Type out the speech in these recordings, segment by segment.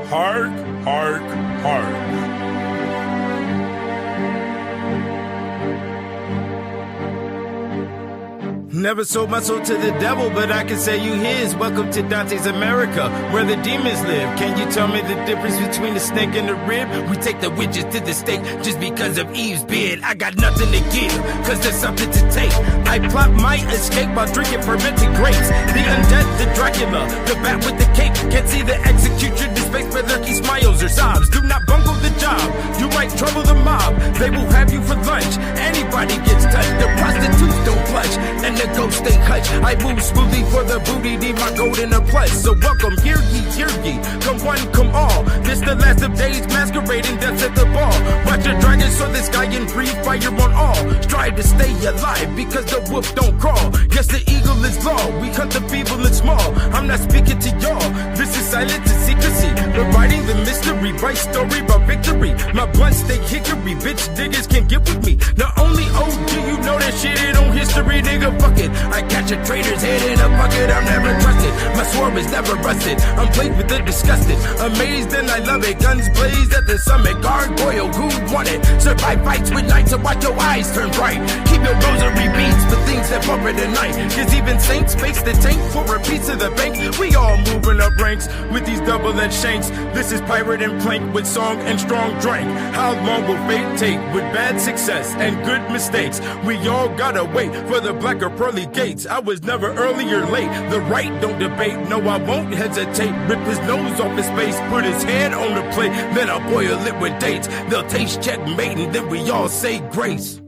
Hark, hark, hark. Never sold my soul to the devil, but I can say you his. Welcome to Dante's America, where the demons live. Can you tell me the difference between the snake and the rib? We take the witches to the stake just because of Eve's bid. I got nothing to give, cause there's something to take. I plot my escape while drinking fermented grapes. The undead, the Dracula, the bat with the cape. Can't see the execution, the space where lurky smiles or sobs. Do not bungle the job, you might trouble the mob. They will have you for lunch, anybody gets touched. The prostitutes don't clutch, and the ghosts stay hutch. I move smoothly for the booty, need my gold in a plush. So welcome, hear ye, come one, come all. This the last of days, masquerading deaths at the ball. Watch a dragon soar the sky and breathe fire on all. Strive to stay alive, because the wolf don't crawl. Yes, the eagle is law, we hunt the feeble and small. I'm not speaking to y'all, this is silence and secrecy. Providing the mystery, right story about victory. My blunt stay hickory, bitch diggers can get with me. Not only OG, you know that shit on history, nigga, fuck it. I catch a traitor's head in a bucket, I'm never trusted. My swarm is never rusted, I'm plagued with the disgusted. Amazed and I love it, guns blaze at the summit. Gargoyle, who want it? Survive fights with nights, so watch your eyes turn bright. Keep your rosary beats for things that bumper tonight. Cause even saints face the tank for a piece of the bank. We all moving up ranks with these double-edged shanks. This is pirate and plank with song and strong drink. How long will fate take with bad success and good mistakes? We all gotta wait for the black or pearly gates. I was never early or late, the right don't debate. No, I won't hesitate. Rip his nose off his face, put his head on the plate. Then I'll boil it with dates. They'll taste checkmate and then we all say grace.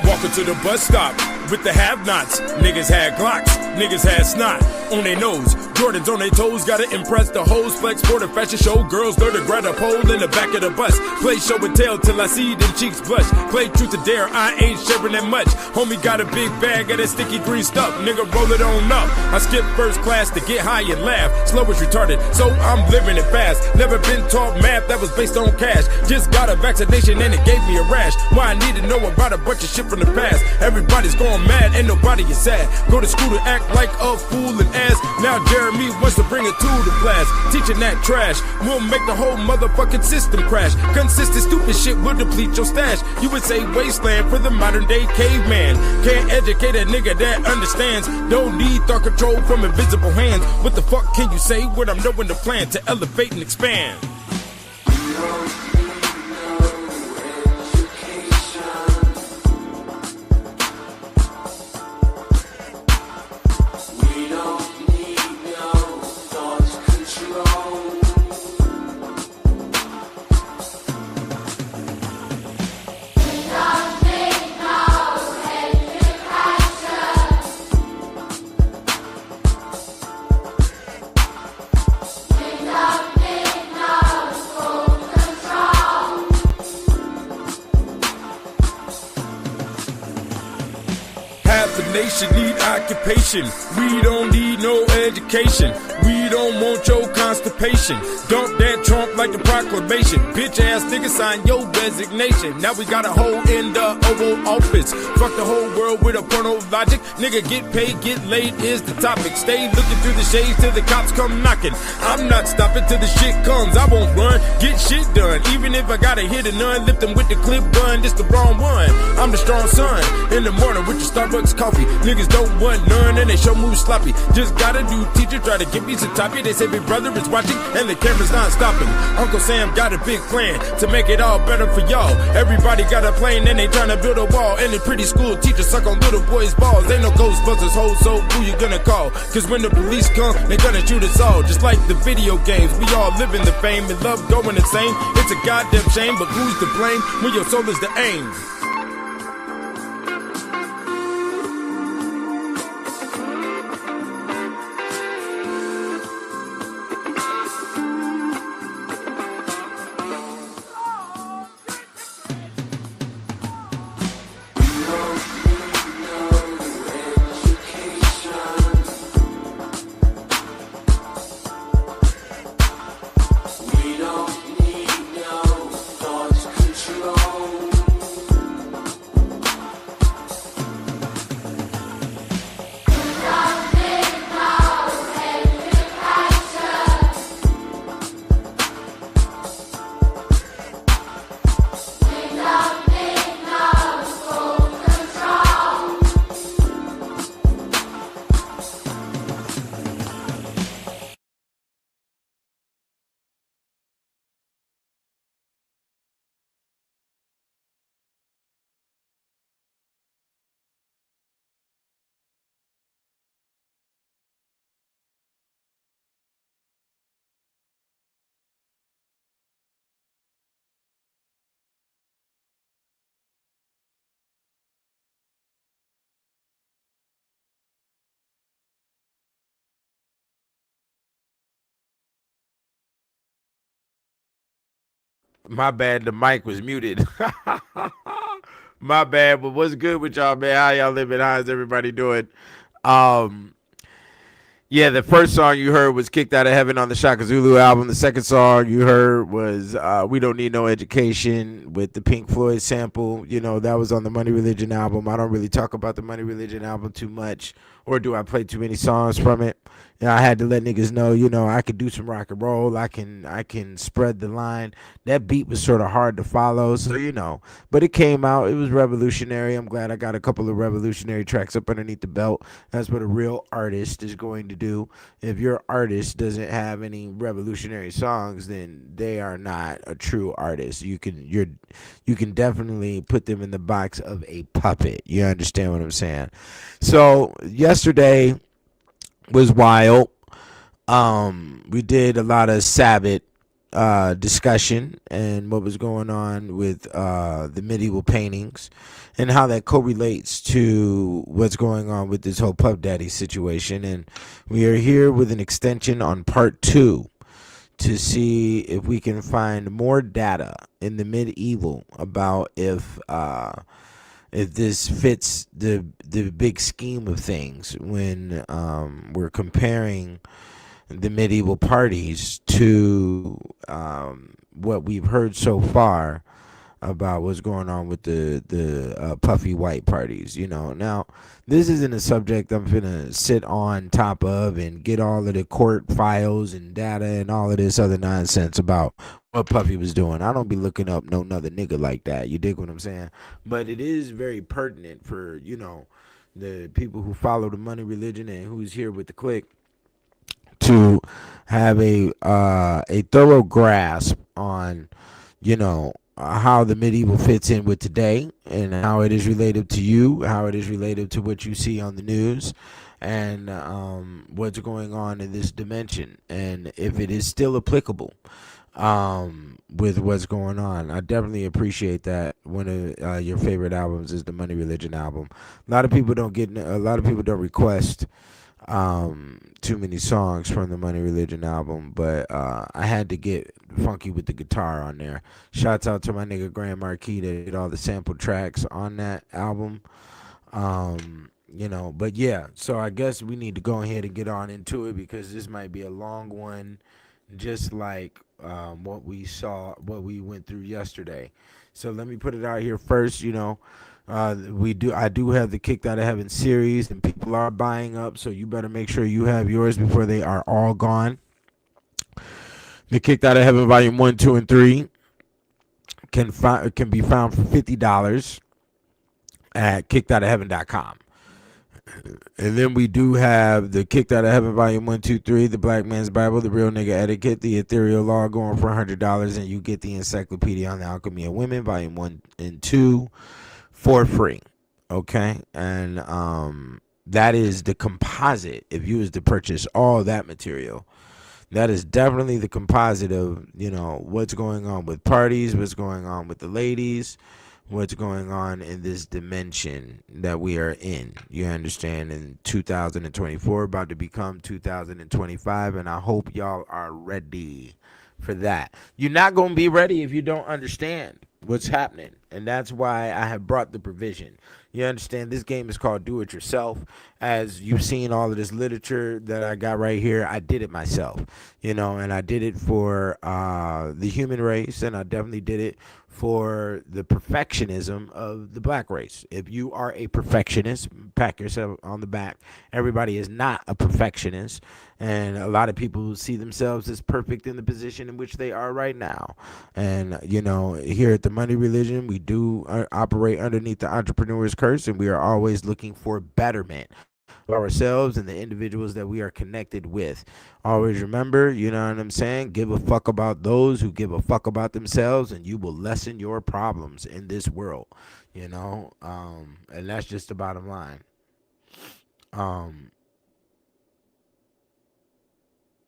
Walking to the bus stop with the have-nots. Niggas had Glocks, niggas had snot on their nose. Jordans on their toes, gotta impress the hoes. Flex for the fashion show, girls learn to grab a pole in the back of the bus. Play show and tell till I see them cheeks blush. Play truth or dare, I ain't sharing that much. Homie got a big bag of that sticky green stuff. Nigga, roll it on up. I skip first class to get high and laugh. Slow is retarded, so I'm living it fast. Never been taught math that was based on cash. Just got a vaccination and it gave me a rash. Why I need to know about a bunch of shit from the past. Everybody's going mad and nobody is sad. Go to school to act like a fool and ass. Now Jeremy wants to bring a tool to class. Teaching that trash will make the whole motherfucking system crash. Consistent stupid shit will deplete your stash. You would say wasteland for the modern day caveman. Can't educate a nigga that understands. Don't need thought control from invisible hands. What the fuck can you say when I'm knowing the plan to elevate and expand? Nation need occupation. We don't need no education. We don't want your constipation. Dump that Trump like the proclamation. Bitch ass nigga sign your resignation. Now we got a hole in the Oval Office. Fuck the whole world with a porno logic. Nigga get paid, get laid is the topic. Stay looking through the shades till the cops come knocking. I'm not stopping till the shit comes. I won't run, get shit done. Even if I gotta hit a nun, lift them with the clip gun. This the wrong one. I'm the strong son. In the morning with your Starbucks coffee. Niggas don't want none and they show moves sloppy. Just got a new teacher try to get me some toppy. They say big brother is watching and the camera's not stopping. Uncle Sam got a big plan to make it all better for y'all. Everybody got a plane and they trying to build a wall. And the pretty school teachers suck on little boys' balls. Ain't no Ghostbusters hoes, so who you gonna call? Cause when the police come, they gonna shoot us all. Just like the video games, we all live in the fame and love going insane. It's a goddamn shame, but who's to blame when your soul is the aim? We don't need no education. My bad, the mic was muted. My bad, but what's good with y'all, man? How y'all living? How's everybody doing? Um, Yeah, the first song you heard was Kicked Out of Heaven on the Shaka Zulu album. The second song you heard was We Don't Need No Education with the Pink Floyd sample. You know, that was on the Money Religion album. I don't really talk about the Money Religion album too much, or do I play too many songs from it? You know, I had to let niggas know, you know, I could do some rock and roll. I can spread the line. That beat was sort of hard to follow, so you know. But it came out. It was revolutionary. I'm glad I got a couple of revolutionary tracks up underneath the belt. That's what a real artist is going to do. If your artist doesn't have any revolutionary songs, then they are not a true artist. You can definitely put them in the box of a puppet. You understand what I'm saying? So yesterday was wild. We did a lot of Sabbath discussion and what was going on with the medieval paintings and how that correlates to what's going on with this whole Puff Daddy situation. And we are here with an extension on part 2 to see if we can find more data in the medieval about if this fits the big scheme of things when we're comparing the medieval parties to what we've heard so far about what's going on with the puffy white parties. You know, now this isn't a subject I'm gonna sit on top of and get all of the court files and data and all of this other nonsense about what Puffy was doing. I don't be looking up no another nigga like that. You dig what I'm saying? But it is very pertinent for, you know, the people who follow the money religion and who's here with the clique to have a thorough grasp on, you know, how the medieval fits in with today and how it is related to you, how it is related to what you see on the news, and what's going on in this dimension, and if it is still applicable with what's going on. I definitely appreciate that. One of your favorite albums is the Money Religion album. A lot of people don't request too many songs from the Money Religion album, but I had to get funky with the guitar on there. Shouts out to my nigga Grand Marquis that did all the sample tracks on that album. You know, but yeah, so I guess we need to go ahead and get on into it because this might be a long one, just like what we went through yesterday. So let me put it out here first. You know, I do have the Kicked Out of Heaven series, and people are buying up, so you better make sure you have yours before they are all gone. The Kicked Out of Heaven Volume 1, 2, and 3 can be found for $50 at kickedoutofheaven.com. And then we do have the Kicked Out of Heaven Volume 1, 2, 3, the Black Man's Bible, the Real Nigga Etiquette, the Ethereal Law going for $100, and you get the Encyclopedia on the Alchemy of Women, Volume 1 and 2, for free. Okay? And that is the composite. If you was to purchase all that material, that is definitely the composite of, you know, what's going on with parties, what's going on with the ladies, what's going on in this dimension that we are in. You understand? In 2024, about to become 2025, and I hope y'all are ready for that. You're not going to be ready if you don't understand what's happening, and that's why I have brought the provision. You understand? This game is called Do It Yourself. As you've seen all of this literature that I got right here, I did it myself, you know, and I did it for the human race, and I definitely did it for the perfectionism of the black race. If you are a perfectionist, pat yourself on the back. Everybody is not a perfectionist, and a lot of people see themselves as perfect in the position in which they are right now. And, you know, here at the Money Religion, we do operate underneath the entrepreneur's curse, and we are always looking for betterment of ourselves and the individuals that we are connected with. Always remember, you know what I'm saying? Give a fuck about those who give a fuck about themselves, and you will lessen your problems in this world, you know? And that's just the bottom line.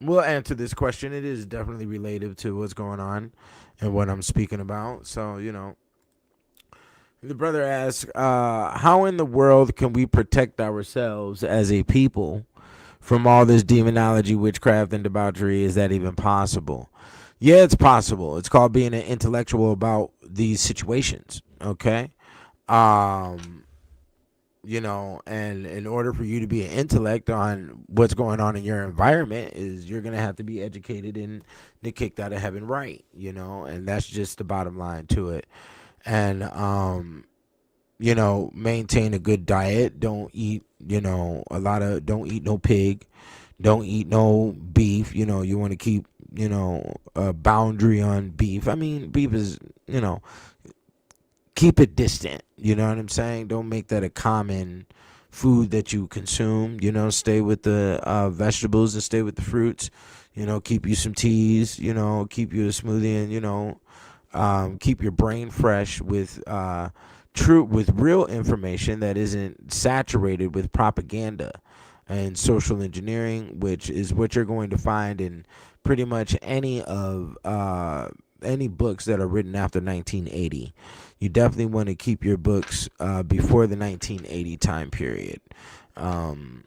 We'll answer this question. It is definitely related to what's going on and what I'm speaking about. So, you know, the brother asks, how in the world can we protect ourselves as a people from all this demonology, witchcraft, and debauchery? Is that even possible? Yeah, it's possible. It's called being an intellectual about these situations. Okay. Um, and in order for you to be an intellect on what's going on in your environment, is you're gonna have to be educated in the kicked out of heaven right, and that's just the bottom line to it. And maintain a good diet. Don't eat, don't eat no pig, don't eat no beef. You want to keep, a boundary on beef. I mean, beef is, you know, keep it distant. You know what I'm saying? Don't make that a common food that you consume. Stay with the vegetables and stay with the fruits. Keep you some teas. Keep you a smoothie, and keep your brain fresh with with real information that isn't saturated with propaganda and social engineering, which is what you're going to find in pretty much any books that are written after 1980. You definitely want to keep your books before the 1980 time period. Um,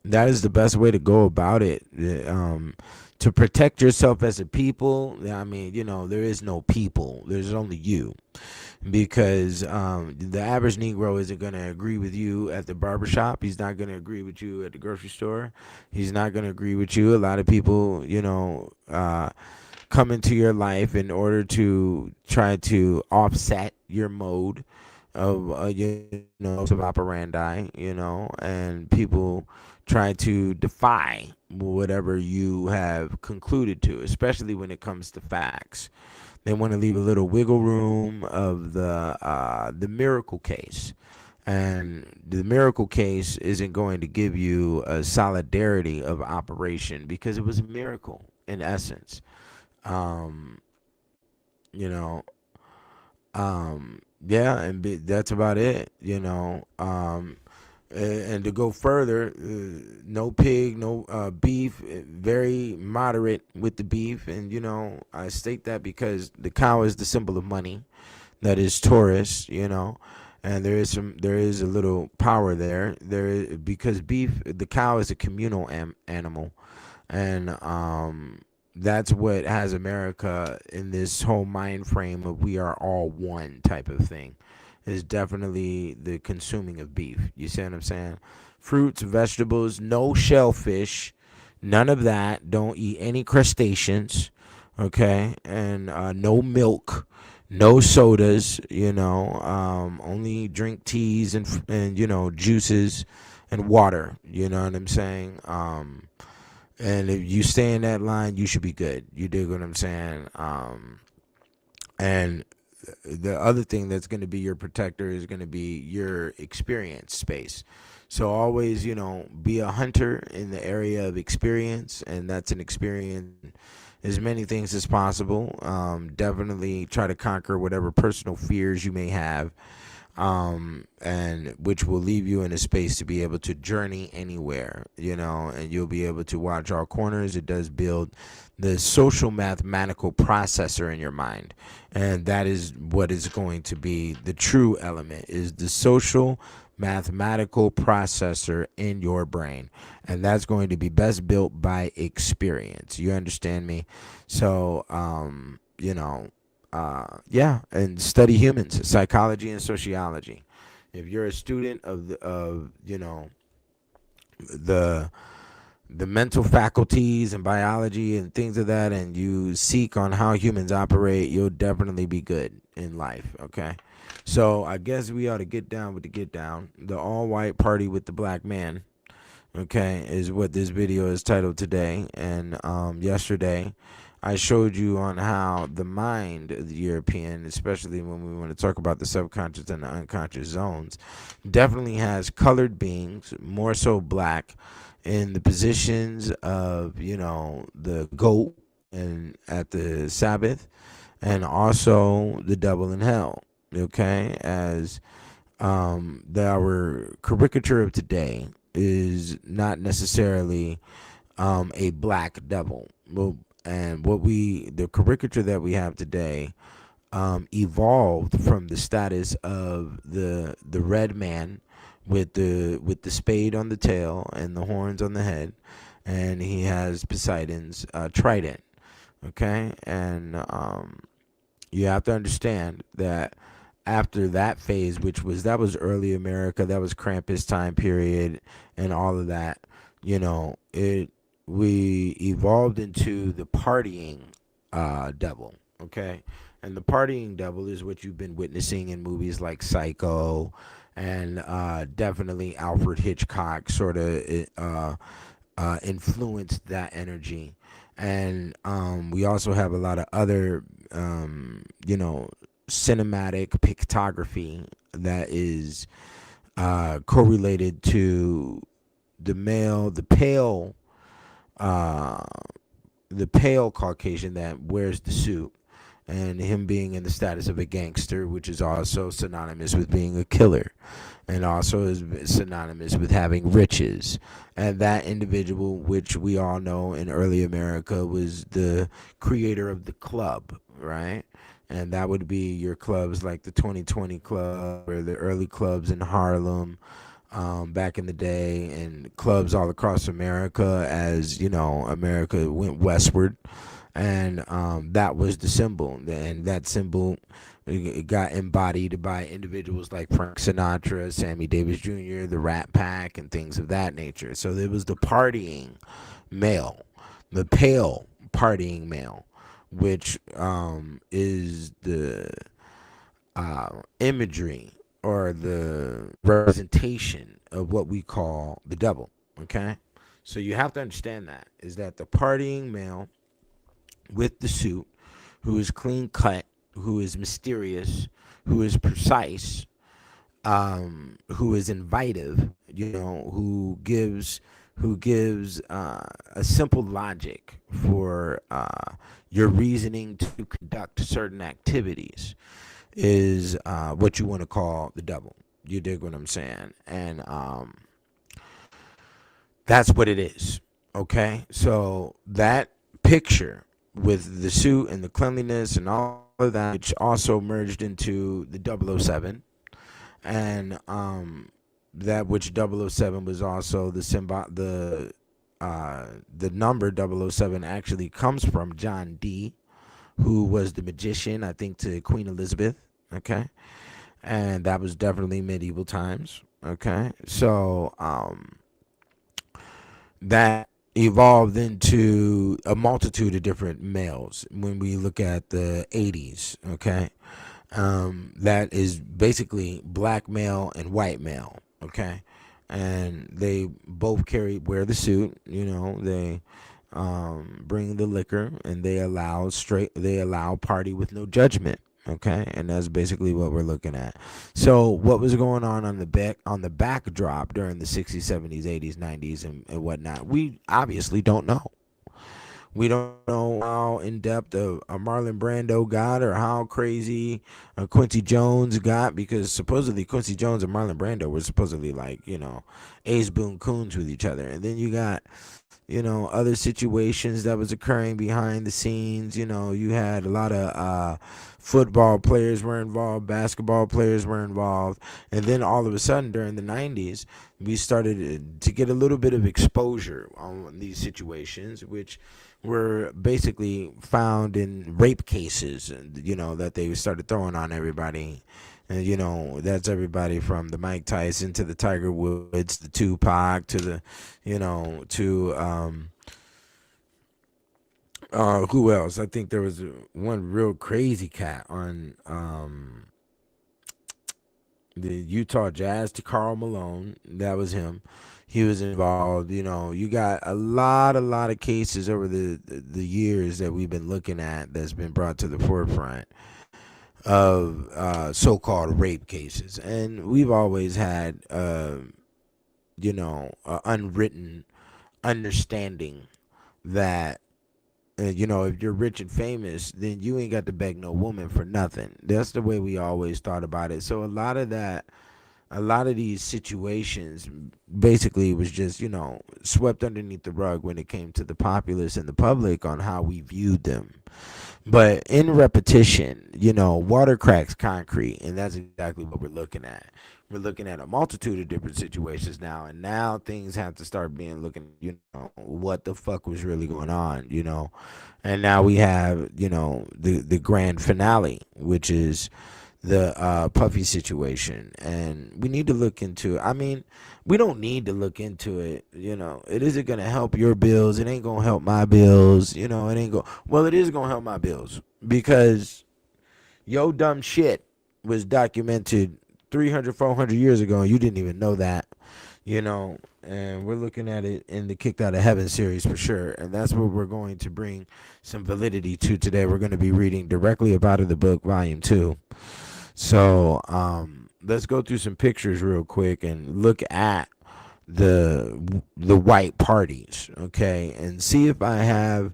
that is the best way to go about it. To protect yourself as a people, I mean, there is no people. There's only you, because the average Negro isn't going to agree with you at the barbershop. He's not going to agree with you at the grocery store. He's not going to agree with you. A lot of people, come into your life in order to try to offset your mode of, of operandi, and people try to defy whatever you have concluded to, especially when it comes to facts. They want to leave a little wiggle room of the miracle case. And the miracle case isn't going to give you a solidarity of operation, because it was a miracle in essence. Um, you know, yeah, and that's about it. And to go further, no pig, no beef, very moderate with the beef. And I state that because the cow is the symbol of money. That is Taurus, and there is a little power there. Because beef, the cow is a communal animal, and that's what has America in this whole mind frame of we are all one type of thing, is definitely the consuming of beef. You see what I'm saying? Fruits, vegetables, no shellfish, none of that. Don't eat any crustaceans, okay? And no milk, no sodas. Only drink teas and juices and water. You know what I'm saying? And if you stay in that line, you should be good. You dig what I'm saying? And the other thing that's going to be your protector is going to be your experience space. So always, be a hunter in the area of experience, and that's an experience as many things as possible. Definitely try to conquer whatever personal fears you may have, and which will leave you in a space to be able to journey anywhere, and you'll be able to watch all corners. It does build the social mathematical processor in your mind, and that is what is going to be the true element, is the social mathematical processor in your brain, and that's going to be best built by experience. You understand me? So yeah, and study humans, psychology and sociology. If you're a student of the the mental faculties and biology and things of that, and you seek on how humans operate, you'll definitely be good in life. Okay, so I guess we ought to get down with the get down. The all white party with the black man, okay, is what this video is titled today. And yesterday I showed you on how the mind of the European, especially when we want to talk about the subconscious and the unconscious zones, definitely has colored beings, more so black, in the positions of, the goat and at the Sabbath, and also the devil in hell. Okay, as our caricature of today is not necessarily a black devil. Well, and the caricature that we have today evolved from the status of the red man with the spade on the tail and the horns on the head, and he has Poseidon's trident. Okay, and you have to understand that after that phase, that was early America, that was Krampus time period, and all of that. We evolved into the partying devil. Okay, and the partying devil is what you've been witnessing in movies like Psycho, and definitely Alfred Hitchcock sort of influenced that energy. And we also have a lot of other, cinematic pictography that is correlated to the male, uh, the pale Caucasian that wears the suit, and him being in the status of a gangster, which is also synonymous with being a killer, and also is synonymous with having riches. And that individual, which we all know in early America, was the creator of the club, right? And that would be your clubs like the 2020 Club or the early clubs in Harlem, back in the day, and clubs all across America as, America went westward. And that was the symbol. And that symbol, it got embodied by individuals like Frank Sinatra, Sammy Davis Jr., the Rat Pack, and things of that nature. So there was the partying male, the pale partying male, which is the imagery or the representation of what we call the devil. Okay, so you have to understand that is that the partying male with the suit, who is clean cut, who is mysterious, who is precise, who is invitive, who gives a simple logic for your reasoning to conduct certain activities, is what you want to call the devil. You dig what I'm saying? And that's what it is. Okay, so that picture with the suit and the cleanliness and all of that, which also merged into the 007, and that which 007 was also the symbol. The number 007 actually comes from John Dee, who was the magician, I think, to Queen Elizabeth. Okay, and that was definitely medieval times. Okay, so that evolved into a multitude of different males when we look at the 80s. Okay, that is basically black male and white male. Okay, and they both wear the suit. They bring the liquor, and they allow party with no judgment. Okay, and that's basically what we're looking at. So what was going on the backdrop during the 60s, 70s, 80s, 90s, and whatnot, we obviously don't know. We don't know how in depth a Marlon Brando got, or how crazy Quincy Jones got, because supposedly Quincy Jones and Marlon Brando were supposedly like, Ace Boone Coons with each other. And then you got, other situations that was occurring behind the scenes. You had a lot of football players were involved, basketball players were involved. And then all of a sudden during the 90s, we started to get a little bit of exposure on these situations, which were basically found in rape cases, that they started throwing on everybody. And, that's everybody from the Mike Tyson to the Tiger Woods, the Tupac, to the, who else? I think there was one real crazy cat on the Utah Jazz, to Karl Malone. That was him. He was involved. You got a lot of cases over the years that we've been looking at that's been brought to the forefront of so-called rape cases. And we've always had, unwritten understanding that, if you're rich and famous, then you ain't got to beg no woman for nothing. That's the way we always thought about it. So a lot of these situations basically was just, swept underneath the rug when it came to the populace and the public on how we viewed them. But in repetition, water cracks concrete, and that's exactly what we're looking at. We're looking at a multitude of different situations now, and now things have to start being looking, what the fuck was really going on, and now we have, the grand finale, which is the Puffy situation, and we need to look into it. I mean, we don't need to look into it. It isn't gonna help your bills. It ain't gonna help my bills. It ain't go. Well, it is gonna help my bills because yo dumb shit was documented 300, 400 years ago, and you didn't even know that. And we're looking at it in the Kicked Out of Heaven series for sure, and that's what we're going to bring some validity to today. We're going to be reading directly about it, the book, volume 2. So let's go through some pictures real quick and look at the white parties, okay, and see if I have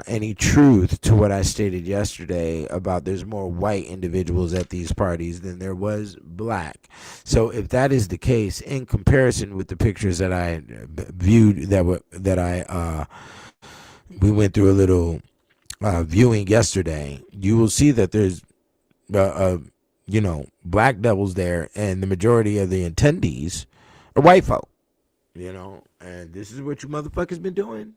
any truth to what I stated yesterday about there's more white individuals at these parties than there was black. So if that is the case, in comparison with the pictures that I viewed, we went through a little viewing yesterday, you will see that there's black devils there, and the majority of the attendees are white folk. And this is what you motherfuckers been doing.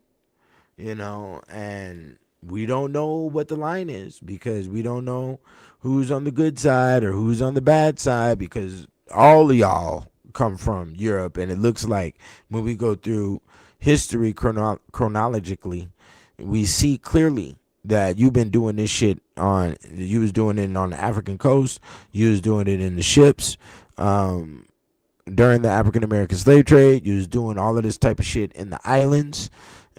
And we don't know what the line is because we don't know who's on the good side or who's on the bad side, because all of y'all come from Europe, and it looks like when we go through history chronologically, we see clearly that you've been doing this shit you was doing it on the African coast, you was doing it in the ships, during the African American slave trade, you was doing all of this type of shit in the islands,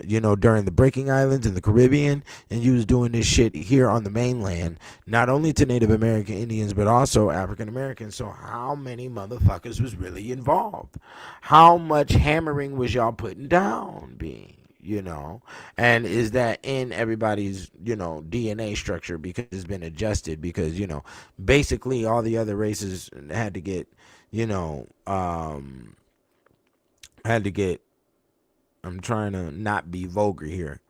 during the Breaking Islands in the Caribbean, and you was doing this shit here on the mainland, not only to Native American Indians, but also African Americans. So how many motherfuckers was really involved? How much hammering was y'all putting down being? And is that in everybody's, DNA structure, because it's been adjusted, because, basically all the other races had to get, I'm trying to not be vulgar here,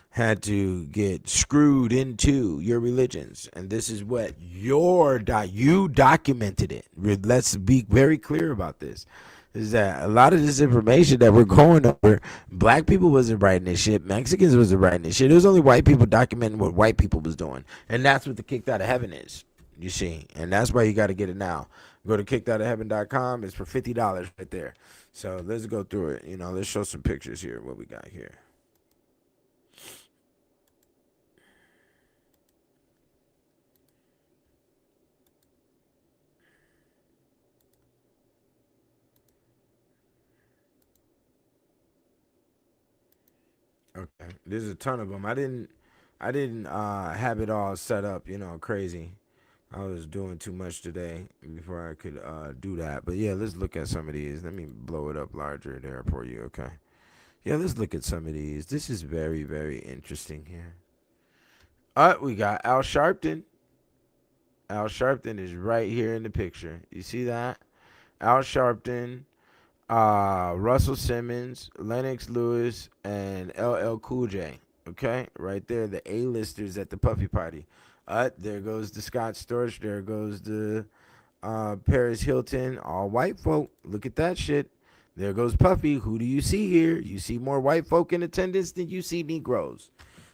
had to get screwed into your religions. And this is what you documented it. Let's be very clear about this. Is that a lot of this information that we're going over, black people wasn't writing this shit, Mexicans wasn't writing this shit. It was only white people documenting what white people was doing. And that's what the Kicked Out of Heaven is, you see. And that's why you got to get it now. Go to kickedoutofheaven.com. It's for $50 right there. So let's go through it. Let's show some pictures here, what we got here. Okay, there's a ton of them. I didn't have it all set up, crazy. I was doing too much today before I could do that. But yeah, let's look at some of these. Let me blow it up larger there for you, okay? Yeah, let's look at some of these. This is very, very interesting here. We got Al Sharpton. Al Sharpton is right here in the picture. You see that? Al Sharpton, Russell Simmons, Lennox Lewis, and LL Cool J. Okay, right there, the A-listers at the Puffy party. There goes the Scott Storch. There goes the Paris Hilton. All white folk. Look at that shit. There goes Puffy. Who do you see here? You see more white folk in attendance than you see Negroes.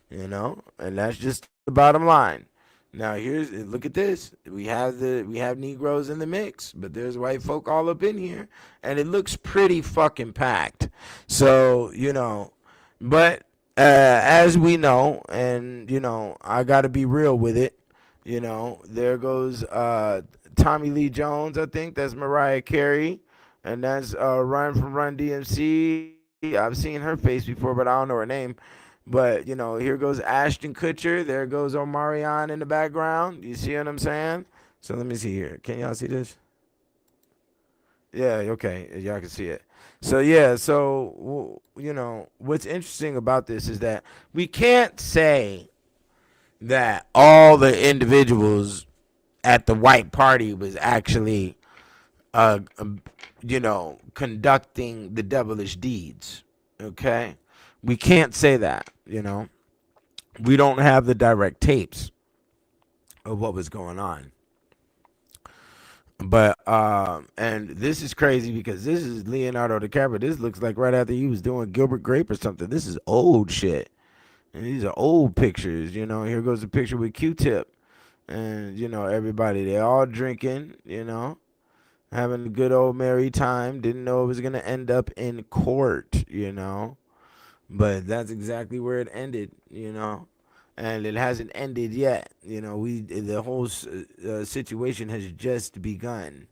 And that's just the bottom line. Now look at this. We have Negroes in the mix, but there's white folk all up in here, and it looks pretty fucking packed. So but as we know, and I gotta be real with it. There goes Tommy Lee Jones. I think that's Mariah Carey, and that's Run from Run DMC. I've seen her face before, but I don't know her name. But, here goes Ashton Kutcher. There goes Omarion in the background. You see what I'm saying? So let me see here. Can y'all see this? Yeah, okay. Y'all can see it. So, yeah. So, what's interesting about this is that we can't say that all the individuals at the white party was actually, conducting the devilish deeds. Okay? We can't say that, We don't have the direct tapes of what was going on. But and this is crazy because this is Leonardo DiCaprio. This looks like right after he was doing Gilbert Grape or something. This is old shit. And these are old pictures, Here goes a picture with Q-Tip. And, everybody, they all drinking, having a good old merry time. Didn't know it was going to end up in court. But that's exactly where it ended. And it hasn't ended yet. The whole situation has just begun.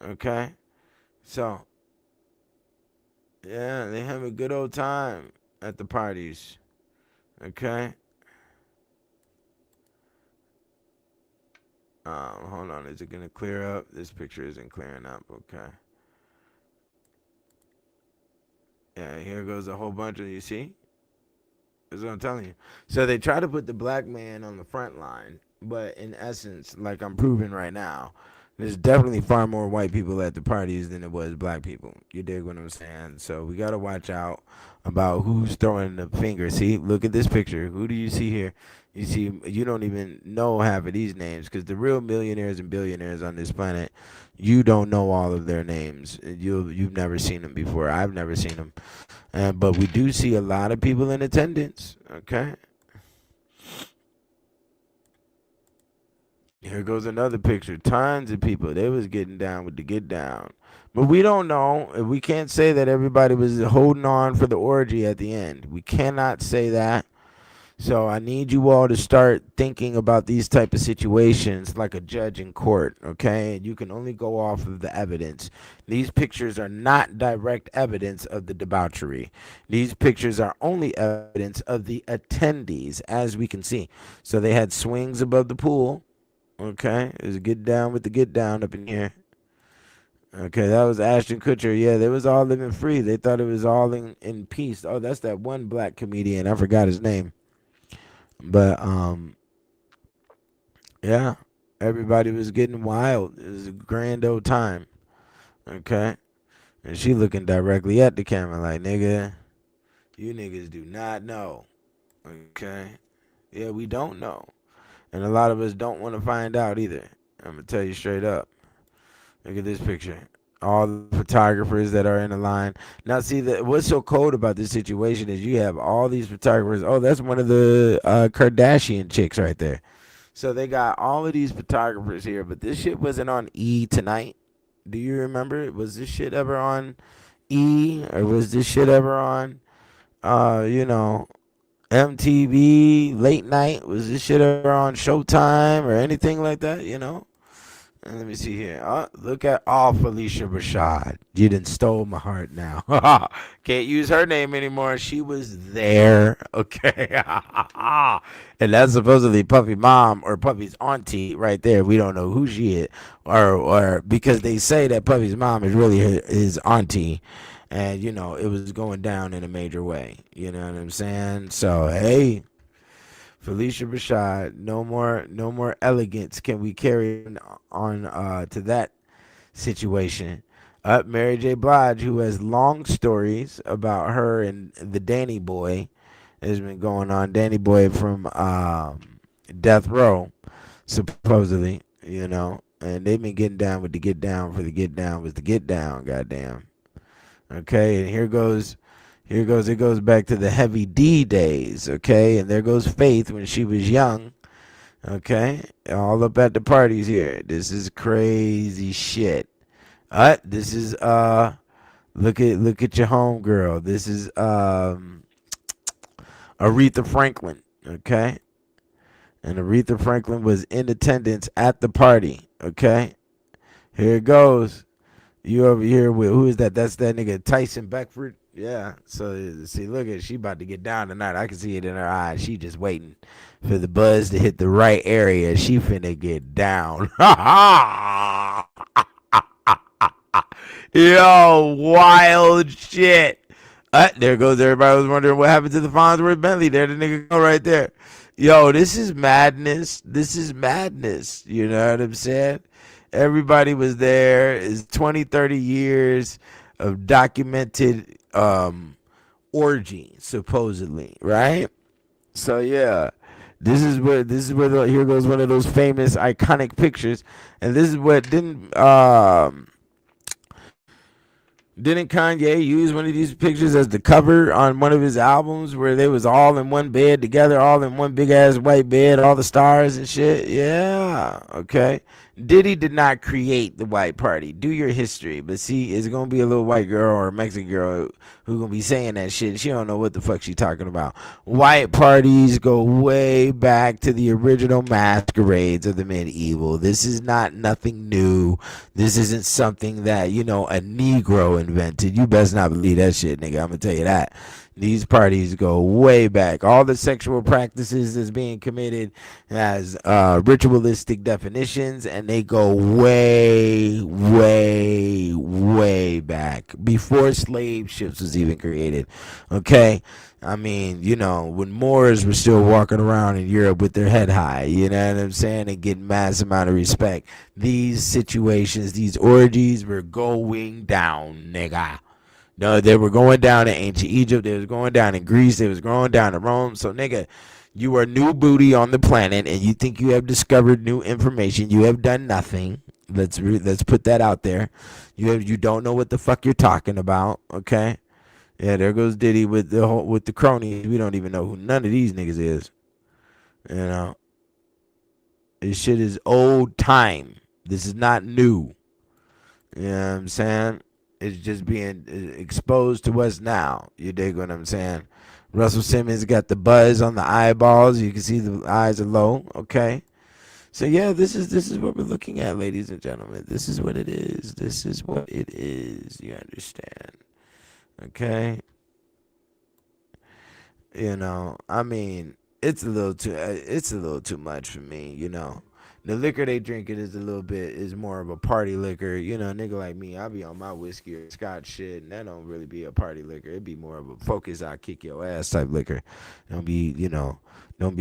Okay? So, yeah, they have a good old time at the parties. Okay? Hold on. Is it going to clear up? This picture isn't clearing up. Okay. Yeah, here goes a whole bunch of, you see? That's what I'm telling you. So they try to put the black man on the front line, but in essence, like I'm proving right now, there's definitely far more white people at the parties than it was black people. You dig what I'm saying? So we got to watch out about who's throwing the finger. See, look at this picture. Who do you see here? You see, you don't even know half of these names because the real millionaires and billionaires on this planet, you don't know all of their names. You've never seen them before. I've never seen them. But we do see a lot of people in attendance. Okay. Here goes another picture. Tons of people. They was getting down with the get down. But we don't know. We can't say that everybody was holding on for the orgy at the end. We cannot say that. So I need you all to start thinking about these type of situations like a judge in court, okay? And you can only go off of the evidence. These pictures are not direct evidence of the debauchery. These pictures are only evidence of the attendees, as we can see. So they had swings above the pool, okay? There's a get down with the get down up in here. Okay, that was Ashton Kutcher. Yeah, they was all living free. They thought it was all in peace. Oh, that's that one black comedian. I forgot his name. But yeah, everybody was getting wild. It was a grand old time. Okay, and she looking directly at the camera like, nigga, you niggas do not know. Okay, yeah, we don't know, and a lot of us don't want to find out either. I'm gonna tell you straight up. Look at this picture. All the photographers that are in the line. Now, see, what's so cold about this situation is you have all these photographers. Oh, that's one of the Kardashian chicks right there. So they got all of these photographers here, but this shit wasn't on E! Tonight. Do you remember? Was this shit ever on E! Or was this shit ever on, MTV late night? Was this shit ever on Showtime or anything like that? And let me see here. Look at Felicia Rashad. You done stole my heart now. Can't use her name anymore. She was there. Okay. And that's supposedly Puffy mom or Puffy's auntie right there. We don't know who she is. Or because they say that Puffy's mom is really his auntie. And, it was going down in a major way. You know what I'm saying? So, hey. Felicia Rashad, no more elegance can we carry on to that situation. Mary J. Blige, who has long stories about her and the Danny Boy, has been going on. Danny Boy from Death Row, supposedly, and they've been getting down with the get down for the get down was the get down, goddamn. Okay, and it goes back to the Heavy D days, okay? And there goes Faith when she was young, okay? All up at the parties here. This is crazy shit. This is look at your homegirl. This is Aretha Franklin, okay? And Aretha Franklin was in attendance at the party, okay? Here it goes. You over here with who is that? That's that nigga Tyson Beckford. Yeah. So see, look at she about to get down tonight. I can see it in her eyes. She just waiting for the buzz to hit the right area. She finna get down. Yo, wild shit. There goes everybody was wondering what happened to the Fonzworth Bentley. There the nigga go right there. Yo, this is madness. This is madness. You know what I'm saying? Everybody was there. It's 20, 30 years of documented orgy, supposedly, right? So, yeah, Here goes one of those famous iconic pictures, and this is what didn't Kanye use one of these pictures as the cover on one of his albums where they was all in one bed together, all in one big ass white bed, all the stars and shit? Yeah, okay. Diddy did not create the white party. Do your history, but see, it's gonna be a little white girl or a Mexican girl who gonna be saying that shit. She don't know what the fuck she talking about. White parties go way back to the original masquerades of the medieval. This is not nothing new. This isn't something that, a Negro invented. You best not believe that shit, nigga. I'm gonna tell you that. These parties go way back. All the sexual practices that's being committed has ritualistic definitions, and they go way, way, way back before slave ships was even created. Okay? I mean, when Moors were still walking around in Europe with their head high, you know what I'm saying, and getting mass amount of respect. These situations, these orgies were going down, nigga. No, they were going down in ancient Egypt. They was going down in Greece. They was going down in Rome. So, nigga, you are new booty on the planet, and you think you have discovered new information. You have done nothing. Let's put that out there. You don't know what the fuck you're talking about. Okay. Yeah, there goes Diddy with the cronies. We don't even know who none of these niggas is. This shit is old time. This is not new. You know what I'm saying? It's just being exposed to us now. You dig what I'm saying? Russell Simmons got the buzz on the eyeballs. You can see the eyes are low. Okay. So yeah, this is what we're looking at, ladies and gentlemen. This is what it is. This is what it is. You understand? Okay. I mean, it's a little too much for me. The liquor they drinking is more of a party liquor. Nigga like me, I be on my whiskey or scotch shit, and that don't really be a party liquor. It'd be more of a focus, I kick your ass type liquor. Don't be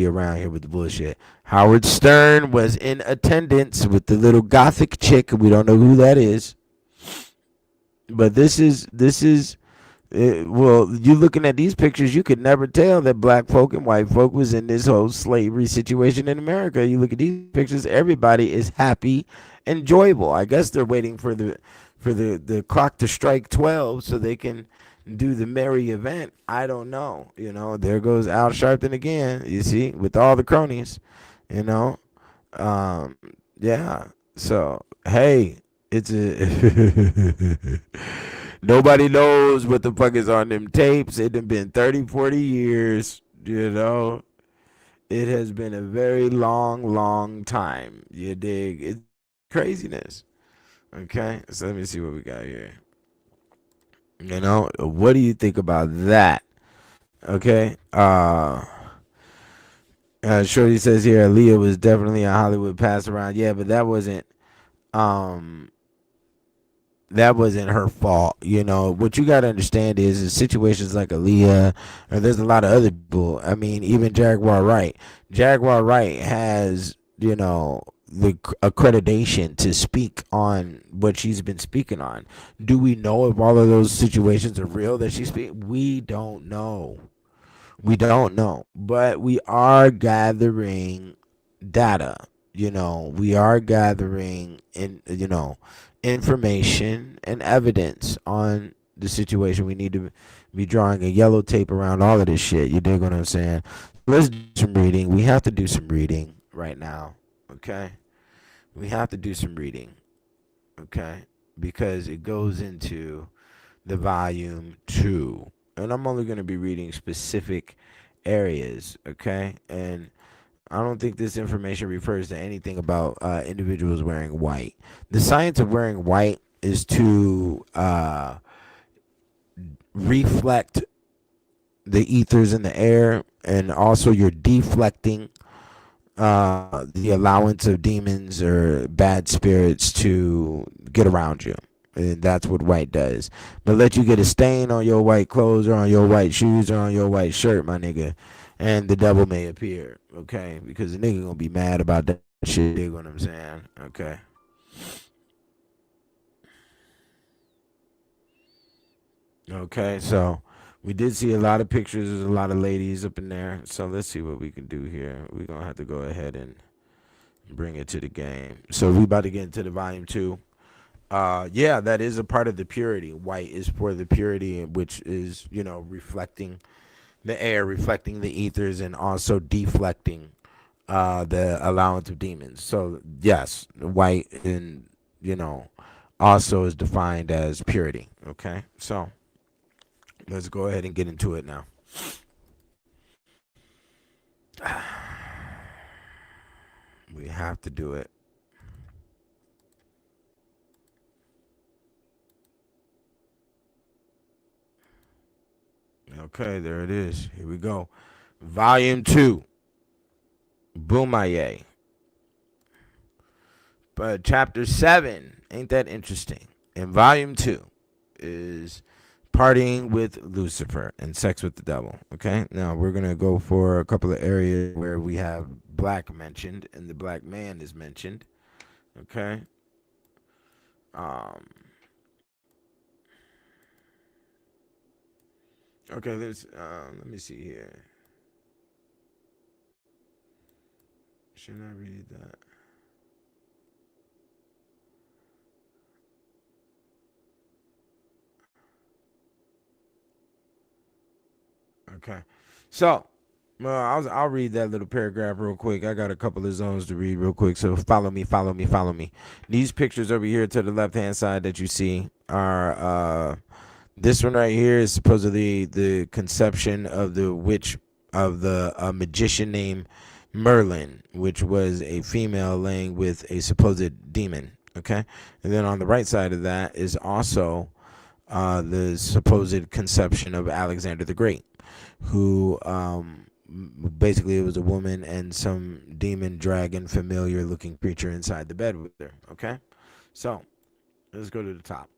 around here with the bullshit. Howard Stern was in attendance with the little gothic chick. We don't know who that is, but this is well, you looking at these pictures, you could never tell that black folk and white folk was in this whole slavery situation in America. You look at these pictures, everybody is happy, enjoyable. I guess they're waiting for the clock to strike 12 so they can do the merry event. I don't know. There goes Al Sharpton again, you see, with all the cronies, um, yeah. So, hey, it's a nobody knows what the fuck is on them tapes. It done been 30, 40 years, It has been a very long, long time. You dig? It's craziness. Okay, so let me see what we got here. What do you think about that? Okay. Shorty says here, Aaliyah was definitely a Hollywood pass around. Yeah, but um that wasn't her fault. What you got to understand is situations like Aaliyah, or there's a lot of other people. I mean, even Jaguar Wright. Jaguar Wright has, the accreditation to speak on what she's been speaking on. Do we know if all of those situations are real that she's speaking? We don't know. We don't know. But we are gathering data. We are gathering information and evidence on the situation. We need to be drawing a yellow tape around all of this shit. You dig what I'm saying? Let's do some reading. We have to do some reading right now. Okay? We have to do some reading. Okay? Because it goes into the volume 2. And I'm only going to be reading specific areas. Okay? And I don't think this information refers to anything about individuals wearing white. The science of wearing white is to reflect the ethers in the air, and also you're deflecting the allowance of demons or bad spirits to get around you. And that's what white does. But let you get a stain on your white clothes or on your white shoes or on your white shirt, my nigga, and the devil may appear, okay? Because the nigga gonna be mad about that shit, you know what I'm saying? Okay. Okay, so We did see a lot of pictures. There's a lot of ladies up in there. So let's see what we can do here. We're gonna have to go ahead and bring it to the game. So we about to get into the volume 2. Yeah, that is a part of the purity. White is for the purity, which is, reflecting the air, reflecting the ethers, and also deflecting the allowance of demons. So yes, white and also is defined as purity. Okay, so let's go ahead and get into it now. We have to do it. Okay, there it is. Here we go. Volume 2. Boomaye. But chapter 7, ain't that interesting? And volume 2 is partying with Lucifer and sex with the devil. Okay, now we're going to go for a couple of areas where we have black mentioned and the black man is mentioned. Okay. Okay, let me see here. Should I read that? Okay. So, I'll read that little paragraph real quick. I got a couple of zones to read real quick. So follow me, follow me, follow me. These pictures over here to the left hand side that you see are this one right here is supposedly the conception of the witch of the magician named Merlin, which was a female laying with a supposed demon. Okay, and then on the right side of that is also the supposed conception of Alexander the Great, who basically it was a woman and some demon, dragon, familiar looking creature inside the bed with her. Okay, so let's go to the top.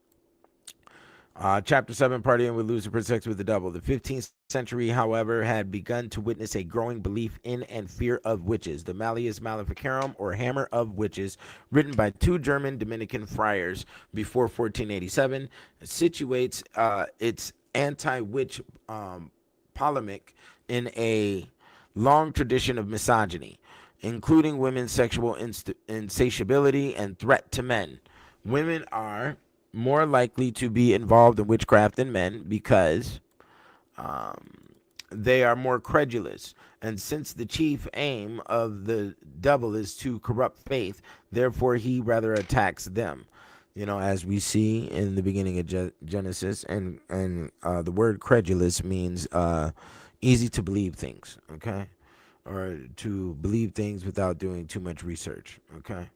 Chapter 7, Partying with Lucifer, Sex with the Devil. The 15th century, however, had begun to witness a growing belief in and fear of witches. The Malleus Maleficarum, or Hammer of Witches, written by 2 German Dominican friars before 1487, situates its anti-witch polemic in a long tradition of misogyny, including women's sexual insatiability and threat to men. Women are more likely to be involved in witchcraft than men because they are more credulous. And since the chief aim of the devil is to corrupt faith, therefore he rather attacks them. As we see in the beginning of Genesis, and the word credulous means easy to believe things, okay? Or to believe things without doing too much research, okay?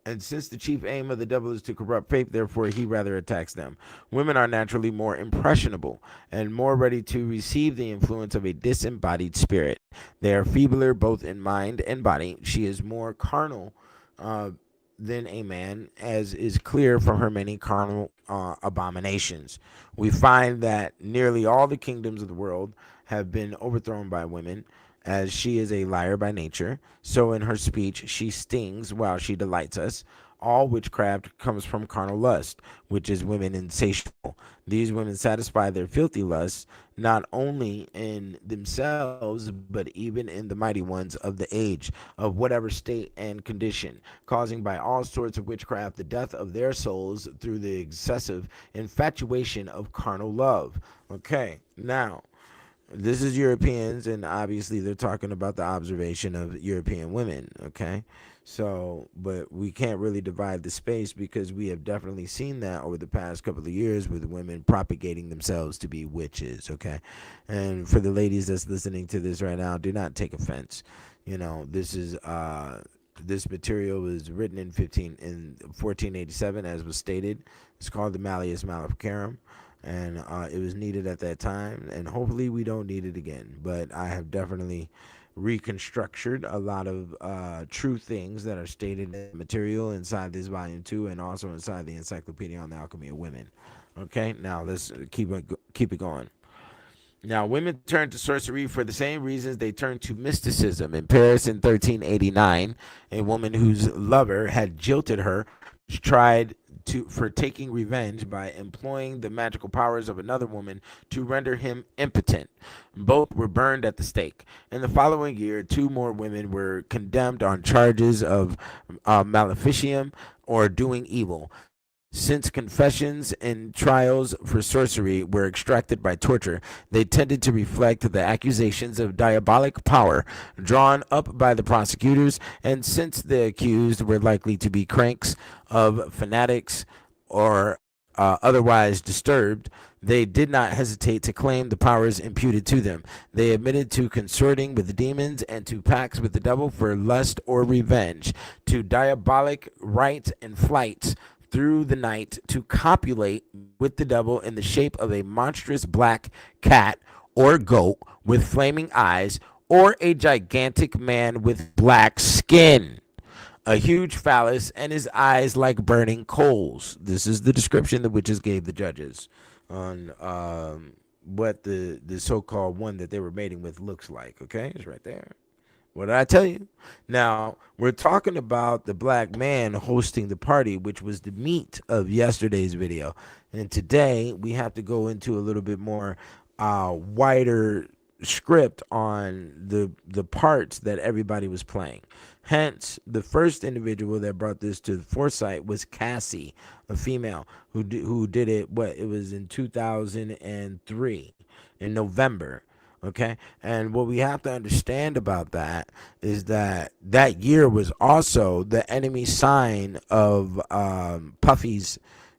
And since the chief aim of the devil is to corrupt faith, therefore he rather attacks them. Women are naturally more impressionable and more ready to receive the influence of a disembodied spirit. They are feebler both in mind and body. She is more carnal than a man, as is clear from her many carnal abominations. We find that nearly all the kingdoms of the world have been overthrown by women. As she is a liar by nature, so in her speech she stings while she delights us. All witchcraft comes from carnal lust, which is women insatiable. These women satisfy their filthy lusts not only in themselves, but even in the mighty ones of the age, of whatever state and condition, causing by all sorts of witchcraft the death of their souls through the excessive infatuation of carnal love. Okay, now this is Europeans, and obviously they're talking about the observation of European women, okay? So, but we can't really divide the space because we have definitely seen that over the past couple of years with women propagating themselves to be witches, okay? And for the ladies that's listening to this right now, do not take offense. This is this material was written in 1487, as was stated. It's called the Malleus Maleficarum. And it was needed at that time, and hopefully we don't need it again. But I have definitely reconstructed a lot of true things that are stated in the material inside this volume 2, and also inside the Encyclopedia on the Alchemy of Women. Okay, now let's keep it going. Now, women turned to sorcery for the same reasons they turned to mysticism. In Paris in 1389, a woman whose lover had jilted her tried for taking revenge by employing the magical powers of another woman to render him impotent. Both were burned at the stake. In the following year, two more women were condemned on charges of maleficium or doing evil. Since confessions and trials for sorcery were extracted by torture, they tended to reflect the accusations of diabolic power drawn up by the prosecutors, and since the accused were likely to be cranks of fanatics or otherwise disturbed, they did not hesitate to claim the powers imputed to them. They admitted to consorting with the demons and to pacts with the devil for lust or revenge, to diabolic rites and flights through the night, to copulate with the devil in the shape of a monstrous black cat or goat with flaming eyes, or a gigantic man with black skin, a huge phallus, and his eyes like burning coals. This is the description the witches gave the judges on what the so-called one that they were mating with looks like. Okay, it's right there. What did I tell you? Now, we're talking about the black man hosting the party, which was the meat of yesterday's video. And today, we have to go into a little bit more wider script on the parts that everybody was playing. Hence, the first individual that brought this to the foresight was Cassie, a female who did it. It was in 2003 in November. Okay, and what we have to understand about that is that that year was also the enemy sign of Puffy's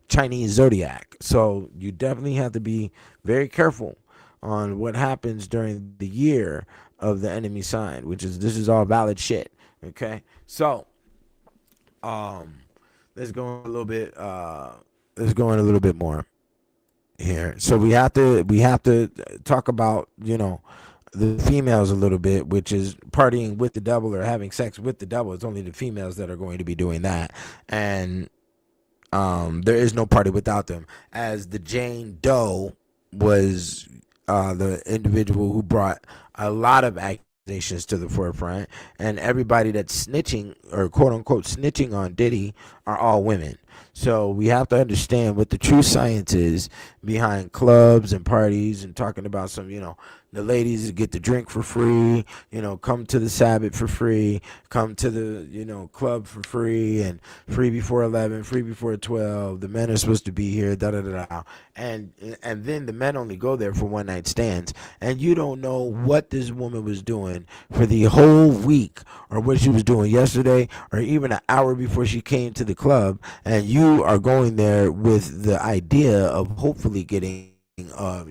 Chinese zodiac. So you definitely have to be very careful on what happens during the year of the enemy sign, this is all valid shit. Okay, so let's go a little bit. Let's go in a little bit more here. So we have to talk about the females a little bit, which is partying with the devil or having sex with the devil. It's only the females that are going to be doing that, and there is no party without them. As the Jane Doe was the individual who brought a lot of accusations to the forefront, and everybody that's snitching or quote unquote snitching on Diddy are all women. So we have to understand what the true science is behind clubs and parties and talking about the ladies get the drink for free, come to the Sabbath for free, come to the, club for free, and free before 11, free before 12. The men are supposed to be here, da da da da. And then the men only go there for one night stands. And you don't know what this woman was doing for the whole week, or what she was doing yesterday, or even an hour before she came to the club. And you are going there with the idea of hopefully getting a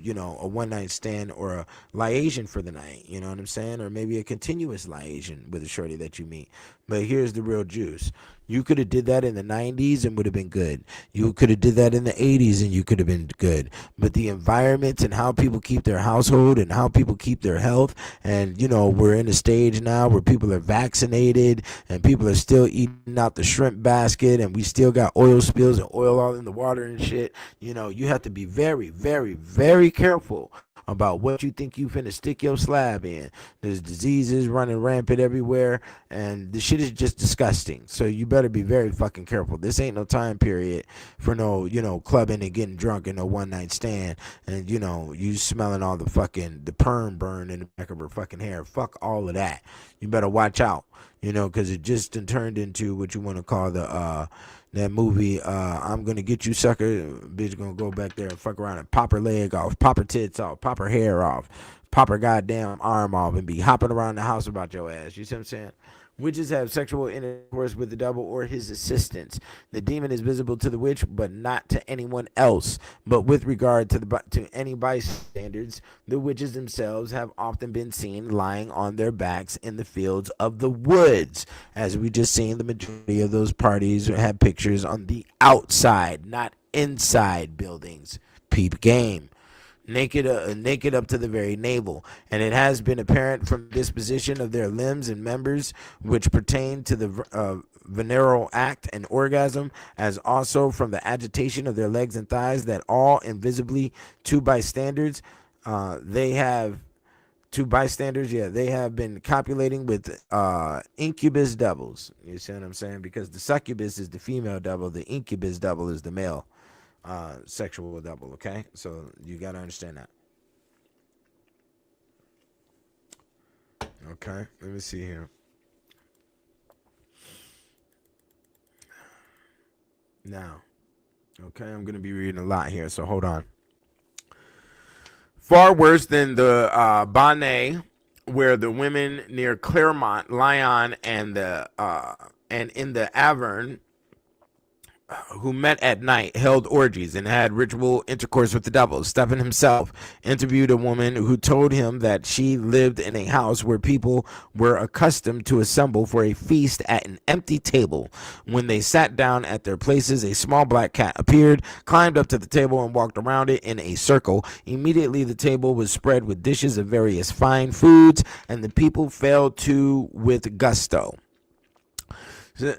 one night stand or a liaison for the night, you know what I'm saying? Or maybe a continuous liaison with a shorty that you meet. But here's the real juice. You could have did that in the 90s and would have been good. You could have did that in the 80s and you could have been good. But the environment and how people keep their household and how people keep their health, and we're in a stage now where people are vaccinated and people are still eating out the shrimp basket, and we still got oil spills and oil all in the water and shit. You have to be very, very, very careful about what you think you finna stick your slab in. There's diseases running rampant everywhere, and the shit is just disgusting. So you better be very fucking careful. This ain't no time period for no, clubbing and getting drunk and no one night stand, and you smelling all the perm burn in the back of her fucking hair. Fuck all of that. You better watch out, because it just turned into what you want to call that movie, I'm gonna get you, sucker. Bitch gonna go back there and fuck around and pop her leg off, pop her tits off, pop her hair off, pop her goddamn arm off, and be hopping around the house about your ass. You see what I'm saying? Witches have sexual intercourse with the devil or his assistants. The demon is visible to the witch, but not to anyone else. But with regard to any bystanders, the witches themselves have often been seen lying on their backs in the fields of the woods. As we just seen, the majority of those parties had pictures on the outside, not inside buildings. Peep game. Naked up to the very navel, and it has been apparent from the disposition of their limbs and members, which pertain to the venereal act and orgasm, as also from the agitation of their legs and thighs, that all invisibly to bystanders, they have To bystanders, yeah, they have been copulating with incubus devils. You see what I'm saying? Because the succubus is the female devil, the incubus devil is the male sexual devil. Okay, so you got to understand that. Okay, let me see here. Now, okay, I'm going to be reading a lot here, so hold on. Far worse than the Bonnet, where the women near Claremont, Lyon, and in the Avern, who met at night, held orgies, and had ritual intercourse with the devil. Stephen himself interviewed a woman who told him that she lived in a house where people were accustomed to assemble for a feast at an empty table. When they sat down at their places, a small black cat appeared, climbed up to the table, and walked around it in a circle. Immediately, the table was spread with dishes of various fine foods, and the people fell to with gusto.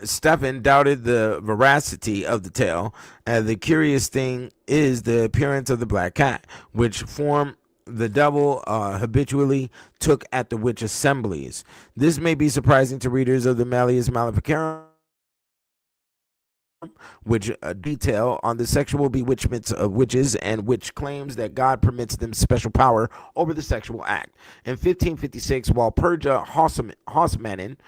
Stephen doubted the veracity of the tale, and the curious thing is the appearance of the black cat, which form the devil habitually took at the witch assemblies. This may be surprising to readers of the Malleus Maleficarum, which detail on the sexual bewitchments of witches, and which claims that God permits them special power over the sexual act. In 1556, Walpurga Haussmannen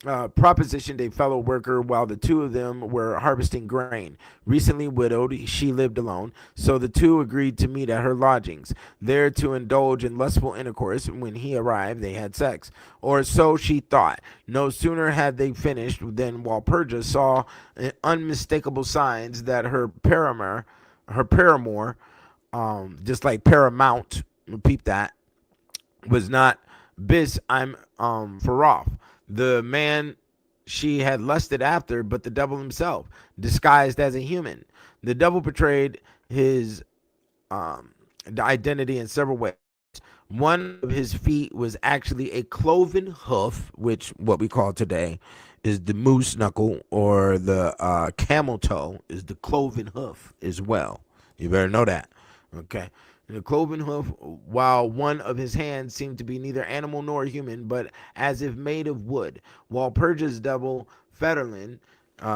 propositioned a fellow worker while the two of them were harvesting grain. Recently widowed, she lived alone, so the two agreed to meet at her lodgings, there to indulge in lustful intercourse. When he arrived, they had sex, or so she thought. No sooner had they finished than Walpurga saw unmistakable signs that her paramour, just like paramount, repeat that, was not bis I'm Faroth, the man she had lusted after, but the devil himself, disguised as a human. The devil portrayed his identity in several ways. One of his feet was actually a cloven hoof, which what we call today is the moose knuckle, or the camel toe is the cloven hoof as well. You better know that. Okay. The cloven hoof, while one of his hands seemed to be neither animal nor human, but as if made of wood. Walpurga's devil, Federlin,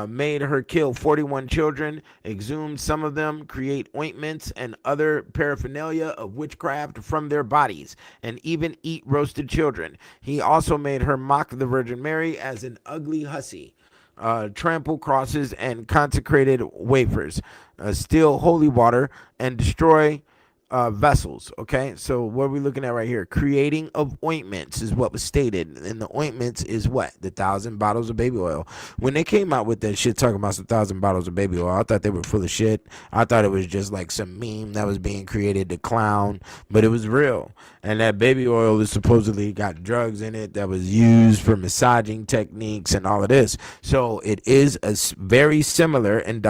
made her kill 41 children, exhumed some of them, create ointments and other paraphernalia of witchcraft from their bodies, and even eat roasted children. He also made her mock the Virgin Mary as an ugly hussy, trample crosses and consecrated wafers, steal holy water, and destroy vessels. Okay, so what are we looking at right here? Creating of ointments is what was stated, and the ointments is what? The 1,000 bottles of baby oil. When they came out with that shit talking about some 1,000 bottles of baby oil, I thought they were full of shit. I thought it was just like some meme that was being created to clown, but it was real. And that baby oil is supposedly got drugs in it that was used for massaging techniques and all of this. So it is a very similar, and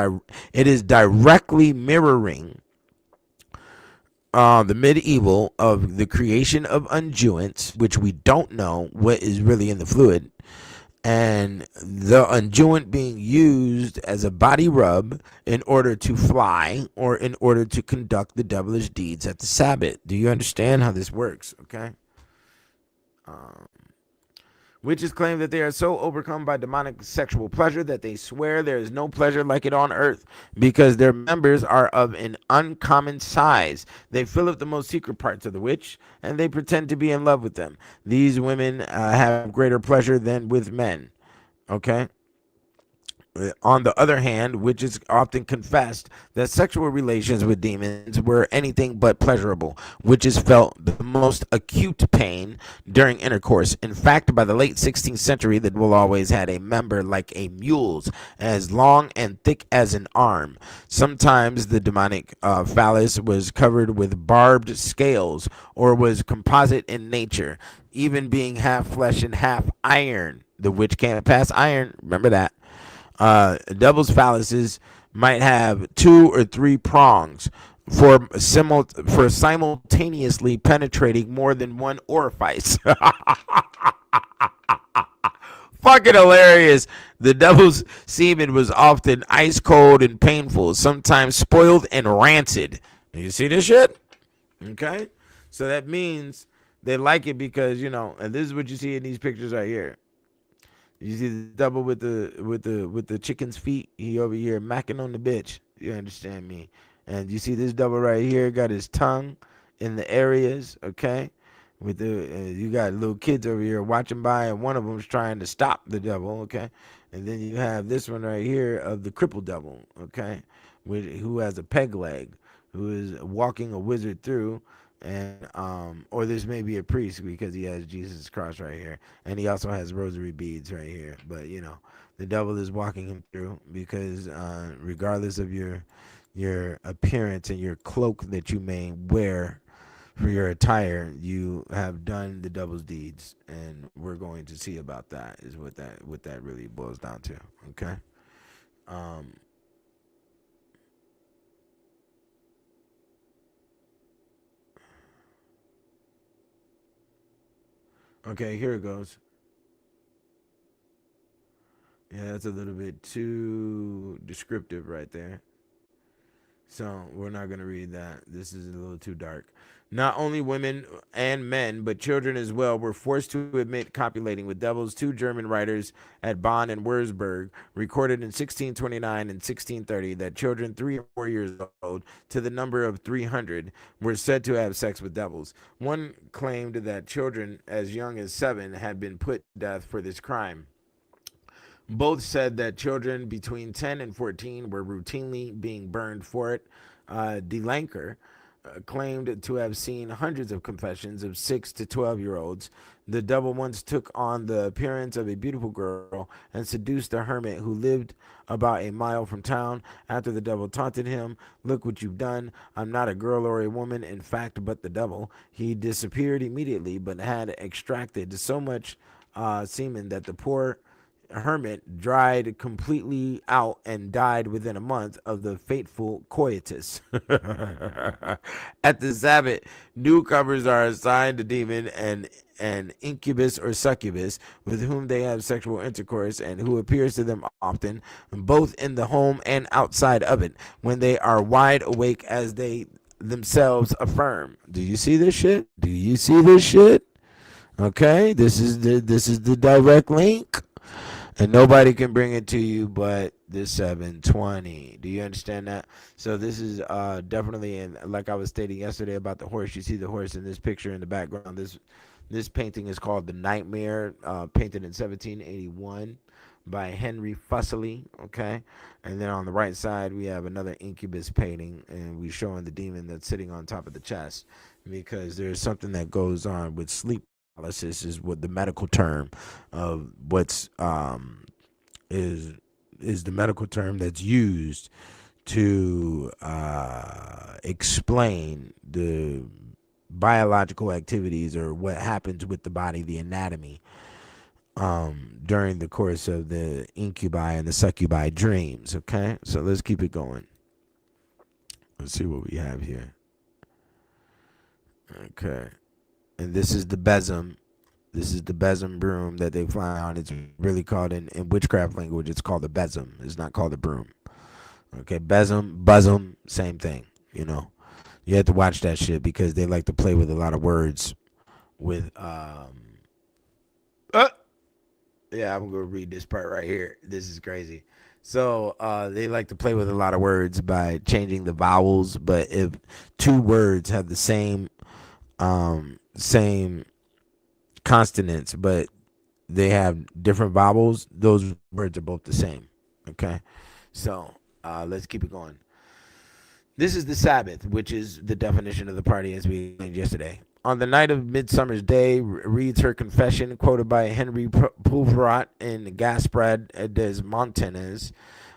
it is directly mirroring the medieval of the creation of unguents, which we don't know what is really in the fluid, and the unguent being used as a body rub in order to fly or in order to conduct the devilish deeds at the Sabbath. Do you understand how this works? Okay. Witches claim that they are so overcome by demonic sexual pleasure that they swear there is no pleasure like it on earth, because their members are of an uncommon size. They fill up the most secret parts of the witch, and they pretend to be in love with them. These women have greater pleasure than with men. Okay? On the other hand, witches often confessed that sexual relations with demons were anything but pleasurable. Witches felt the most acute pain during intercourse. In fact, by the late 16th century, the devil always had a member like a mule's, as long and thick as an arm. Sometimes the demonic phallus was covered with barbed scales or was composite in nature, even being half flesh and half iron. The witch can't pass iron. Remember that. Devil's phalluses might have 2 or 3 prongs for simultaneously penetrating more than one orifice. Fucking hilarious. The devil's semen was often ice cold and painful, sometimes spoiled and rancid. You see this shit? Okay, so that means They like it because, and this is what you see in these pictures right here. You see the double with the chicken's feet. He over here macking on the bitch. You understand me? And you see this double right here got his tongue in the areas. Okay, with the you got little kids over here watching by, and one of them's trying to stop the double. Okay, and then you have this one right here of the crippled double. Okay, who has a peg leg, who is walking a wizard through. And or this may be a priest because he has Jesus' cross right here, and he also has rosary beads right here. But the devil is walking him through because regardless of your appearance and your cloak that you may wear for your attire, you have done the devil's deeds, and we're going to see about that. Is what that really boils down to. Okay. Um, okay, here it goes. Yeah, that's a little bit too descriptive right there. So we're not going to read that. This is a little too dark. Not only women and men, but children as well, were forced to admit copulating with devils. Two German writers at Bonn and Würzburg recorded in 1629 and 1630 that children 3 or 4 years old, to the number of 300, were said to have sex with devils. One claimed that children as young as 7 had been put to death for this crime. Both said that children between 10 and 14 were routinely being burned for it. De Lanker claimed to have seen hundreds of confessions of 6 to 12-year-olds. The devil once took on the appearance of a beautiful girl and seduced a hermit who lived about a mile from town. After the devil taunted him, "Look what you've done. I'm not a girl or a woman, in fact, but the devil." He disappeared immediately, but had extracted so much semen that the poor hermit dried completely out and died within a month of the fateful coitus. At the Sabbath, newcomers are assigned a demon and an incubus or succubus with whom they have sexual intercourse, and who appears to them often, both in the home and outside of it, when they are wide awake, as they themselves affirm. Do you see this shit? Do you see this shit? Okay, this is the direct link. And nobody can bring it to you but the 720. Do you understand that? So this is definitely, and like I was stating yesterday about the horse, you see the horse in this picture in the background. This painting is called The Nightmare, painted in 1781 by Henry Fuseli. Okay, and then on the right side we have another incubus painting, and we're showing the demon that's sitting on top of the chest, because there's something that goes on with sleep paralysis, is what the medical term of what's is the medical term that's used to explain the biological activities, or what happens with the body, the anatomy, during the course of the incubi and the succubi dreams. Okay, so let's keep it going. Let's see what we have here. Okay, and this is the besom. This is the besom broom that they fly on. It's really called, in witchcraft language, it's called the besom. It's not called a broom. Okay, bosom, same thing. You have to watch that shit, because they like to play with a lot of words. With yeah, I'm gonna read this part right here. This is crazy. So they like to play with a lot of words by changing the vowels. But if two words have the same consonants, but they have different vowels, those words are both the same. Okay, so let's keep it going. This is the Sabbath, which is the definition of the party, as we explained yesterday. On the night of Midsummer's Day, reads her confession, quoted by Henry Pulverot in Gaspard des Montagnes.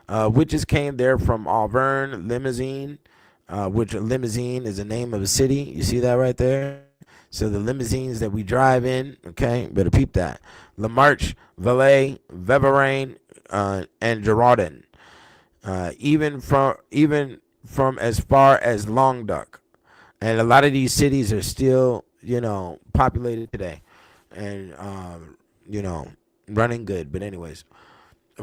Witches came there from Auvergne, Limousin, which Limousin is the name of a city. You see that right there? So the limousines that we drive in, okay, better peep that. La Marche, Valais, Veverin, and Girardin. Even from as far as Languedoc. And a lot of these cities are still, populated today. And, running good. But anyways,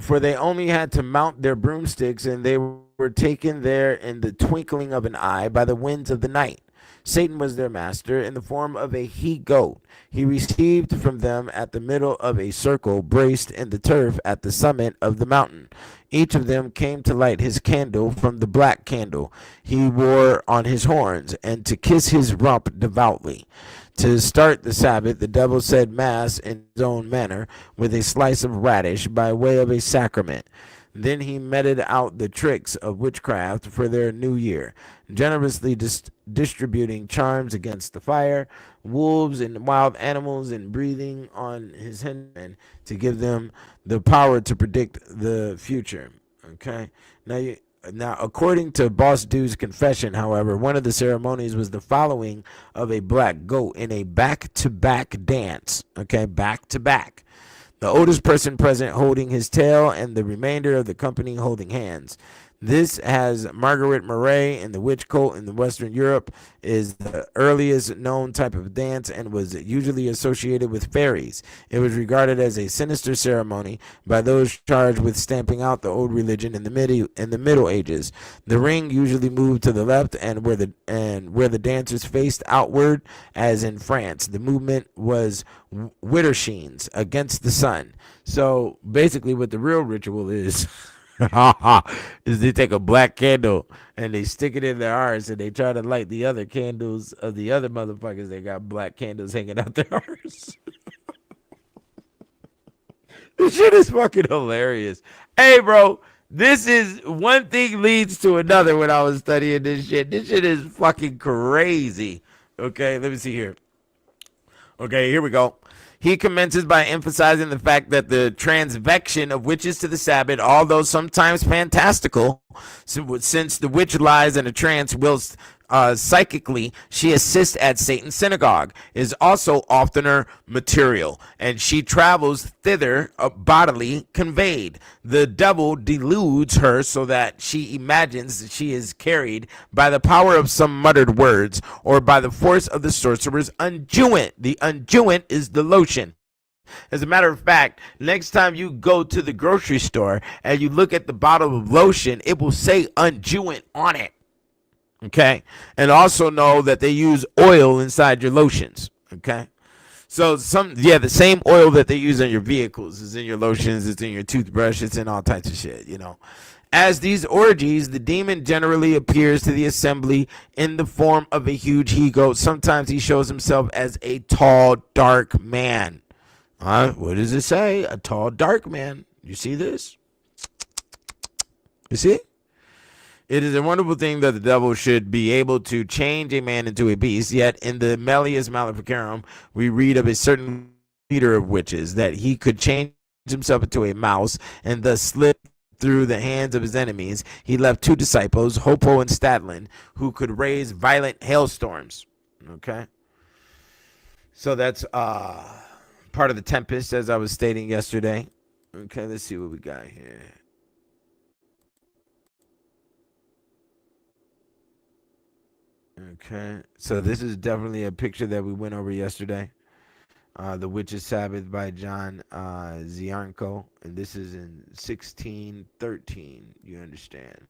for they only had to mount their broomsticks, and they were taken there in the twinkling of an eye by the winds of the night. Satan was their master in the form of a he-goat. He received from them at the middle of a circle braced in the turf at the summit of the mountain. Each of them came to light his candle from the black candle he wore on his horns, and to kiss his rump devoutly. To start the Sabbath, the devil said Mass in his own manner, with a slice of radish by way of a sacrament. Then he meted out the tricks of witchcraft for their new year, generously distributing charms against the fire, wolves and wild animals, and breathing on his henchmen to give them the power to predict the future. Okay, now, according to Boss Dude's confession, however, one of the ceremonies was the following of a black goat in a back-to-back dance. Okay, back-to-back. The oldest person present holding his tail and the remainder of the company holding hands. This, has Margaret Murray in the witch cult in the Western Europe, is the earliest known type of dance and was usually associated with fairies. It was regarded as a sinister ceremony by those charged with stamping out the old religion in the Middle Ages. The ring usually moved to the left, and where the dancers faced outward, as in France. The movement was widdershins against the sun. So basically, what the real ritual is. Is they take a black candle and they stick it in their arse and they try to light the other candles of the other motherfuckers that got black candles hanging out their arse. This shit is fucking hilarious. Hey, bro, this is one thing leads to another when I was studying this shit. This shit is fucking crazy. Okay, let me see here. Okay, here we go. He commences by emphasizing the fact that the transvection of witches to the Sabbath, although sometimes fantastical, since the witch lies in a trance whilst psychically she assists at Satan's synagogue, is also oftener material, and she travels thither bodily conveyed. The devil deludes her so that she imagines that she is carried by the power of some muttered words or by the force of the sorcerer's unguent. The unguent is the lotion. As a matter of fact, next time you go to the grocery store and you look at the bottle of lotion, it will say unguent on it. Okay, and also know that they use oil inside your lotions. Okay, so the same oil that they use on your vehicles is in your lotions, it's in your toothbrush, it's in all types of shit, you know. As these orgies, the demon generally appears to the assembly in the form of a huge he-goat. Sometimes he shows himself as a tall, dark man. What does it say? A tall, dark man. You see this? You see? It is a wonderful thing that the devil should be able to change a man into a beast, yet in the Malleus Maleficarum, we read of a certain leader of witches, that he could change himself into a mouse and thus slip through the hands of his enemies. He left two disciples, Hopo and Stadlin, who could raise violent hailstorms. Okay? So that's part of the Tempest, as I was stating yesterday. Okay, let's see what we got here. Okay, so this is definitely a picture that we went over yesterday. The Witch's Sabbath by John Ziarnko, and this is in 1613. You understand?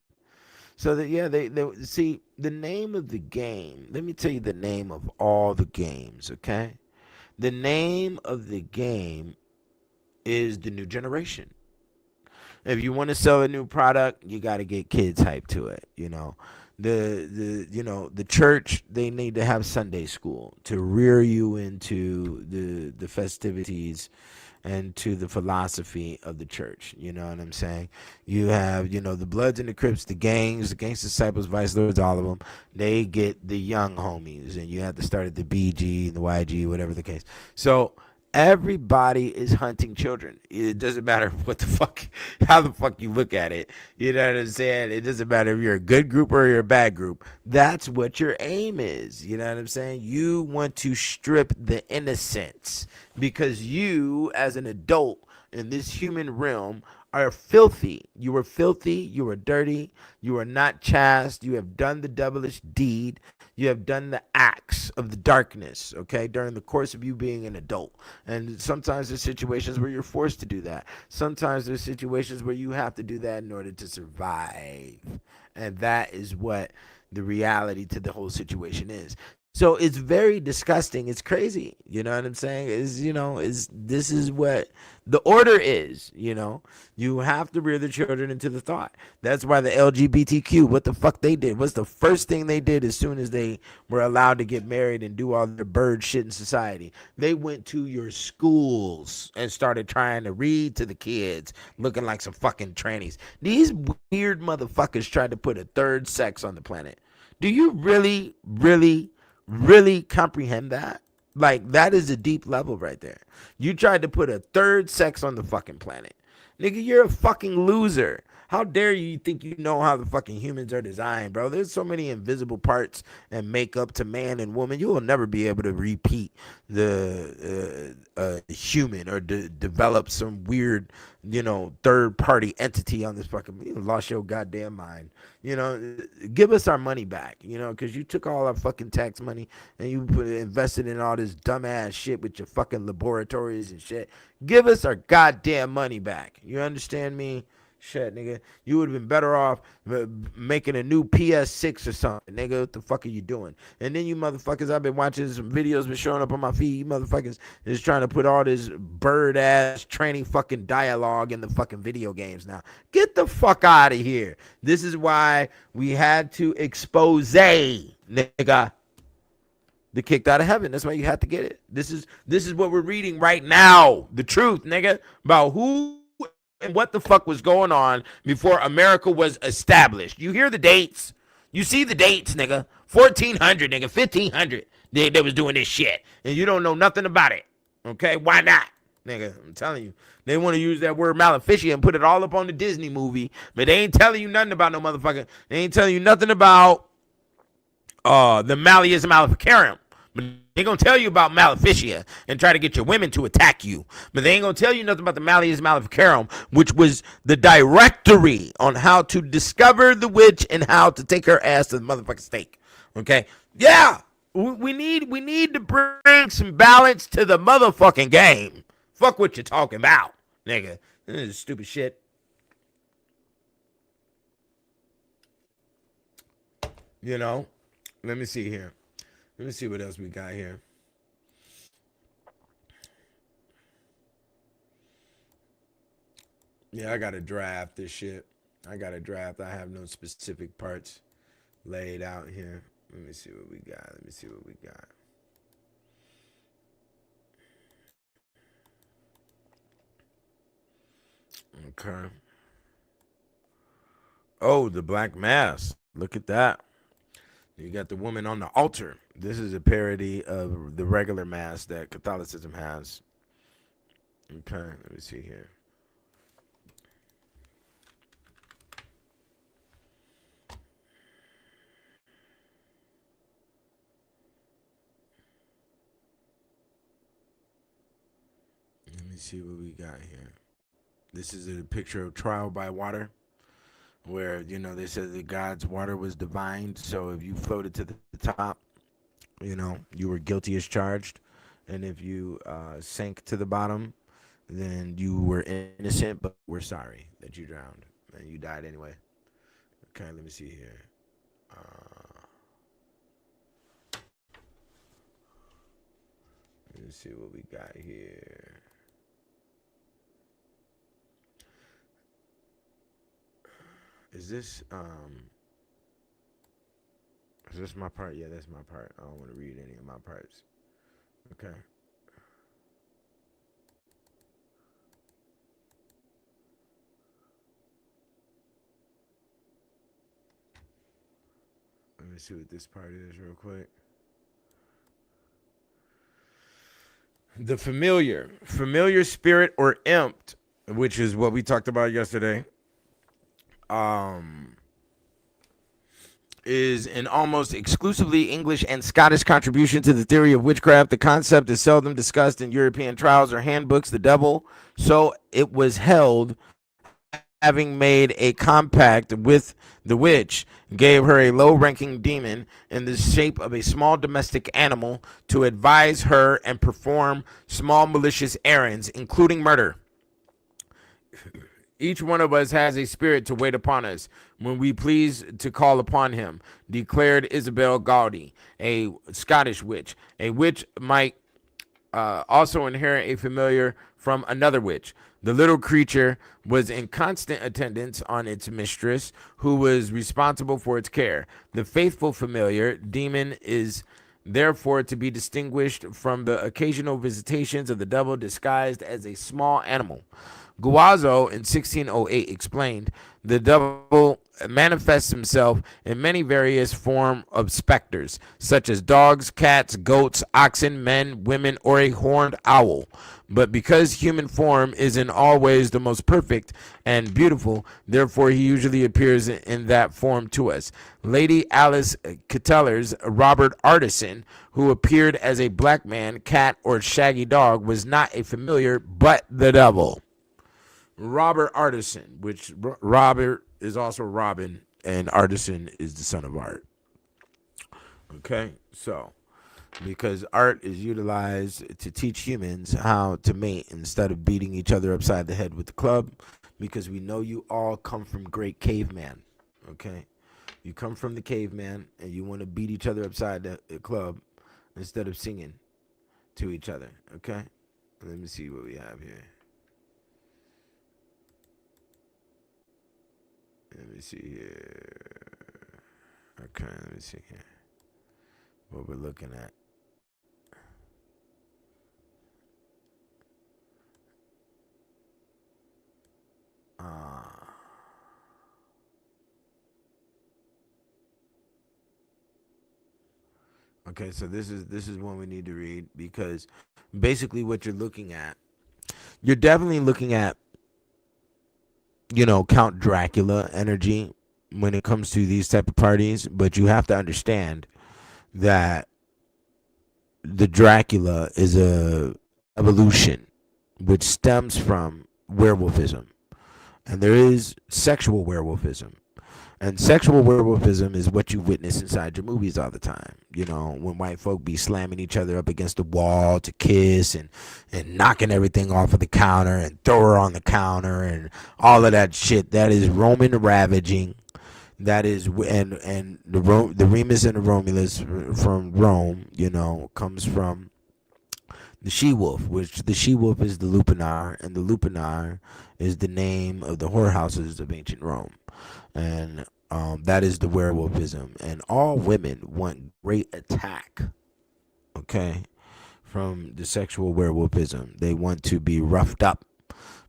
So that they see the name of the game. Let me tell you the name of all the games. Okay, the name of the game is the new generation. If you want to sell a new product, you got to get kids hyped to it. You know. The church, they need to have Sunday school to rear you into the festivities and to the philosophy of the church. You know what I'm saying? You have, the Bloods and the Crips, the gangs, the Gangsta Disciples, Vice Lords, all of them. They get the young homies, and you have to start at the BG, the YG, whatever the case. So everybody is hunting children. It doesn't matter how the fuck you look at it. You know what I'm saying? It doesn't matter if you're a good group or you're a bad group. That's what your aim is. You know what I'm saying? You want to strip the innocence because you, as an adult in this human realm, are filthy. You are filthy. You are dirty. You are not chaste. You have done the devilish deed. You have done the acts of the darkness, okay, during the course of you being an adult. And sometimes there's situations where you're forced to do that. Sometimes there's situations where you have to do that in order to survive. And that is what the reality to the whole situation is. So it's very disgusting. It's crazy. You know what I'm saying? This is what the order is. You have to rear the children into the thought. That's why the LGBTQ, what the fuck they did, what's the first thing they did as soon as they were allowed to get married and do all their bird shit in society? They went to your schools and started trying to read to the kids, looking like some fucking trannies. These weird motherfuckers tried to put a third sex on the planet. Do you really, really, really comprehend that? Like, that is a deep level right there. You tried to put a third sex on the fucking planet. Nigga, you're a fucking loser. How dare you think you know how the fucking humans are designed, bro? There's so many invisible parts and makeup to man and woman. You will never be able to repeat the human or develop some weird, third party entity on this fucking. You lost your goddamn mind. Give us our money back. Because you took all our fucking tax money and you invested in all this dumbass shit with your fucking laboratories and shit. Give us our goddamn money back. You understand me? Shit, nigga. You would have been better off making a new PS6 or something, nigga. What the fuck are you doing? And then you motherfuckers, I've been watching some videos been showing up on my feed. You motherfuckers is trying to put all this bird ass training fucking dialogue in the fucking video games now. Get the fuck out of here. This is why we had to expose, nigga, the kicked out of heaven. That's why you had to get it. This is what we're reading right now. The truth, nigga, about who and what the fuck was going on before America was established. You hear the dates. You see the dates, nigga. 1400, nigga. 1500. They was doing this shit. And you don't know nothing about it. Okay? Why not? Nigga, I'm telling you. They want to use that word maleficia and put it all up on the Disney movie. But they ain't telling you nothing about no motherfucker. They ain't telling you nothing about the Malleus Maleficarum. But they gonna tell you about Maleficia and try to get your women to attack you. But they ain't gonna tell you nothing about the Malleus Maleficarum, which was the directory on how to discover the witch and how to take her ass to the motherfucking stake. Okay? Yeah. We need to bring some balance to the motherfucking game. Fuck what you're talking about, nigga. This is stupid shit. Let me see here. Let me see what else we got here. Yeah, I got to draft this shit. I have no specific parts laid out here. Let me see what we got. Okay. Oh, the Black Mass. Look at that. You got the woman on the altar. This is a parody of the regular mass that Catholicism has. Okay, let me see here. Let me see what we got here. This is a picture of trial by water, where, they said that God's water was divine. So if you floated to the top, you were guilty as charged. And if you sank to the bottom, then you were innocent, but we're sorry that you drowned. And you died anyway. Okay, let me see here. Let me see what we got here. Is this my part? Yeah, that's my part. I don't want to read any of my parts. Okay. Let me see what this part is real quick. The familiar spirit or imp, which is what we talked about yesterday, is an almost exclusively English and Scottish contribution to the theory of witchcraft. The concept is seldom discussed in European trials or handbooks. The devil, so it was held, having made a compact with the witch, gave her a low-ranking demon in the shape of a small domestic animal to advise her and perform small malicious errands, including murder. Each one of us has a spirit to wait upon us when we please to call upon him, declared Isabel Gaudy, a Scottish witch. A witch might also inherit a familiar from another witch. The little creature was in constant attendance on its mistress, who was responsible for its care. The faithful familiar demon is therefore to be distinguished from the occasional visitations of the devil disguised as a small animal. Guazzo in 1608 explained, the devil manifests himself in many various forms of specters, such as dogs, cats, goats, oxen, men, women, or a horned owl. But because human form is in all ways the most perfect and beautiful, therefore he usually appears in that form to us. Lady Alice Cateller's Robert Artisan, who appeared as a black man, cat, or shaggy dog, was not a familiar, but the devil. Robert Artisan, which Robert is also Robin, and Artisan is the son of Art. Okay, so because art is utilized to teach humans how to mate instead of beating each other upside the head with the club, because we know you all come from great caveman. Okay, you come from the caveman and you want to beat each other upside the club instead of singing to each other. Okay, let me see what we have here. Let me see here. Okay, let me see here. What we're looking at. Okay, so this is one we need to read, because basically what you're definitely looking at, Count Dracula energy when it comes to these type of parties, but you have to understand that the Dracula is a evolution which stems from werewolfism, and there is sexual werewolfism. And sexual werewolfism is what you witness inside your movies all the time. When white folk be slamming each other up against the wall to kiss, and knocking everything off of the counter and throw her on the counter and all of that shit. That is Roman ravaging. That is, and the Remus and the Romulus from Rome, comes from the she-wolf, which the she-wolf is the lupanar, and the lupanar is the name of the whorehouses of ancient Rome. And that is the werewolfism. And all women want great attack, okay, from the sexual werewolfism. They want to be roughed up.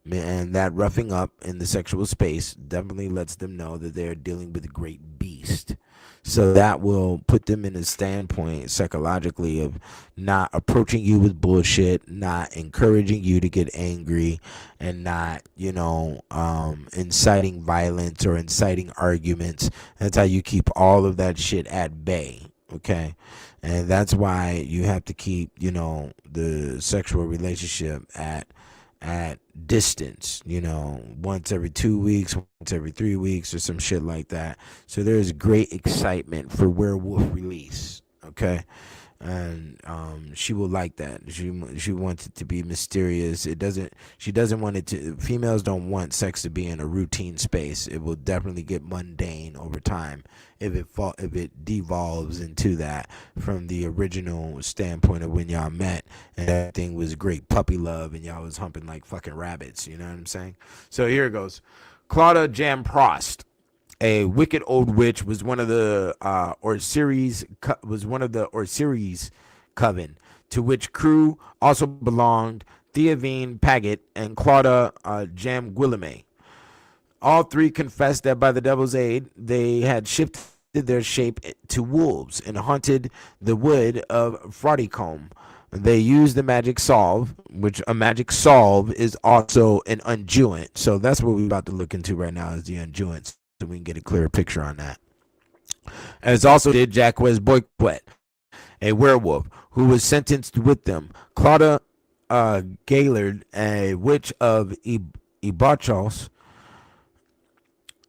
And that roughing up in the sexual space definitely lets them know that they are dealing with a great beast. So that will put them in a standpoint psychologically of not approaching you with bullshit, not encouraging you to get angry, and not, inciting violence or inciting arguments. That's how you keep all of that shit at bay. Okay. And that's why you have to keep, the sexual relationship at distance, once every 2 weeks, once every 3 weeks, or some shit like that. So there's great excitement for werewolf release. Okay. And she will like that. She wants it to be mysterious. She doesn't want it to. Females don't want sex to be in a routine space. It will definitely get mundane over time if it devolves into that from the original standpoint of when y'all met and everything was great puppy love and y'all was humping like fucking rabbits. You know what I'm saying? So here it goes. Claudia Jam Prost, a wicked old witch, was one of the Osiris coven, to which crew also belonged Theavine Paget and Claudia Jam Guillaume. All three confessed that by the devil's aid they had shifted their shape to wolves and haunted the wood of Fraudicombe. They used the magic salve, which a magic salve is also an unguent. So that's what we're about to look into right now, is the unguents, so we can get a clearer picture on that. As also did Jacques Boyquet, a werewolf, who was sentenced with them. Claudia Gaillard, a witch of Ibachos,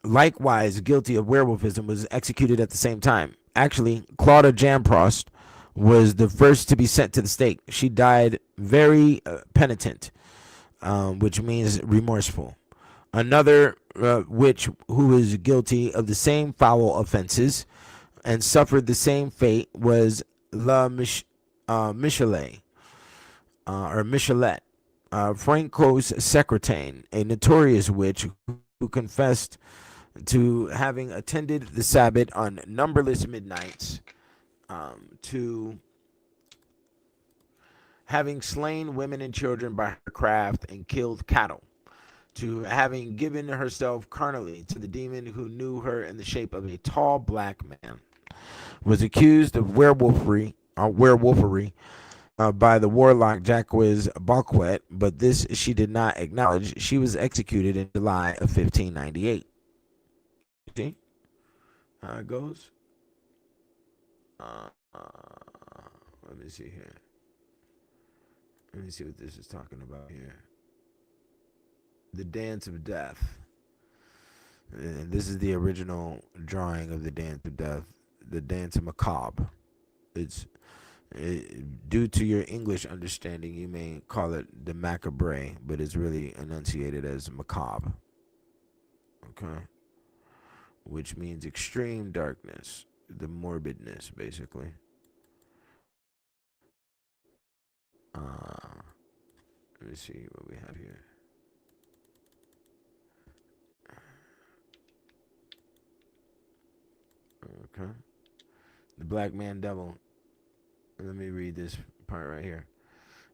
likewise guilty of werewolfism, was executed at the same time. Actually, Claudia Jamprost was the first to be sent to the stake. She died very penitent, which means remorseful. Another witch who was guilty of the same foul offenses and suffered the same fate was Michelet, or Michelet, Franco's secretary, a notorious witch who confessed to having attended the Sabbath on numberless midnights, to having slain women and children by her craft and killed cattle, to having given herself carnally to the demon who knew her in the shape of a tall black man, was accused of werewolfery by the warlock Jacques Balquet, but this she did not acknowledge. She was executed in July of 1598. See how it goes? Uh, uh, Let me see here. Let me see what this is talking about here. The Dance of Death. And this is the original drawing of the Dance of Death, the Dance of Macabre. Due to your English understanding, you may call it the macabre, but it's really enunciated as macabre. Okay, which means extreme darkness, the morbidness, basically. Let me see what we have here. Okay, the Black Man Devil. Let me read this part right here.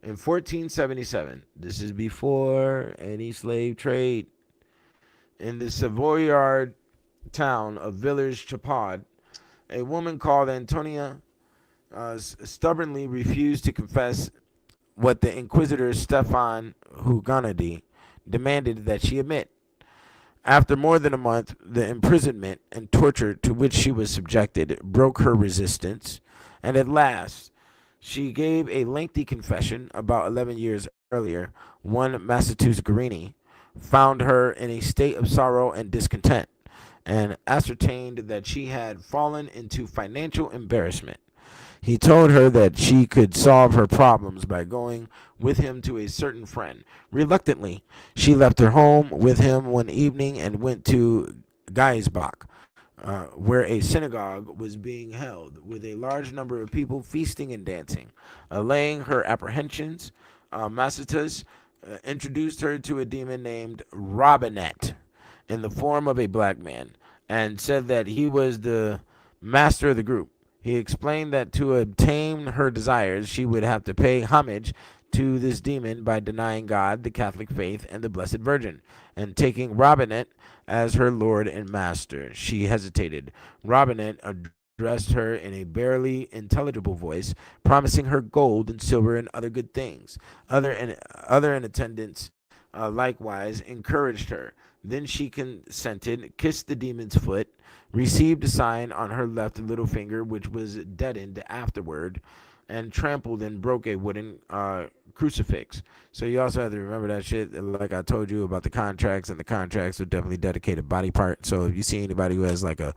In 1477, this is before any slave trade, in the Savoyard town of Villers-Chapad, a woman called Antonia stubbornly refused to confess what the Inquisitor Stefan Hugonadi demanded that she admit. After more than a month, the imprisonment and torture to which she was subjected broke her resistance, and at last she gave a lengthy confession. About 11 years earlier, one Massatus Guarini found her in a state of sorrow and discontent, and ascertained that she had fallen into financial embarrassment. He told her that she could solve her problems by going with him to a certain friend. Reluctantly, she left her home with him one evening and went to Geisbach, where a synagogue was being held, with a large number of people feasting and dancing. Allaying her apprehensions, Macetus introduced her to a demon named Robinet in the form of a black man, and said that he was the master of the group. He explained that to obtain her desires, she would have to pay homage to this demon by denying God, the Catholic faith, and the Blessed Virgin, and taking Robinet as her lord and master. She hesitated. Robinet addressed her in a barely intelligible voice, promising her gold and silver and other good things. Other in attendance likewise encouraged her. Then she consented, kissed the demon's foot, received a sign on her left little finger, which was deadened afterward, and trampled and broke a wooden crucifix. So you also have to remember that shit, like I told you about the contracts, and the contracts are definitely dedicated body part. So if you see anybody who has like a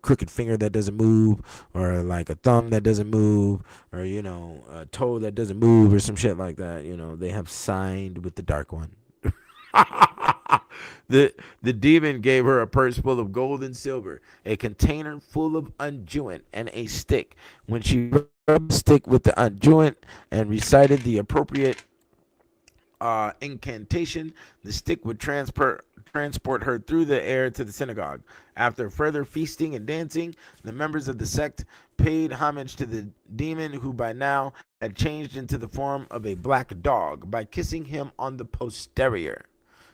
crooked finger that doesn't move, or like a thumb that doesn't move, or a toe that doesn't move, or some shit like that, they have signed with the Dark One. The demon gave her a purse full of gold and silver, a container full of unguent, and a stick. When she rubbed the stick with the unguent and recited the appropriate incantation, the stick would transport her through the air to the synagogue. After further feasting and dancing, the members of the sect paid homage to the demon, who by now had changed into the form of a black dog, by kissing him on the posterior.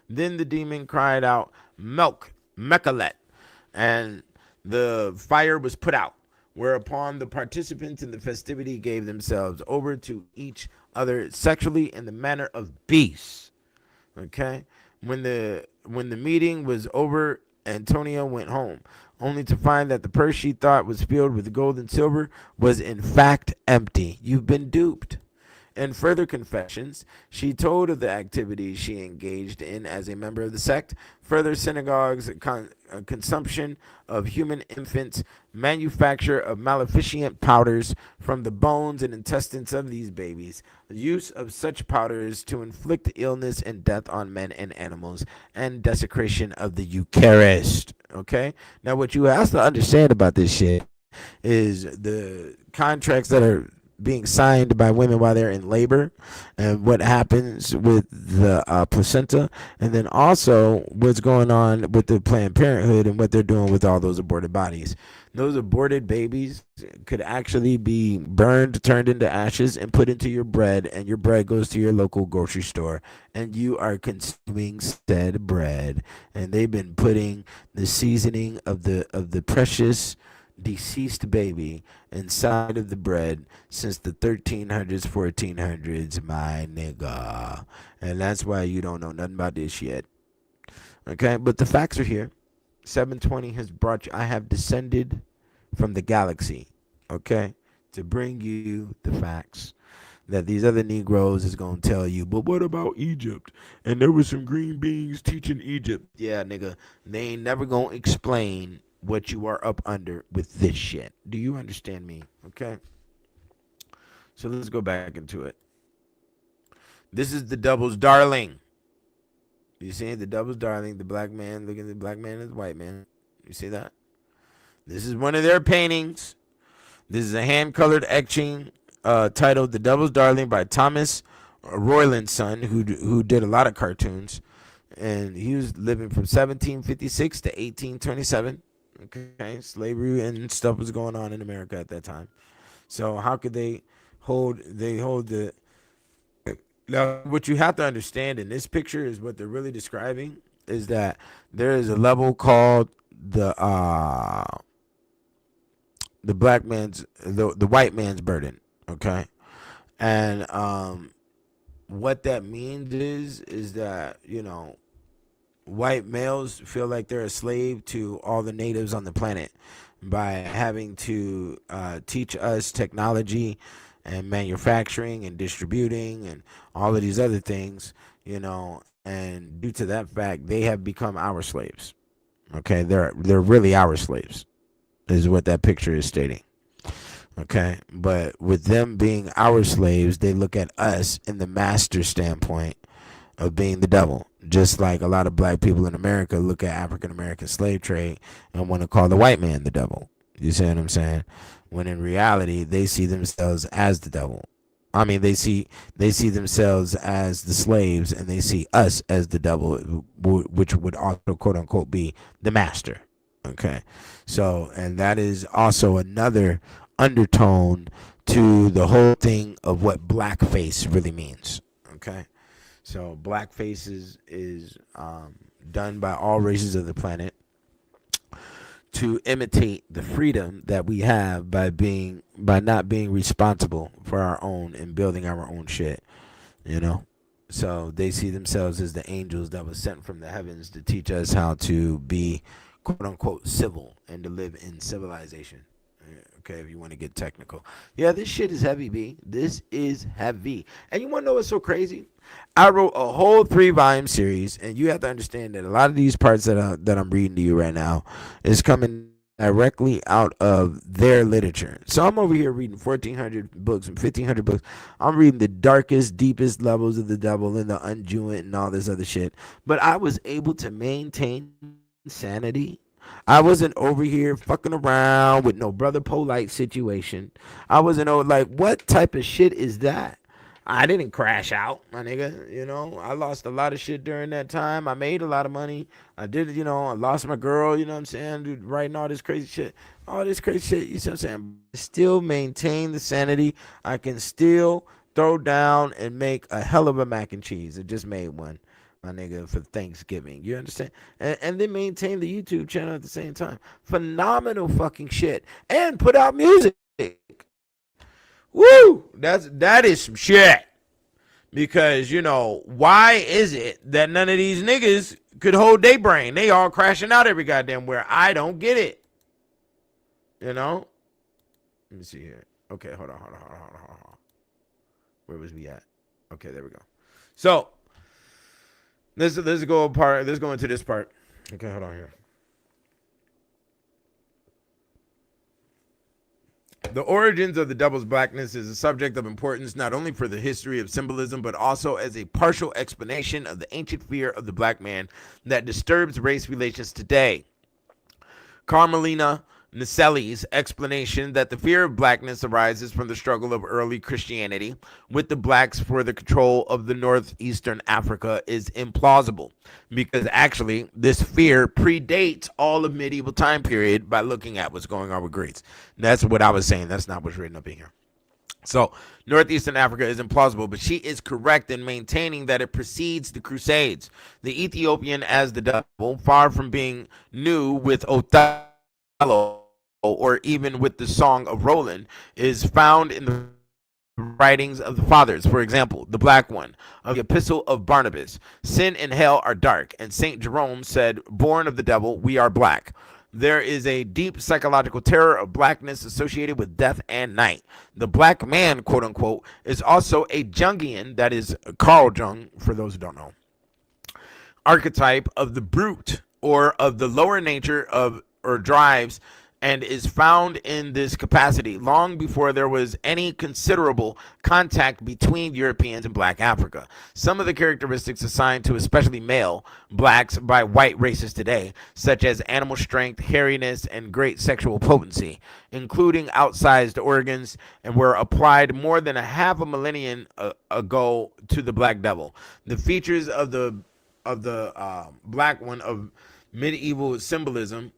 Then the demon cried out, "Milk, Mekalet," and the fire was put out, whereupon the participants in the festivity gave themselves over to each other sexually in the manner of beasts. Okay? When the meeting was over, Antonia went home, only to find that the purse she thought was filled with gold and silver was in fact empty. You've been duped. In further confessions, she told of the activities she engaged in as a member of the sect, further synagogues, consumption of human infants, manufacture of maleficent powders from the bones and intestines of these babies, the use of such powders to inflict illness and death on men and animals, and desecration of the Eucharist. Okay? Now, what you have to understand about this shit is the contracts that are being signed by women while they're in labor, and what happens with the placenta, and then also what's going on with the Planned Parenthood and what they're doing with all those aborted bodies. Those aborted babies could actually be burned, turned into ashes, and put into your bread, and your bread goes to your local grocery store, and you are consuming said bread. And they've been putting the seasoning of the precious deceased baby inside of the bread since the 1300s, 1400s, my nigga. And that's why you don't know nothing about this yet. Okay, but the facts are here. 720 has brought you, I have descended from the galaxy, okay, to bring you the facts that these other Negroes is going to tell you. But what about Egypt? And there was some green beings teaching Egypt. Yeah, nigga, they ain't never going to explain what you are up under with this shit. Do you understand me? Okay. So let's go back into it. This is the devil's darling. You see the devil's darling, the black man looking at the black man and the white man. You see that? This is one of their paintings. This is a hand-colored etching titled "The Devil's Darling" by Thomas Roylandson, who did a lot of cartoons, and he was living from 1756 to 1827. Okay, slavery and stuff was going on in America at that time. So how could they hold the... Now, what you have to understand in this picture is what they're really describing is that there is a level called the white man's burden. Okay, and what that means is that, you know, white males feel like they're a slave to all the natives on the planet by having to teach us technology and manufacturing and distributing and all of these other things, you know, and due to that fact, they have become our slaves. Okay, they're really our slaves, is what that picture is stating. Okay, but with them being our slaves, they look at us in the master standpoint of being the devil. Just like a lot of black people in America look at African American slave trade and want to call the white man the devil. You see what I'm saying? When in reality, they see themselves as the devil. I mean, they see themselves as the slaves, and they see us as the devil, which would also quote unquote be the master. Okay, so, and that is also another undertone to the whole thing of what blackface really means. Okay, so blackface is done by all races of the planet to imitate the freedom that we have by not being responsible for our own and building our own shit, you know. So they see themselves as the angels that was sent from the heavens to teach us how to be quote unquote civil and to live in civilization. Okay, if you want to get technical. Yeah, this shit is heavy, B. This is heavy. And you want to know what's so crazy? I wrote a whole 3-volume series, and you have to understand that a lot of these parts that I'm reading to you right now is coming directly out of their literature. So I'm over here reading 1,400 books and 1,500 books. I'm reading the darkest, deepest levels of the devil and the unjewant and all this other shit. But I was able to maintain sanity. I wasn't over here fucking around with no Brother Polite situation. I wasn't like, what type of shit is that? I didn't crash out, my nigga. You know, I lost a lot of shit during that time. I made a lot of money. I did, you know, I lost my girl, you know what I'm saying? Dude, writing all this crazy shit. All this crazy shit, you see what I'm saying? Still maintain the sanity. I can still throw down and make a hell of a mac and cheese. I just made one, my nigga, for Thanksgiving. You understand? And then maintain the YouTube channel at the same time. Phenomenal fucking shit. And put out music. Woo! That is some shit. Because, you know, why is it that none of these niggas could hold their brain? They all crashing out every goddamn where. I don't get it. You know? Let me see here. Okay, hold on. Where was we at? Okay, there we go. So let's go apart. Let's go into this part. Okay, hold on here. The origins of the devil's blackness is a subject of importance not only for the history of symbolism, but also as a partial explanation of the ancient fear of the black man that disturbs race relations today. Carmelina Nicelli's explanation that the fear of blackness arises from the struggle of early Christianity with the blacks for the control of the northeastern Africa is implausible, because actually this fear predates all of medieval time period by looking at what's going on with Greeks. That's what I was saying. That's not what's written up in here. So northeastern Africa is implausible, but she is correct in maintaining that it precedes the Crusades. The Ethiopian as the devil, far from being new with Othello or even with the Song of Roland, is found in the writings of the fathers. For example, the black one of the Epistle of Barnabas. Sin and hell are dark, and St. Jerome said, born of the devil, we are black. There is a deep psychological terror of blackness associated with death and night. The black man, quote unquote, is also a Jungian, that is Carl Jung, for those who don't know, archetype of the brute or of the lower nature of or drives, and is found in this capacity long before there was any considerable contact between Europeans and black Africa. Some of the characteristics assigned to especially male blacks by white races today, such as animal strength, hairiness, and great sexual potency, including outsized organs, and were applied more than a half a millennium ago to the black devil. The features of the black one of medieval symbolism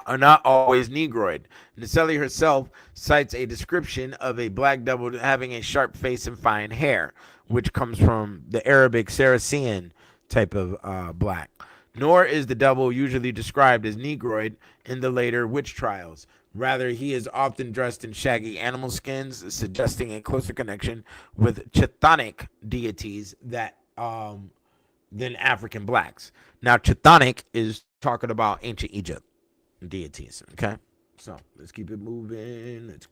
are not always Negroid. Nicelli herself cites a description of a black devil having a sharp face and fine hair, which comes from the Arabic Saracen type of black. Nor is the devil usually described as Negroid in the later witch trials. Rather, he is often dressed in shaggy animal skins, suggesting a closer connection with chthonic deities than African blacks. Now, chthonic is talking about ancient Egypt deities. Okay, so let's keep it moving. Let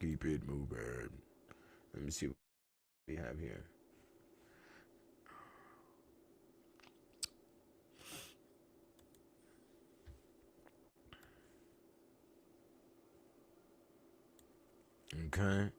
me see what we have here. Okay.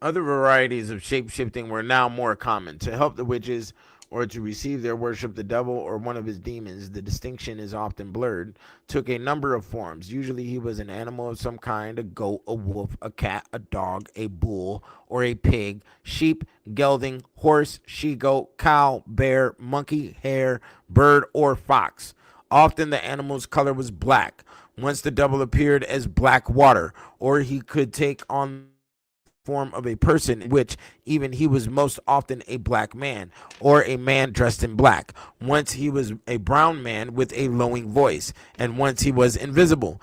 Other varieties of shape-shifting were now more common. To help the witches or to receive their worship, the devil or one of his demons, the distinction is often blurred, took a number of forms. Usually he was an animal of some kind: a goat, a wolf, a cat, a dog, a bull, or a pig, sheep, gelding, horse, she-goat, cow, bear, monkey, hare, bird, or fox. Often the animal's color was black. Once the devil appeared as black water, or he could take on form of a person, in which even he was most often a black man or a man dressed in black. Once he was a brown man with a lowing voice, and once he was invisible.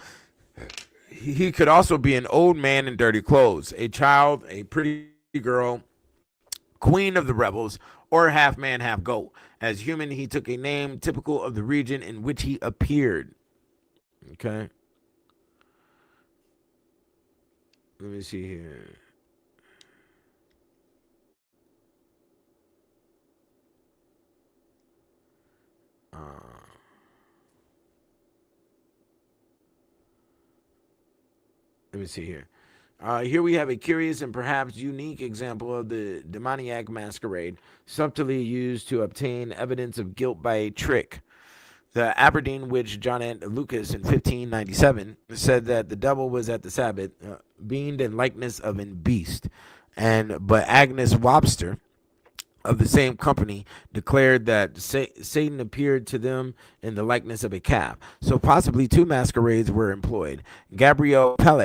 He could also be an old man in dirty clothes, a child, a pretty girl, queen of the rebels, or half man, half goat. As human, he took a name typical of the region in which he appeared. Okay. Let me see here. Let me see here. Here we have a curious and perhaps unique example of the demoniac masquerade, subtly used to obtain evidence of guilt by a trick. The Aberdeen witch Janet Lucas in 1597 said that the devil was at the Sabbath, being in likeness of a beast, but Agnes Webster of the same company declared that Satan appeared to them in the likeness of a calf. So possibly two masquerades were employed. Gabriel Pelle,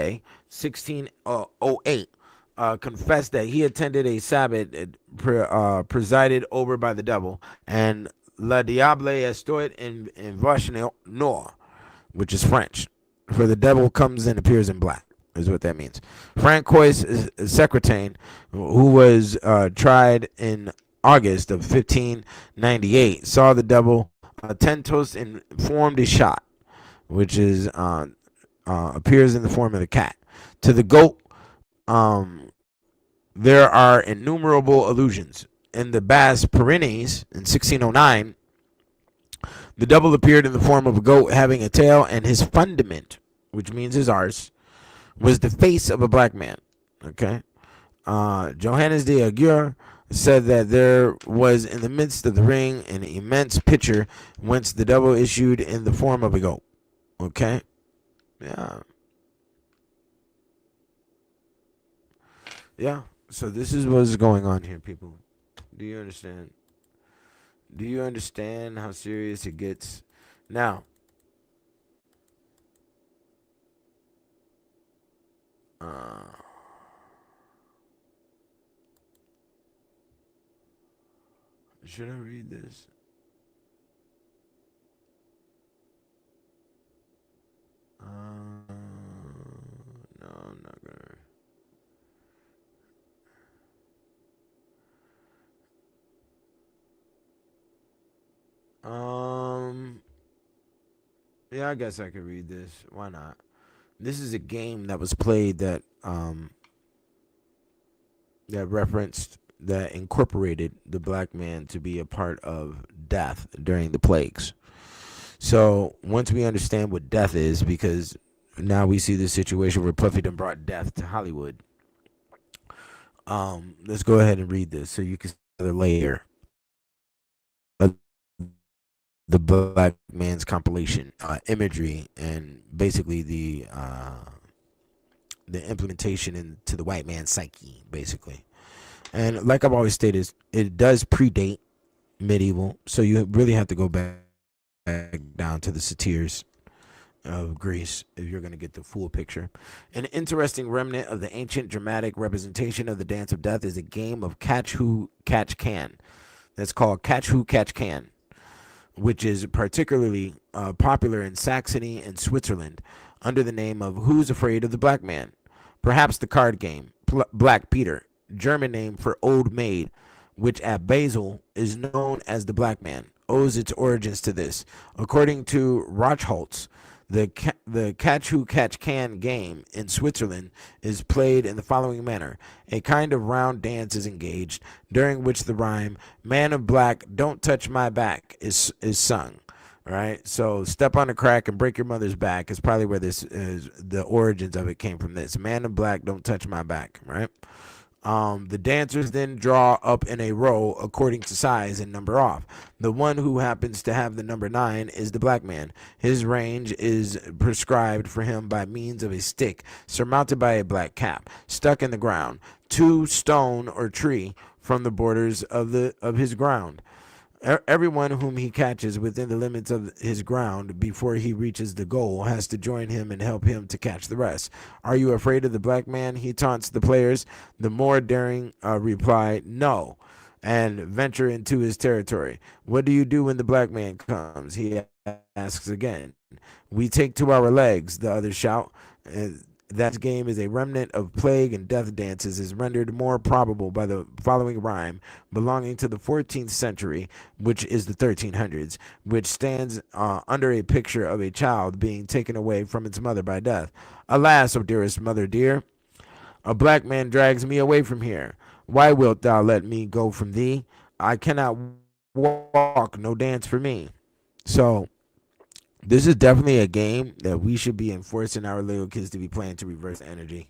1608, confessed that he attended a Sabbath presided over by the devil, and La Diable estoit in Vache Noir, which is French, for the devil comes and appears in black, is what that means. Francois Secretain, who was tried in August of 1598 saw the devil 10 toasts and formed a shot, which is appears in the form of a cat. To the goat, there are innumerable allusions. In the Bas Pyrenees in 1609, the devil appeared in the form of a goat having a tail, and his fundament, which means his arse, was the face of a black man. Okay. Johannes de Aguirre said that there was in the midst of the ring an immense pitcher whence the devil issued in the form of a goat. Okay. Yeah. Yeah. So this is what's going on here, people. Do you understand? Do you understand how serious it gets? Now, should I read this? No, I'm not gonna. Yeah, I guess I could read this. Why not? This is a game that was played that incorporated the black man to be a part of death during the plagues. So once we understand what death is, because now we see the situation where Puffy done brought death to Hollywood. Let's go ahead and read this so you can see the layer of the black man's compilation imagery and basically the implementation into the white man's psyche, basically. And like I've always stated, it does predate medieval, so you really have to go back down to the satyrs of Greece if you're going to get the full picture. An interesting remnant of the ancient dramatic representation of the dance of death is a game of catch who catch can. That's called catch who catch can, which is particularly popular in Saxony and Switzerland under the name of Who's Afraid of the Black Man? Perhaps the card game, Black Peter, German name for Old Maid, which at Basel is known as the Black Man, owes its origins to this. According to Rochholtz, the catch who catch can game in Switzerland is played in the following manner. A kind of round dance is engaged, during which the rhyme, man of black, don't touch my back, is sung. Right? So step on a crack and break your mother's back is probably where this is, the origins of it came from this. Man of black, don't touch my back, right? The dancers then draw up in a row according to size and number off. The one who happens to have the number 9 is the black man. His range is prescribed for him by means of a stick surmounted by a black cap, stuck in the ground, 2 stone or tree from the borders of his ground. Everyone whom he catches within the limits of his ground before he reaches the goal has to join him and help him to catch the rest. Are you afraid of the black man? He taunts the players. The more daring reply, no, and venture into his territory. What do you do when the black man comes? He asks again. We take to our legs, the others shout. That game is a remnant of plague and death dances is rendered more probable by the following rhyme belonging to the 14th century, which is the 1300s, which stands under a picture of a child being taken away from its mother by death. Alas, O dearest mother dear, a black man drags me away from here. Why wilt thou let me go from thee? I cannot walk, no dance for me. So this is definitely a game that we should be enforcing our little kids to be playing to reverse energy,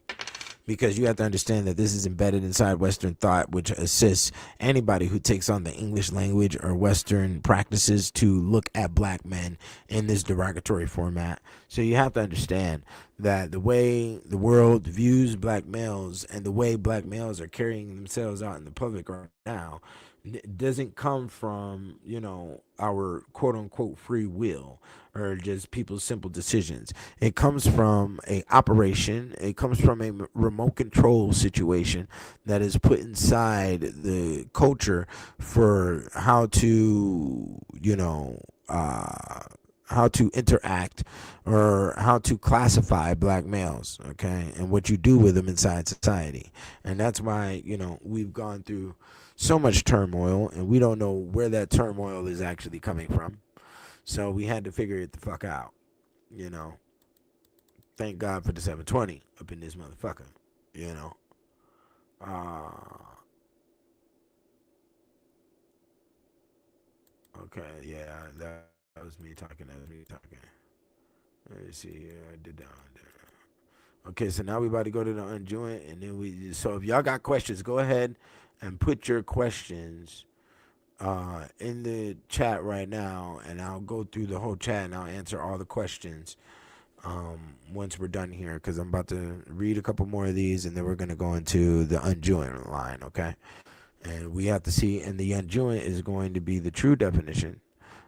because you have to understand that this is embedded inside Western thought, which assists anybody who takes on the English language or Western practices to look at black men in this derogatory format. So you have to understand that the way the world views black males and the way black males are carrying themselves out in the public right now doesn't come from, our quote unquote free will or just people's simple decisions. It comes from a operation. It comes from a remote control situation that is put inside the culture for how to, how to interact or how to classify black males, okay, and what you do with them inside society. And that's why, we've gone through so much turmoil, and we don't know where that turmoil is actually coming from. So we had to figure it the fuck out. You know, thank God for the 720 up in this motherfucker. You know, okay, yeah, that was me talking. That was me talking. Let me see here. I did down there. Okay, so now we about to go to the unjoint, and then we. So if y'all got questions, go ahead and put your questions in the chat right now, and I'll go through the whole chat and I'll answer all the questions once we're done here, because I'm about to read a couple more of these, and then we're gonna go into the unjoint line. Okay, and we have to see, and the unjoint is going to be the true definition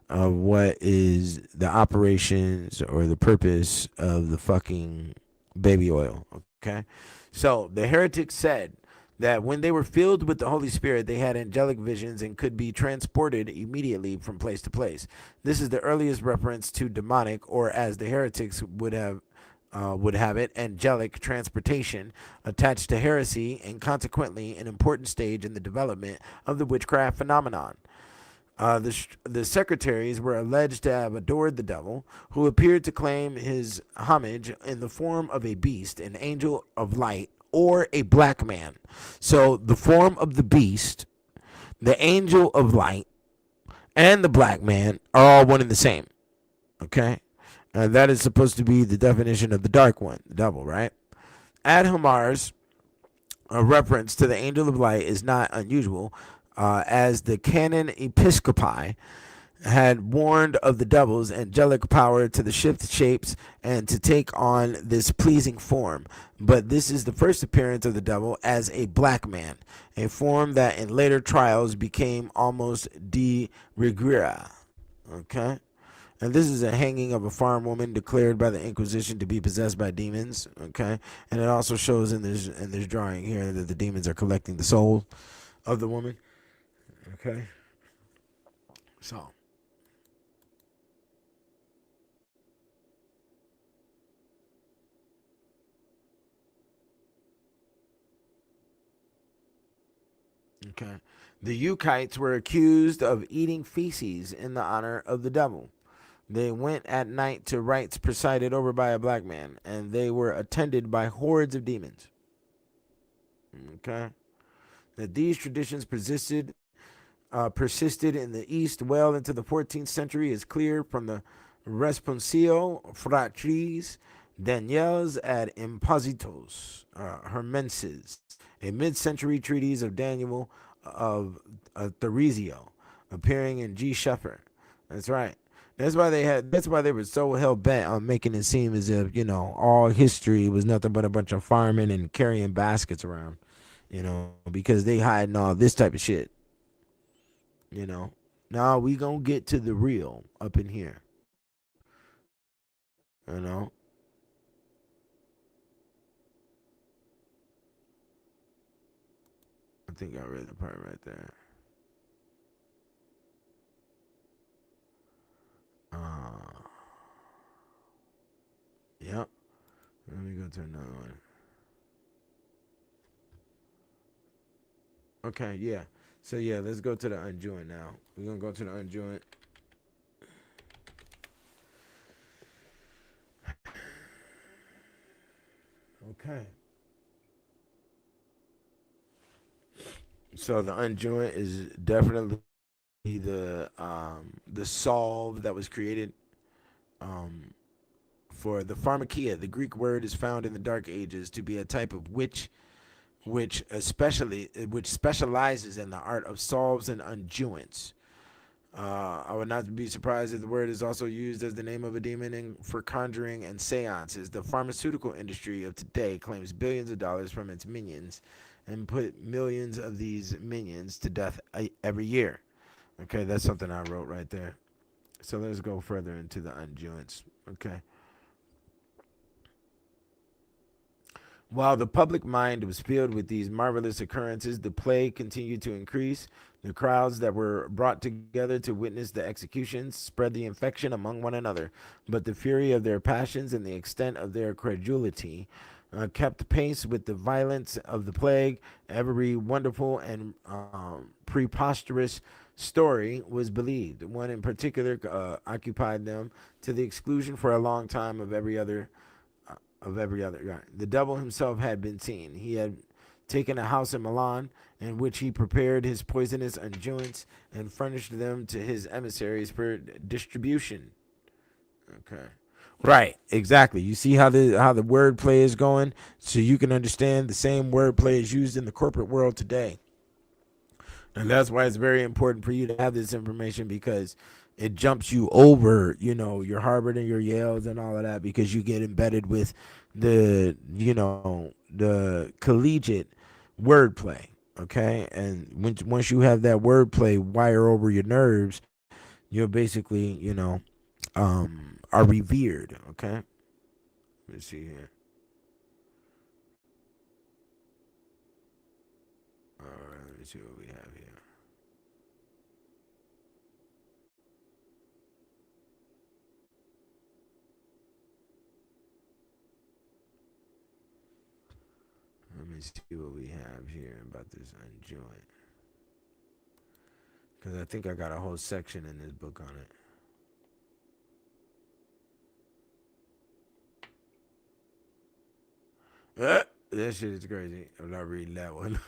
of what is the operations or the purpose of the fucking baby oil. Okay, so the heretics said that when they were filled with the Holy Spirit, they had angelic visions and could be transported immediately from place to place. This is the earliest reference to demonic, or as the heretics would have it, angelic transportation, attached to heresy, and consequently an important stage in the development of the witchcraft phenomenon. The secretaries were alleged to have adored the devil, who appeared to claim his homage in the form of a beast, an angel of light, or a black man. So the form of the beast, the angel of light, and the black man are all one and the same. Okay? That is supposed to be the definition of the dark one, the devil, right? Ad Hamar's a reference to the angel of light is not unusual, as the canon episcopi had warned of the devil's angelic power to the shift shapes and to take on this pleasing form. But this is the first appearance of the devil as a black man, a form that in later trials became almost de rigueur. Okay? And this is a hanging of a farm woman declared by the Inquisition to be possessed by demons. Okay? And it also shows in this drawing here that the demons are collecting the soul of the woman. Okay? So. Okay. The Ukites were accused of eating feces in the honor of the devil. They went at night to rites presided over by a black man, and they were attended by hordes of demons. Okay. That these traditions persisted in the East well into the 14th century is clear from the Responsio Fratris Daniels ad Impositos Hermenses, a mid-century treatise of Daniel of Theresio, appearing in G. Sheffer. That's right. That's why they were so hell bent on making it seem as if, all history was nothing but a bunch of farming and carrying baskets around, because they hiding all this type of shit. Now we gonna get to the real up in here. You know. I think I read the part right there. Yep. Let me go to another one. Okay, yeah. So yeah, let's go to the unjoint now. We're gonna go to the unjoint. Okay. So the unjoint is definitely the solve that was created for the pharmakia. The Greek word is found in the Dark Ages to be a type of witch which specializes in the art of salves and unguents. I would not be surprised if the word is also used as the name of a demon for conjuring and seances. The pharmaceutical industry of today claims billions of dollars from its minions and put millions of these minions to death every year. Okay, that's something I wrote right there. So let's go further into the unguents. Okay. While the public mind was filled with these marvelous occurrences, the plague continued to increase. The crowds that were brought together to witness the executions spread the infection among one another, but the fury of their passions and the extent of their credulity kept pace with the violence of the plague. Every wonderful and preposterous story was believed. One in particular occupied them to the exclusion for a long time of every other. The devil himself had been seen. He had taken a house in Milan in which he prepared his poisonous unguents and furnished them to his emissaries for distribution. Okay. Right, exactly. You see how the wordplay is going, so you can understand the same wordplay is used in the corporate world today. And that's why it's very important for you to have this information, because it jumps you over, your Harvard and your Yales and all of that, because you get embedded with the collegiate wordplay. Okay. And once you have that wordplay wire over your nerves, you're basically, are revered. Okay. Let me see here. All right. Let me see what we have here. Let me see what we have here about this unjoint. Because I think I got a whole section in this book on it. That shit is crazy. I'm not reading that one.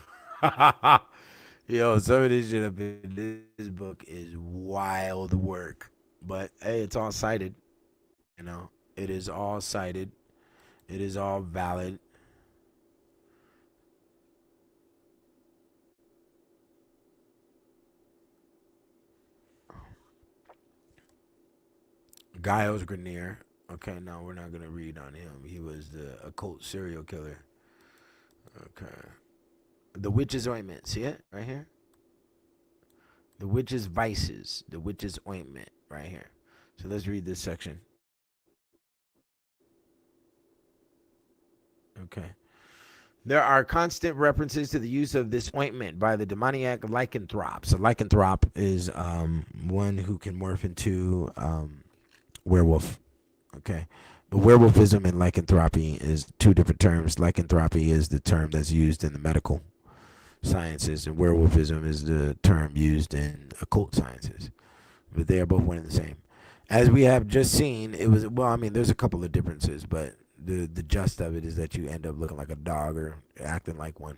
Yo, some of this shit up in this book is wild work. But hey, it's all cited. It is all cited. It is all valid. Giles Grenier. Okay, no, we're not going to read on him. He was the occult serial killer. Okay. The Witch's Ointment. See it right here? The Witch's Vices. The Witch's Ointment right here. So let's read this section. Okay. There are constant references to the use of this ointment by the demoniac lycanthrope. So lycanthrope is one who can morph into werewolf. Okay. But werewolfism and lycanthropy is two different terms. Lycanthropy is the term that's used in the medical sciences, and werewolfism is the term used in occult sciences. But they are both one and the same. As we have just seen, there's a couple of differences, but the gist of it is that you end up looking like a dog or acting like one.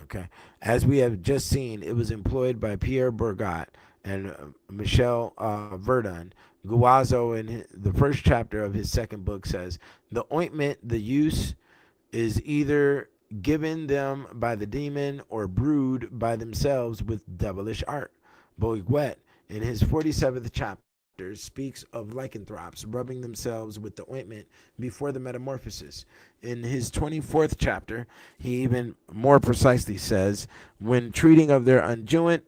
Okay. As we have just seen, it was employed by Pierre Bourgat and Michel Verdun. Guazzo, in the first chapter of his second book, says the ointment, the use is either given them by the demon or brewed by themselves with devilish art. Bourgat, in his 47th chapter, speaks of lycanthropes rubbing themselves with the ointment before the metamorphosis. In his 24th chapter, he even more precisely says, when treating of their unguent,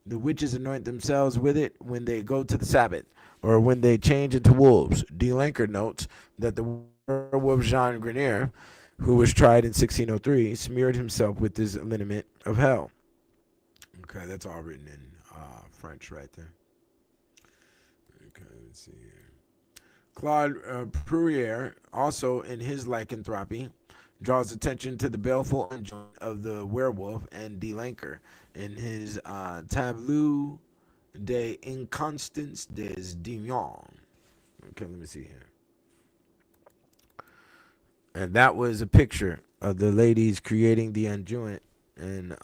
the witches anoint themselves with it when they go to the Sabbath, or when they change into wolves. D. Lanker notes that the werewolf Jean Grenier, who was tried in 1603, smeared himself with this liniment of hell. Okay, that's all written in French right there. Okay, let's see here. Claude Prunier, also in his lycanthropy, draws attention to the baleful unjoint of the werewolf, and D. Lanker in his Tableau des Inconstances des Démons. Okay, let me see here. And that was a picture of the ladies creating the unguent, and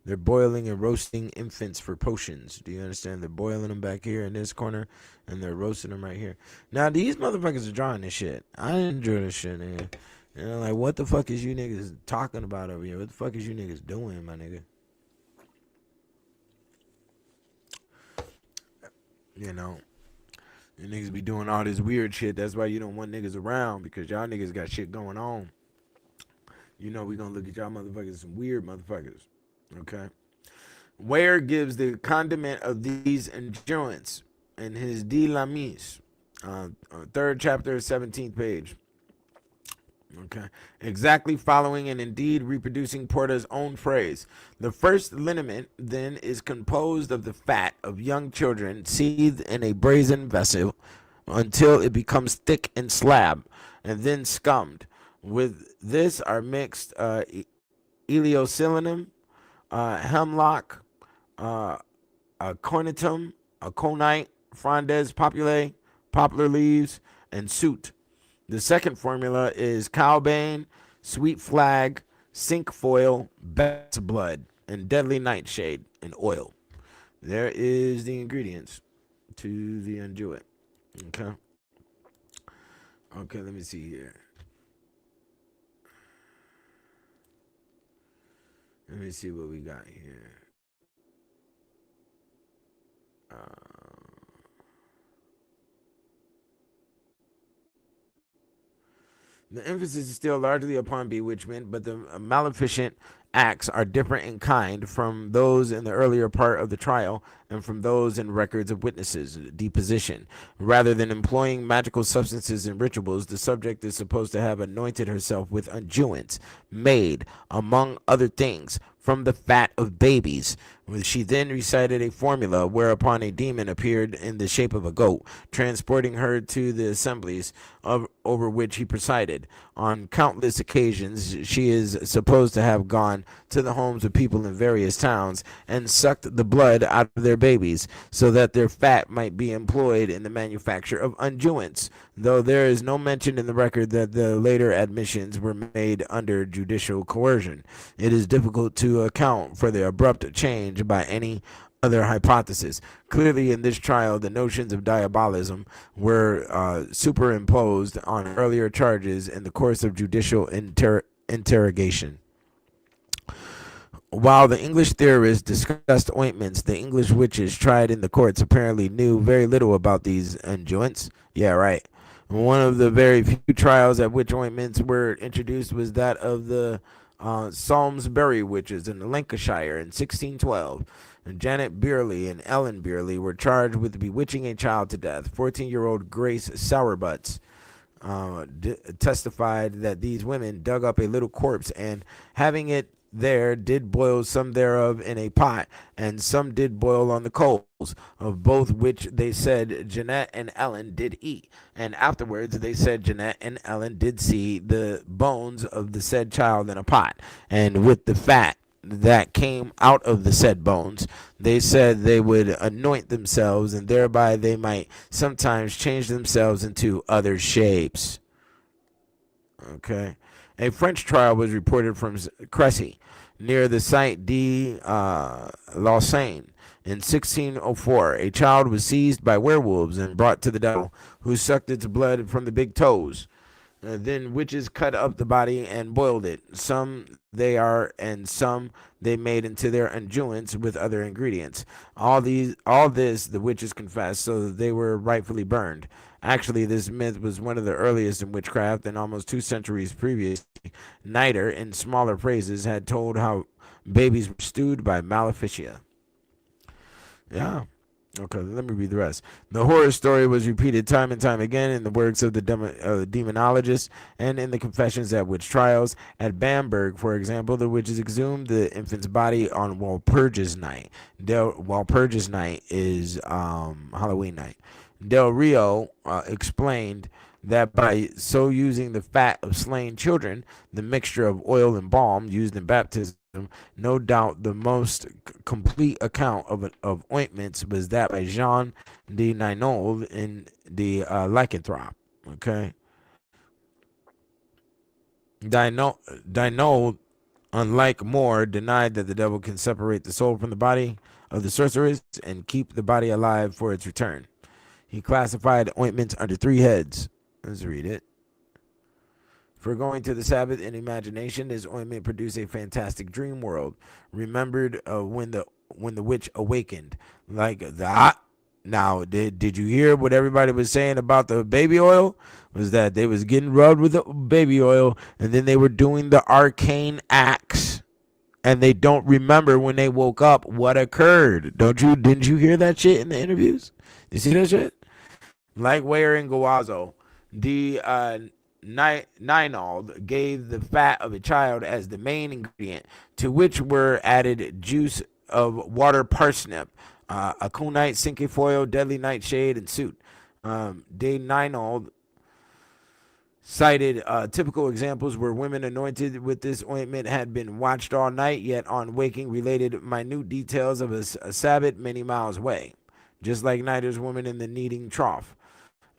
they're boiling and roasting infants for potions. Do you understand? They're boiling them back here in this corner, and they're roasting them right here. Now, these motherfuckers are drawing this shit. I enjoy this shit, nigga. Like, what the fuck is you niggas talking about over here? What the fuck is you niggas doing, my nigga? You niggas be doing all this weird shit. That's why you don't want niggas around, because y'all niggas got shit going on. We gonna look at y'all motherfuckers, some weird motherfuckers. Okay. Ware gives the condiment of these endurance in his De la Mise, third chapter, 17th page. Okay. Exactly following and indeed reproducing Porta's own phrase. The first liniment, then, is composed of the fat of young children seethed in a brazen vessel until it becomes thick and slab, and then scummed. With this are mixed Eleosilinum, hemlock, uh, Aconitum, Aconite, Frondes populae, poplar leaves, and soot. The second formula is cowbane, sweet flag, cinquefoil, bat's blood, and deadly nightshade and oil. There is the ingredients to the unjewit. Okay. Okay, let me see here. Let me see what we got here. The emphasis is still largely upon bewitchment, but the maleficent acts are different in kind from those in the earlier part of the trial and from those in records of witnesses' deposition. Rather than employing magical substances and rituals, the subject is supposed to have anointed herself with unguents made, among other things, from the fat of babies. She then recited a formula whereupon a demon appeared in the shape of a goat, transporting her to the assemblies over which he presided. On countless occasions, she is supposed to have gone to the homes of people in various towns and sucked the blood out of their babies so that their fat might be employed in the manufacture of unguents, though there is no mention in the record that the later admissions were made under judicial coercion. It is difficult to account for the abrupt change by any other hypothesis. Clearly, in this trial, the notions of diabolism were superimposed on earlier charges in the course of judicial interrogation. While the English theorists discussed ointments, the English witches tried in the courts apparently knew very little about these unguents. Yeah, right. One of the very few trials at which ointments were introduced was that of the Salisbury witches in Lancashire in 1612. And Janet Beerley and Ellen Beerley were charged with bewitching a child to death. 14-year-old Grace Sourbuts testified that these women dug up a little corpse and, having it there, did boil some thereof in a pot, and some did boil on the coals, of both which they said Jeanette and Ellen did eat. And afterwards they said Jeanette and Ellen did see the bones of the said child in a pot, and with the fat that came out of the said bones, they said they would anoint themselves, and thereby they might sometimes change themselves into other shapes. Okay. A French trial was reported from Cressy, near the site de Lausanne. In 1604, a child was seized by werewolves and brought to the devil, who sucked its blood from the big toes. Then witches cut up the body and boiled it. Some they are, and some they made into their unguents with other ingredients. All this the witches confessed, so that they were rightfully burned. Actually, this myth was one of the earliest in witchcraft, and almost 2 centuries previous, Nider, in smaller phrases, had told how babies were stewed by maleficia. Yeah. Okay, let me read the rest. The horror story was repeated time and time again in the works of the demonologists and in the confessions at witch trials. At Bamberg, for example, the witches exhumed the infant's body on Walpurgis night. Walpurgis night is Halloween night. Del Rio explained that by so using the fat of slain children, the mixture of oil and balm used in baptism, no doubt the most complete account of ointments was that by Jean de Ninold in the Lycanthrope. Okay. Dinold, unlike Moore, denied that the devil can separate the soul from the body of the sorceress and keep the body alive for its return. He classified ointments under 3 heads. Let's read it. For going to the Sabbath in imagination, this ointment produced a fantastic dream world. Remembered when the witch awakened, like that. Now, did you hear what everybody was saying about the baby oil? Was that they was getting rubbed with the baby oil, and then they were doing the arcane acts, and they don't remember when they woke up what occurred. Didn't you hear that shit in the interviews? You see that shit? Like Ware and Guazo, the Ninold gave the fat of a child as the main ingredient, to which were added juice of water parsnip, aconite, cinquefoil, deadly nightshade, and soot. De Ninold Cited typical examples where women anointed with this ointment had been watched all night, yet on waking related minute details of a Sabbath many miles away, just like Nider's woman in the kneading trough.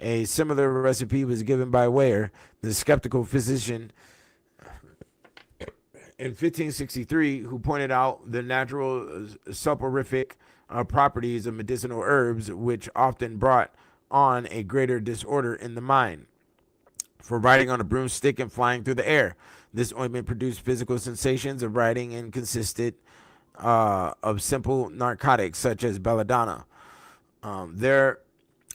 A similar recipe was given by Ware, the skeptical physician, in 1563, who pointed out the natural soporific properties of medicinal herbs, which often brought on a greater disorder in the mind. For riding on a broomstick and flying through the air, this ointment produced physical sensations of riding and consisted of simple narcotics such as belladonna. There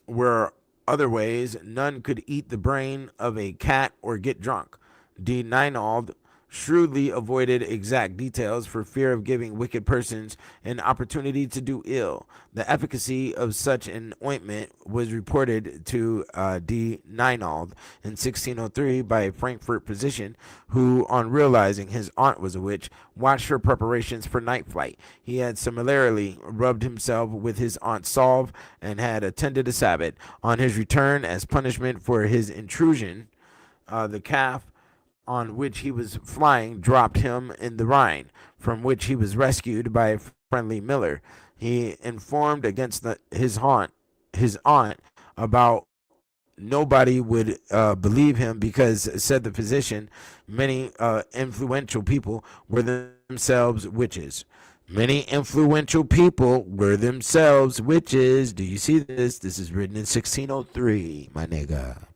were other ways. None could eat the brain of a cat or get drunk. D. Nienold shrewdly avoided exact details for fear of giving wicked persons an opportunity to do ill. The efficacy of such an ointment was reported to D. Nienold in 1603 by a Frankfurt physician who, on realizing his aunt was a witch, watched her preparations for night flight. He had similarly rubbed himself with his aunt's salve and had attended a Sabbath. On his return, as punishment for his intrusion, the calf on which he was flying dropped him in the Rhine, from which he was rescued by a friendly miller. He informed against his aunt about nobody would believe him because, said the physician, many influential people were themselves witches. Many influential people were themselves witches. Do you see this? This is written in 1603, my nigga.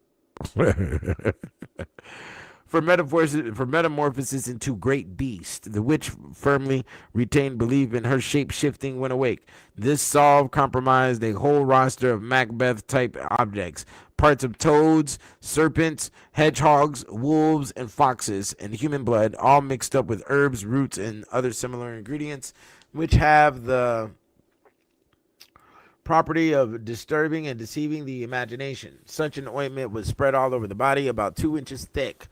For metamorphosis into great beast, the witch firmly retained belief in her shape-shifting when awake. This solve compromised a whole roster of Macbeth-type objects, parts of toads, serpents, hedgehogs, wolves, and foxes, and human blood, all mixed up with herbs, roots, and other similar ingredients, which have the property of disturbing and deceiving the imagination. Such an ointment was spread all over the body, about 2 inches thick,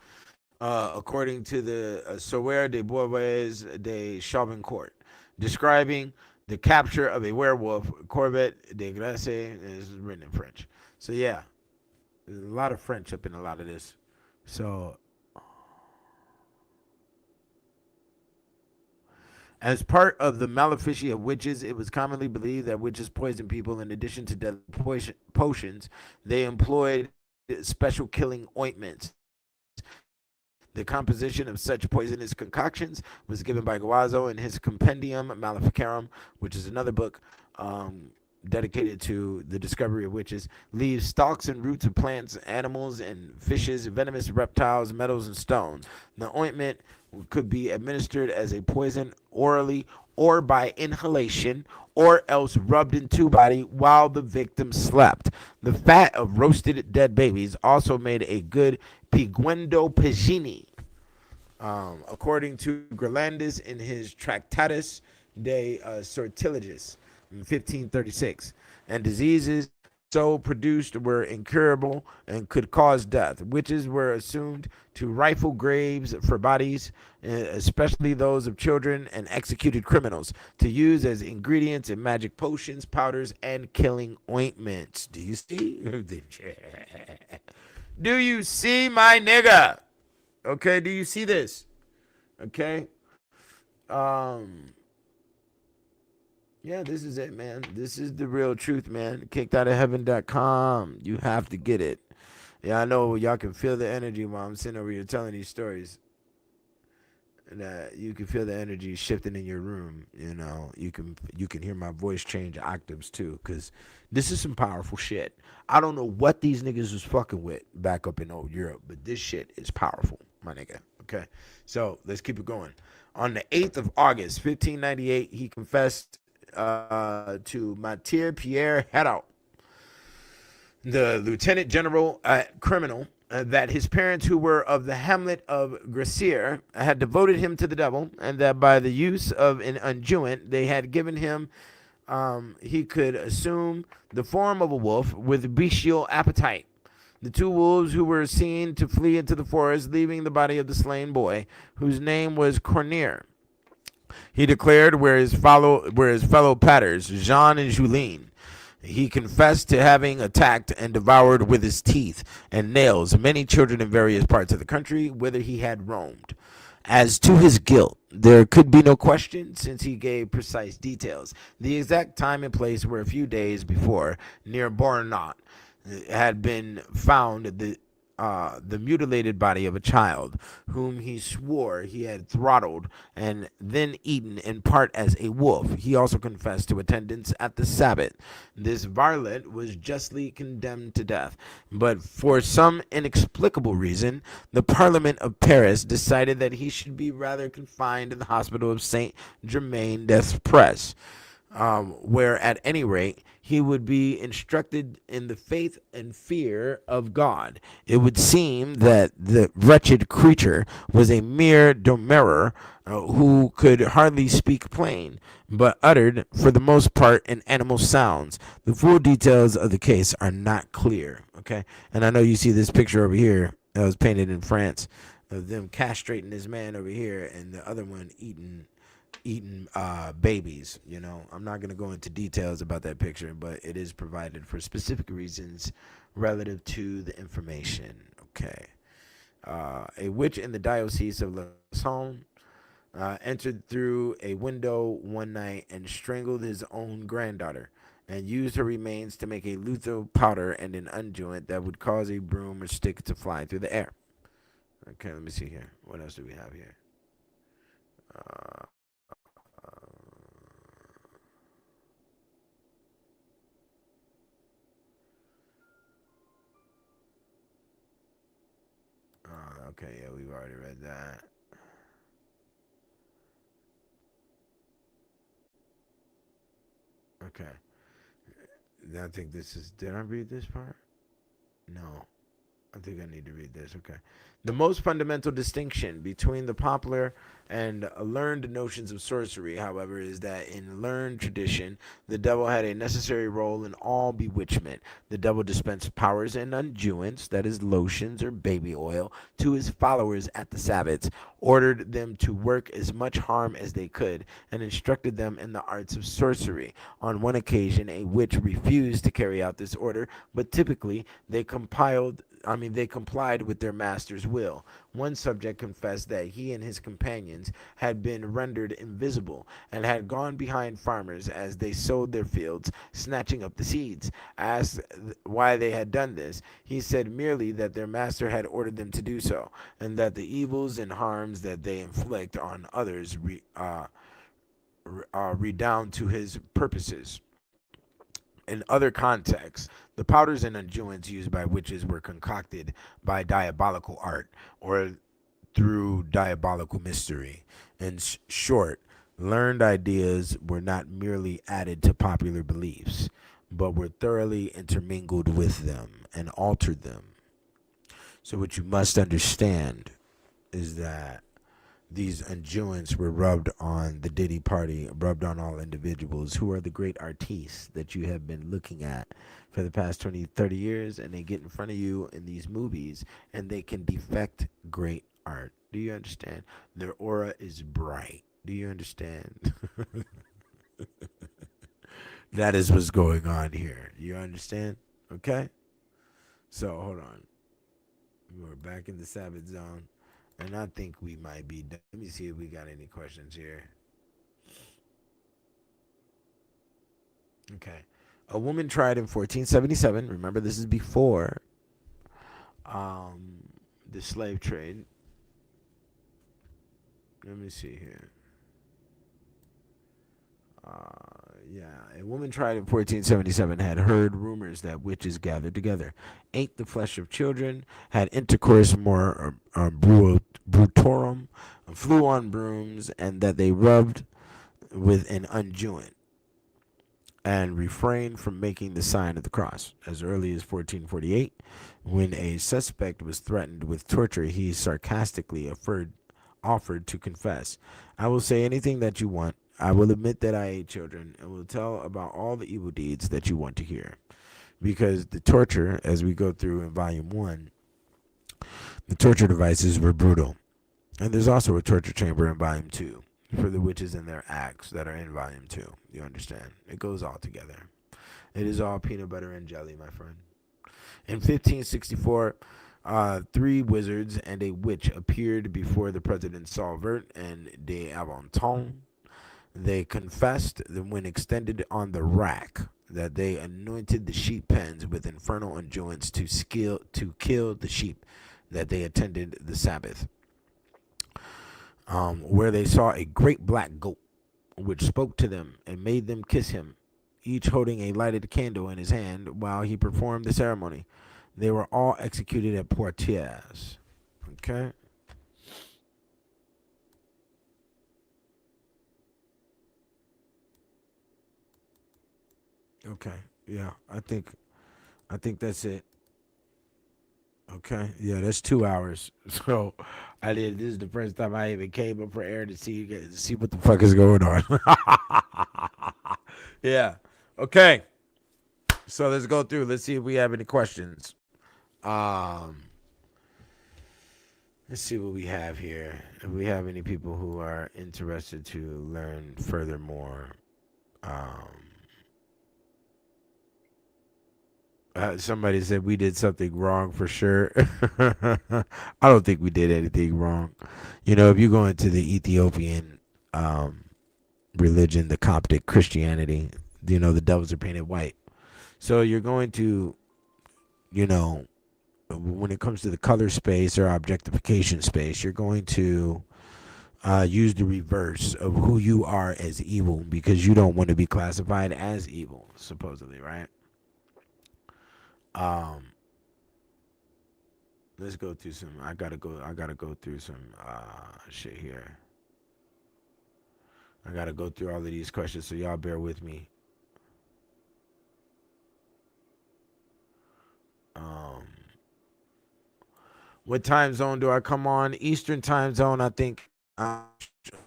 according to the Sauer de Bourgeois de Chauvancourt, describing the capture of a werewolf. Corbett de Grasse is written in French. So yeah, there's a lot of French up in a lot of this. So as part of the maleficia of witches, it was commonly believed that witches poisoned people. In addition to deadly potions, they employed special killing ointments. The composition of such poisonous concoctions was given by Guazzo in his Compendium Maleficarum, which is another book dedicated to the discovery of witches. Leaves, stalks, and roots of plants, animals, and fishes, venomous reptiles, metals, and stones. The ointment could be administered as a poison orally or by inhalation, or else rubbed into the body while the victim slept. The fat of roasted dead babies also made a good piguendo pagini, according to Gerlandus in his Tractatus de Sortileges in 1536. And diseases so produced were incurable and could cause death. Witches were assumed to rifle graves for bodies, especially those of children and executed criminals, to use as ingredients in magic potions, powders, and killing ointments. Do you see? Do you see, my nigga? Okay, do you see this? Okay. Yeah, this is it, man. This is the real truth, man. Kickedoutofheaven.com. You have to get it. Yeah, I know y'all can feel the energy while I'm sitting over here telling these stories. And you can feel the energy shifting in your room. You know, you can hear my voice change octaves too, because this is some powerful shit. I don't know what these niggas was fucking with back up in old Europe, but this shit is powerful, my nigga. Okay, so let's keep it going. On the 8th of August, 1598, he confessed to Mathieu Pierre Hérault, the lieutenant general criminal, that his parents, who were of the hamlet of Gressier, had devoted him to the devil, and that by the use of an unguent they had given him, he could assume the form of a wolf with bestial appetite. The two wolves who were seen to flee into the forest, leaving the body of the slain boy, whose name was Cornier. He declared were his fellow patters, Jean and Julien. He confessed to having attacked and devoured with his teeth and nails many children in various parts of the country whither he had roamed. As to his guilt, there could be no question, since he gave precise details. The exact time and place were a few days before, near Bournemouth, had been found the mutilated body of a child, whom he swore he had throttled and then eaten in part as a wolf. He also confessed to attendance at the Sabbath. This varlet was justly condemned to death, but for some inexplicable reason, the Parliament of Paris decided that he should be rather confined in the hospital of Saint Germain des Prés, where at any rate he would be instructed in the faith and fear of God. It would seem that the wretched creature was a mere domerer who could hardly speak plain, but uttered, for the most part, in animal sounds. The full details of the case are not clear. Okay, and I know you see this picture over here that was painted in France of them castrating this man over here, and the other one eating babies. I'm not going to go into details about that picture, but it is provided for specific reasons relative to the information. Okay. A witch in the diocese of Lausanne entered through a window one night and strangled his own granddaughter, and used her remains to make a lethal powder and an unguent that would cause a broom or stick to fly through the air. Okay, let me see here. What else do we have here? Okay, yeah, we've already read that. Okay. I think this is. Did I read this part? No. I think I need to read this. Okay. The most fundamental distinction between the popular and learned notions of sorcery, however, is that in learned tradition, the devil had a necessary role in all bewitchment. The devil dispensed powers and unguents, that is, lotions or baby oil, to his followers at the Sabbaths, ordered them to work as much harm as they could, and instructed them in the arts of sorcery. On one occasion, a witch refused to carry out this order, but typically they complied with their master's will. One subject confessed that he and his companions had been rendered invisible and had gone behind farmers as they sowed their fields, snatching up the seeds. Asked why they had done this, he said merely that their master had ordered them to do so, and that the evils and harms that they inflict on others redound to his purposes. In other contexts, the powders and unguents used by witches were concocted by diabolical art or through diabolical mystery. In short, learned ideas were not merely added to popular beliefs, but were thoroughly intermingled with them and altered them. So what you must understand is that these unguents were rubbed on the Diddy party, rubbed on all individuals who are the great artists that you have been looking at for the past 20, 30 years, and they get in front of you in these movies, and they can defect great art. Do you understand? Their aura is bright. Do you understand? That is what's going on here. You understand? Okay? So, hold on. We're back in the Sabbath zone. And I think we might be done. Let me see if we got any questions here. Okay. A woman tried in 1477. Remember, this is before the slave trade. Let me see here. A woman tried in 1477 had heard rumors that witches gathered together, ate the flesh of children, had intercourse more brutorum, flew on brooms, and that they rubbed with an unguent and refrained from making the sign of the cross. As early as 1448, when a suspect was threatened with torture, he sarcastically offered to confess. I will say anything that you want. I will admit that I ate children and will tell about all the evil deeds that you want to hear. Because the torture, as we go through in volume 1, the torture devices were brutal. And there's also a torture chamber in volume 2 for the witches and their acts that are in volume 2. You understand? It goes all together. It is all peanut butter and jelly, my friend. In 1564, three wizards and a witch appeared before the President Sauvert and de Aventon. They confessed that when extended on the rack, that they anointed the sheep pens with infernal unguents to kill the sheep, that they attended the Sabbath, where they saw a great black goat, which spoke to them and made them kiss him, each holding a lighted candle in his hand while he performed the ceremony. They were all executed at Poitiers. Okay. Okay. Yeah, I think that's it. Okay. Yeah, that's 2 hours. So I did. This is the first time I even came up for air to see what the fuck is going on. Yeah. Okay. So let's go through. Let's see if we have any questions. Um, let's see what we have here. If we have any people who are interested to learn furthermore. Um, Somebody said we did something wrong for sure. I don't think we did anything wrong. You know, if you go into the Ethiopian um, religion, the Coptic Christianity, you know, the devils are painted white. So you're going to, you know, when it comes to the color space or objectification space, you're going to use the reverse of who you are as evil because you don't want to be classified as evil, supposedly, right? Um, let's go through some. I gotta go through some shit here. I gotta go through all of these questions, so y'all bear with me. Um, what time zone do I come on? Eastern time zone. I think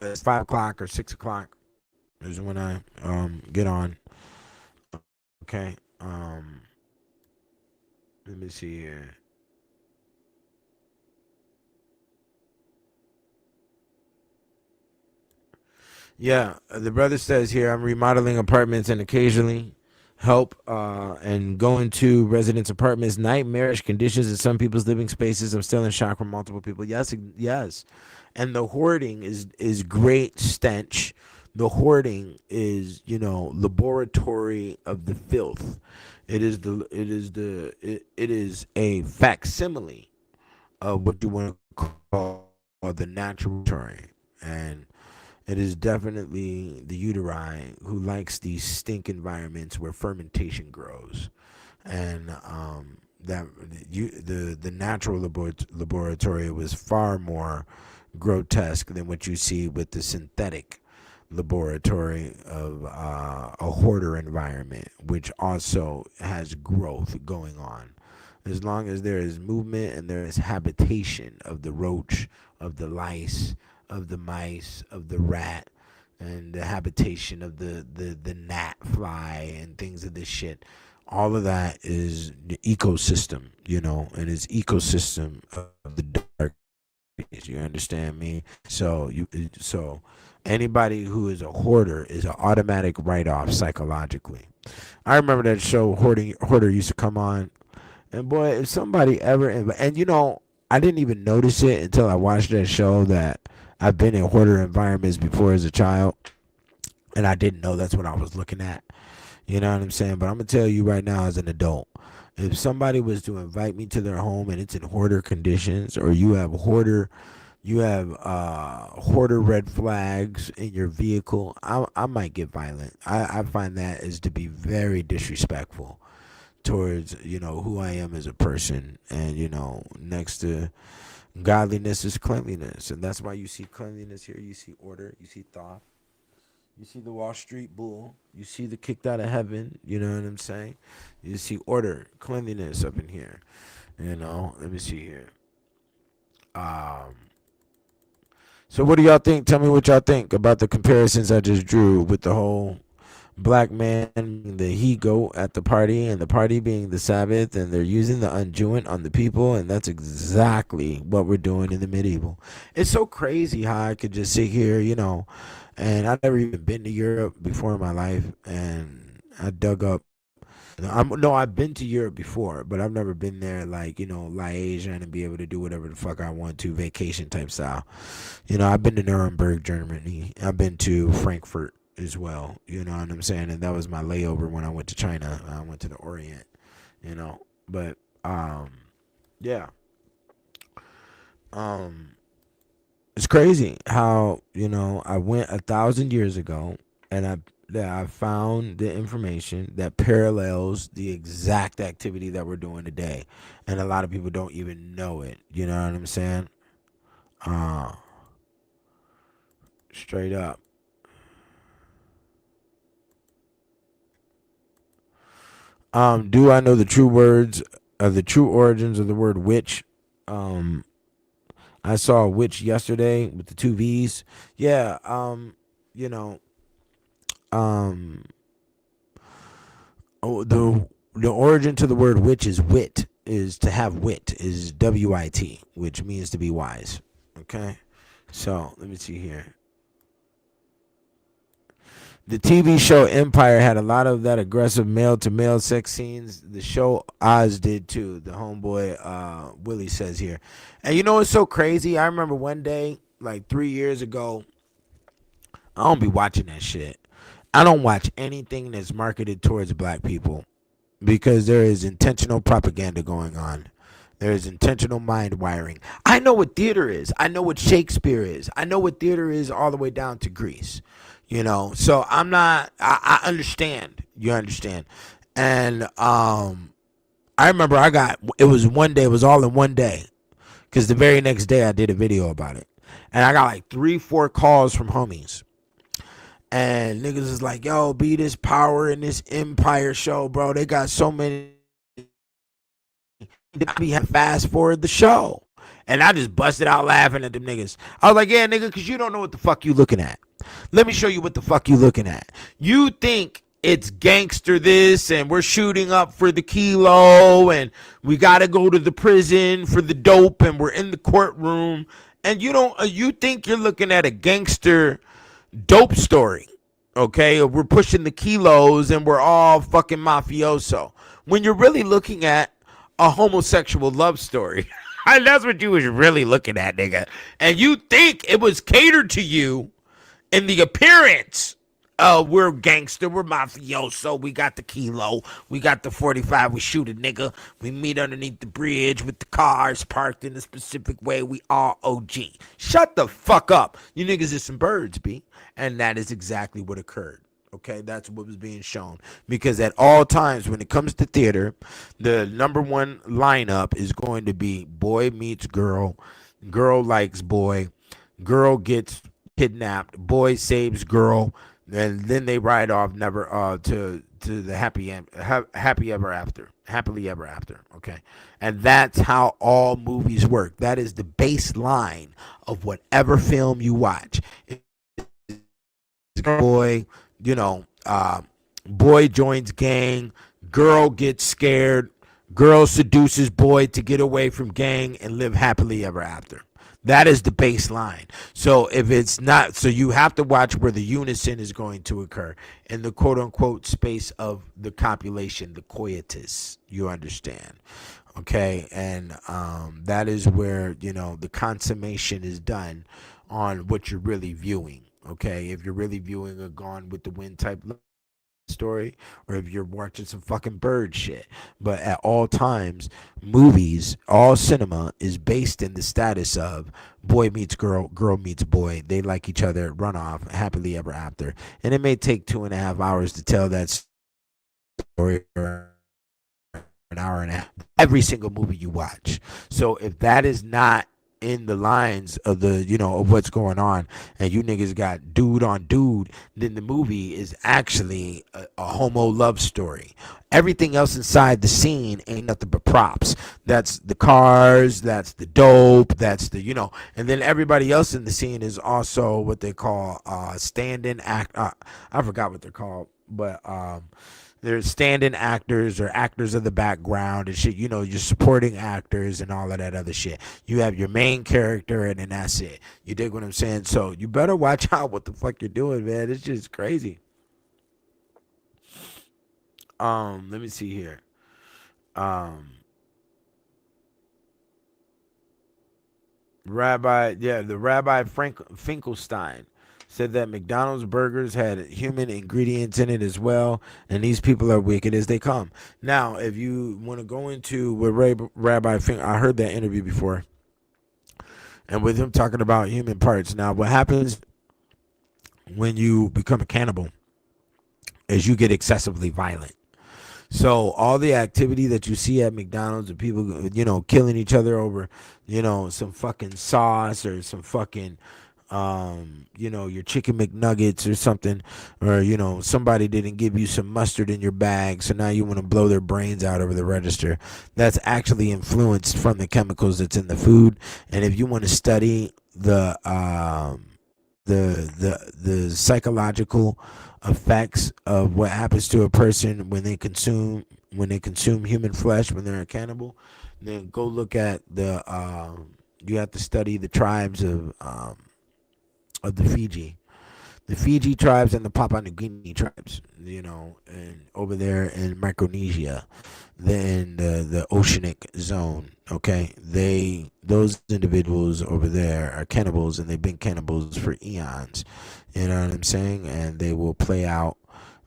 it's 5 o'clock or 6 o'clock is when I get on. Okay. Let me see here. Yeah, the brother says here, I'm remodeling apartments and occasionally help and go into residence apartments. Nightmarish conditions in some people's living spaces. I'm still in shock from multiple people. Yes, yes. And the hoarding is great stench. The hoarding is, you know, laboratory of the filth. It is a facsimile of what you want to call the natural laboratory. And it is definitely the uteri who likes these stink environments where fermentation grows, and that the natural laboratory was far more grotesque than what you see with the synthetic laboratory of a hoarder environment, which also has growth going on. As long as there is movement and there is habitation of the roach, of the lice, of the mice, of the rat, and the habitation of the gnat fly and things of this shit. All of that is the ecosystem, you know, and it's ecosystem of the dark. You understand me? So anybody who is a hoarder is an automatic write off psychologically. I remember that show Hoarder used to come on, and boy, if somebody ever and you know, I didn't even notice it until I watched that show that I've been in hoarder environments before as a child, and I didn't know that's what I was looking at. You know what I'm saying? But I'm gonna tell you right now, as an adult, if somebody was to invite me to their home and it's in hoarder conditions, or you have hoarder red flags in your vehicle, I might get violent. I find that is to be very disrespectful towards, you know, who I am as a person, and you know, next to godliness is cleanliness, and that's why you see cleanliness here. You see order. You see thought. You see the Wall Street Bull. You see the kicked out of heaven. You know what I'm saying? You see order, cleanliness up in here. You know. Let me see here. Um. So what do y'all think? Tell me what y'all think about the comparisons I just drew with the whole black man being the he goat at the party and the party being the Sabbath, and they're using the unguent on the people, and that's exactly what we're doing in the medieval. It's so crazy how I could just sit here, you know, and I've never even been to Europe before in my life, and I dug up No, I've been to Europe before, but I've never been there like, Liaison and be able to do whatever the fuck I want to, vacation type style. I've been to Nuremberg, Germany. I've been to Frankfurt as well. You know what I'm saying? And that was my layover when I went to China. I went to the Orient, But yeah. Um it's crazy how, I went 1,000 years ago and I found the information that parallels the exact activity that we're doing today. And a lot of people don't even know it. You know what I'm saying? Uh Straight up. Do I know the true origins of the word witch? Um, I saw a witch yesterday with the two V's. Yeah. You know. Um. Oh, the origin to the word witch is wit. Is to have wit. Is WIT, which means to be wise. Okay. So let me see here. The TV show Empire had a lot of that aggressive male to male sex scenes. The show Oz did too. The homeboy Willie says here. And you know what's so crazy? I remember one day, like 3 years ago, I don't be watching that shit. I don't watch anything that's marketed towards black people because there is intentional propaganda going on. There is intentional mind wiring. I know what theater is. I know what Shakespeare is. I know what theater is all the way down to Greece. So I'm not. I understand. You understand, and I remember it was one day. It was all in one day, because the very next day I did a video about it, and I got like 3-4 calls from homies. And niggas is like, yo, be this power in this Empire show, bro. They got so many. Be fast forward the show. And I just busted out laughing at them niggas. I was like, yeah, nigga, because you don't know what the fuck you looking at. Let me show you what the fuck you looking at. You think it's gangster this and we're shooting up for the kilo and we got to go to the prison for the dope and we're in the courtroom. And you think you're looking at a gangster dope story. Okay, we're pushing the kilos and we're all fucking mafioso. When you're really looking at a homosexual love story. And that's what you was really looking at, nigga. And you think it was catered to you in the appearance. We're gangster, we're mafioso, we got the kilo, we got the 45, we shoot a nigga, we meet underneath the bridge with the cars parked in a specific way, we all OG. Shut the fuck up. You niggas is some birds, B. And that is exactly what occurred. Okay, that's what was being shown. Because at all times, when it comes to theater, the number one lineup is going to be boy meets girl, girl likes boy, girl gets kidnapped, boy saves girl, and then they ride off never to the happily ever after. Okay, and that's how all movies work. That is the baseline of whatever film you watch. Boy, boy joins gang, girl gets scared, girl seduces boy to get away from gang and live happily ever after. That is the baseline. So if it's not, so you have to watch where the unison is going to occur in the quote unquote space of the copulation, the coitus. You understand? Okay, and that is where the consummation is done on what you're really viewing. Okay, if you're really viewing a Gone with the Wind type story, or if you're watching some fucking bird shit. But at all times, movies, all cinema is based in the status of boy meets girl, girl meets boy. They like each other, run off, happily ever after. And it may take 2.5 hours to tell that story, or an hour and a half. Every single movie you watch. So if that is not in the lines of the of what's going on, and you niggas got dude on dude, then the movie is actually a homo love story. Everything else inside the scene ain't nothing but props. That's the cars, that's the dope, that's the and then everybody else in the scene is also what they call stand-in act. I forgot what they're called, but there's stand-in actors or actors of the background and shit. You're supporting actors and all of that other shit. You have your main character and then that's it. You dig what I'm saying? So you better watch out what the fuck you're doing, man. It's just crazy. Let me see here. Um, the Rabbi Frank Finkelstein said that McDonald's burgers had human ingredients in it as well, and these people are wicked as they come. Now, if you want to go into what Rabbi I heard that interview before, and with him talking about human parts. Now, what happens when you become a cannibal is you get excessively violent. So all the activity that you see at McDonald's and people, killing each other over, some fucking sauce or some fucking, your chicken McNuggets or something, or, somebody didn't give you some mustard in your bag. So now you want to blow their brains out over the register. That's actually influenced from the chemicals that's in the food. And if you want to study the psychological effects of what happens to a person when they consume human flesh, when they're a cannibal, then go look at you have to study the tribes of the Fiji tribes and the Papua New Guinea tribes, and over there in Micronesia, then the oceanic zone. Okay, those individuals over there are cannibals, and they've been cannibals for eons. You know what I'm saying? And they will play out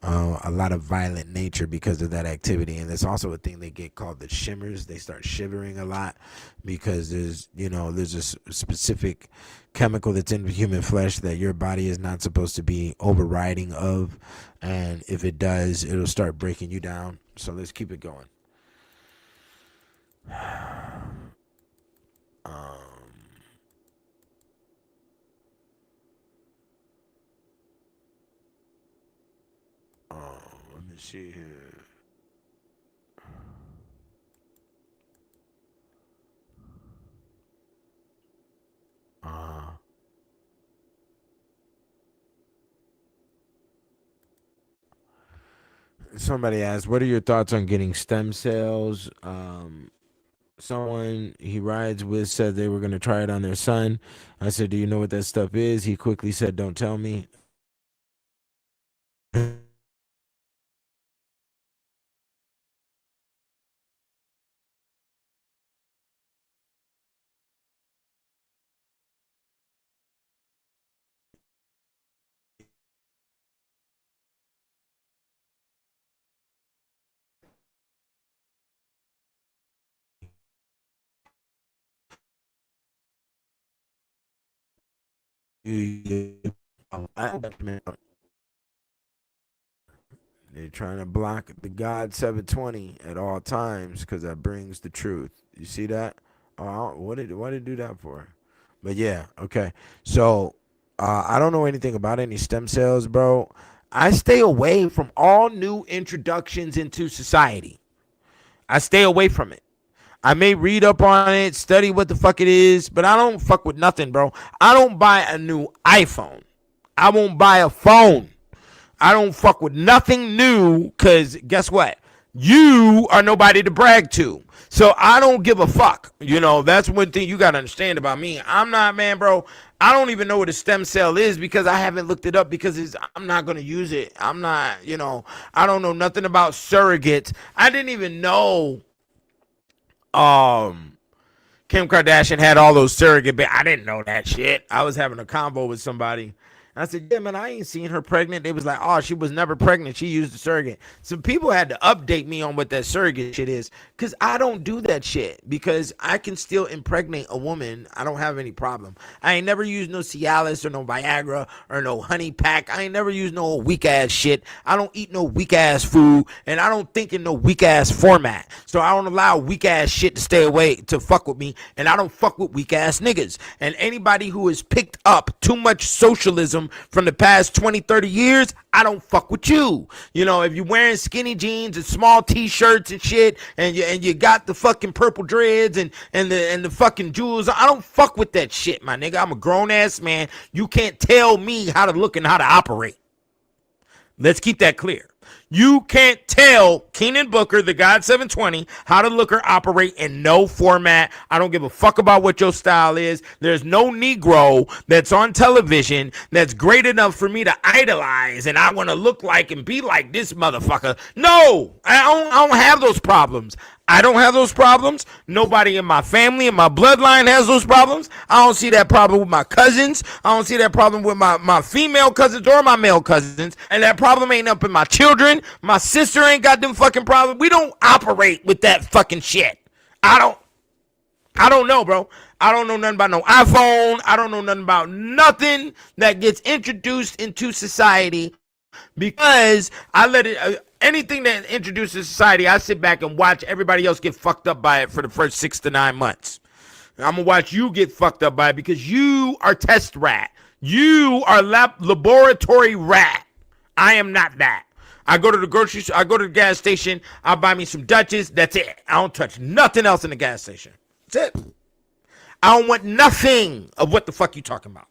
a lot of violent nature because of that activity. And there's also a thing they get called the shimmers. They start shivering a lot because there's a specific chemical that's in human flesh that your body is not supposed to be overriding of. And if it does, it'll start breaking you down. So let's keep it going. Let me see here. Somebody asked, what are your thoughts on getting stem cells? Someone he rides with said they were going to try it on their son. I said, do you know what that stuff is? He quickly said, don't tell me. They're trying to block the God 720 at all times because that brings the truth. You see that? Oh, what did it do that for? But yeah, okay. So I don't know anything about any stem cells, bro. I stay away from all new introductions into society. I stay away from it. I may read up on it, study what the fuck it is, but I don't fuck with nothing, bro. I don't buy a new iPhone. I won't buy a phone. I don't fuck with nothing new because guess what? You are nobody to brag to. So I don't give a fuck. That's one thing you got to understand about me. I'm not, man, bro. I don't even know what a stem cell is because I haven't looked it up because I'm not going to use it. I'm not, I don't know nothing about surrogates. I didn't even know Kim Kardashian had all those surrogate I didn't know that shit. I was having a convo with somebody. I said, yeah, man, I ain't seen her pregnant. They was like, oh, she was never pregnant. She used a surrogate. So people had to update me on what that surrogate shit is because I don't do that shit because I can still impregnate a woman. I don't have any problem. I ain't never used no Cialis or no Viagra or no honey pack. I ain't never used no weak ass shit. I don't eat no weak ass food and I don't think in no weak ass format. So I don't allow weak ass shit to stay away to fuck with me, and I don't fuck with weak ass niggas. And anybody who has picked up too much socialism from the past 20, 30 years, I don't fuck with you. If you're wearing skinny jeans and small t-shirts and shit, and you got the fucking purple dreads and the fucking jewels, I don't fuck with that shit, my nigga. I'm a grown ass man. You can't tell me how to look and how to operate. Let's keep that clear. You can't tell Keenan Booker, the God 720, how to look or operate in no format. I don't give a fuck about what your style is. There's no Negro that's on television that's great enough for me to idolize and I want to look like and be like this motherfucker. No, I don't have those problems. I don't have those problems. Nobody in my family and my bloodline has those problems. I don't see that problem with my cousins. I don't see that problem with my female cousins or my male cousins. And that problem ain't up in my children. My sister ain't got them fucking problems. We don't operate with that fucking shit. I don't know, bro. I don't know nothing about no iPhone. I don't know nothing about nothing that gets introduced into society because I let it... anything that introduces society, I sit back and watch everybody else get fucked up by it for the first 6 to 9 months. I'm going to watch you get fucked up by it because you are test rat. You are laboratory rat. I am not that. I go to the grocery store, I go to the gas station, I buy me some Dutches, that's it. I don't touch nothing else in the gas station. That's it. I don't want nothing of what the fuck you talking about.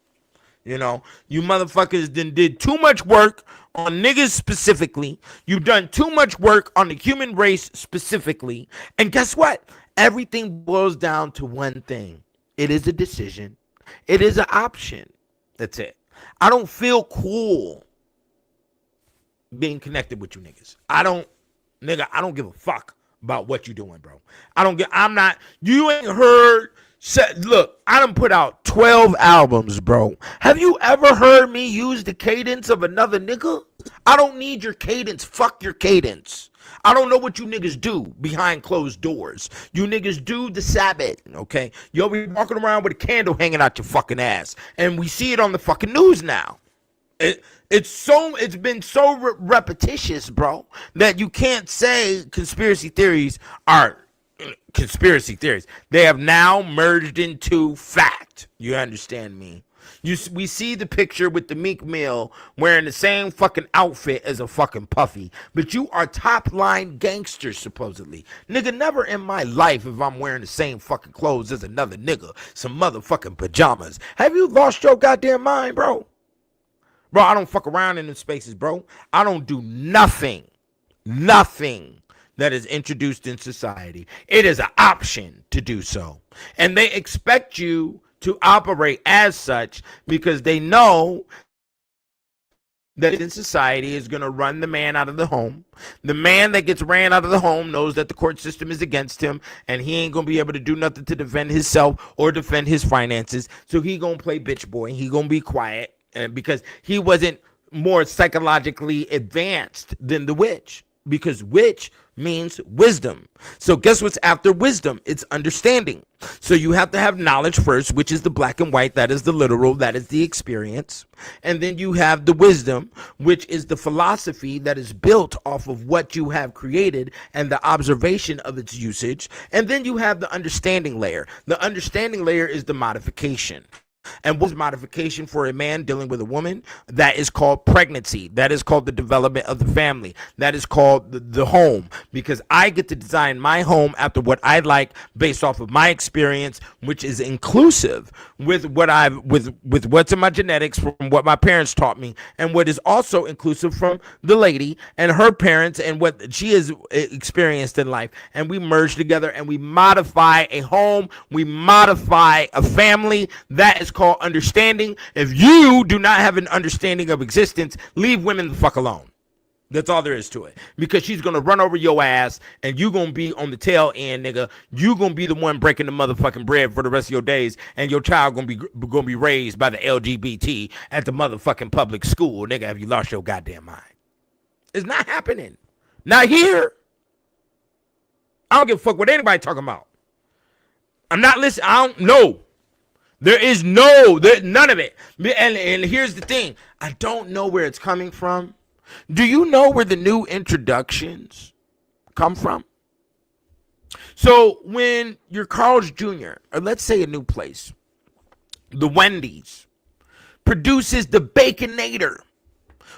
You know, you motherfuckers did too much work on niggas specifically. You've done too much work on the human race specifically. And guess what? Everything boils down to one thing. It is a decision. It is an option. That's it. I don't feel cool being connected with you niggas. I don't give a fuck about what you doing, bro. You ain't heard... Look, I done put out 12 albums, bro. Have you ever heard me use the cadence of another nigga? I don't need your cadence. Fuck your cadence. I don't know what you niggas do behind closed doors. You niggas do the Sabbath, okay? You'll be walking around with a candle hanging out your fucking ass. And we see it on the fucking news now. It's been so repetitious, bro, that you can't say conspiracy theories are conspiracy theories. They have now merged into fact. You understand me? We see the picture with the Meek Mill wearing the same fucking outfit as a fucking Puffy, but you are top line gangsters supposedly. Nigga, never in my life if I'm wearing the same fucking clothes as another nigga, some motherfucking pajamas. Have you lost your goddamn mind, bro? Bro, I don't fuck around in them spaces, bro. I don't do nothing that is introduced in society. It is an option to do so. And they expect you to operate as such because they know that in society is going to run the man out of the home. The man that gets ran out of the home knows that the court system is against him and he ain't going to be able to do nothing to defend himself or defend his finances. So he going to play bitch boy. He going to be quiet because he wasn't more psychologically advanced than the witch. Because witch means wisdom. So guess what's after wisdom? It's understanding. So you have to have knowledge first, which is the black and white. That is the literal. That is the experience. And then you have the wisdom, which is the philosophy that is built off of what you have created and the observation of its usage. And then you have the understanding layer. The understanding layer is the modification. And what's modification for a man dealing with a woman? That is called pregnancy. That is called the development of the family. That is called the home. Because I get to design my home after what I like based off of my experience, which is inclusive with with what's in my genetics from what my parents taught me, and what is also inclusive from the lady and her parents and what she has experienced in life. And we merge together and we modify a home. We modify a family. That is called understanding. If you do not have an understanding of existence, leave women the fuck alone. That's all there is to it. Because she's going to run over your ass and you're going to be on the tail end, nigga. You're going to be the one breaking the motherfucking bread for the rest of your days, and your child going to be raised by the LGBT at the motherfucking public school. Nigga, have you lost your goddamn mind? It's not happening. Not here. I don't give a fuck what anybody talking about. I'm not listening. I don't know. There is none of it. And here's the thing. I don't know where it's coming from. Do you know where the new introductions come from? So when you're Carl's Jr., or let's say a new place, the Wendy's, produces the Baconator.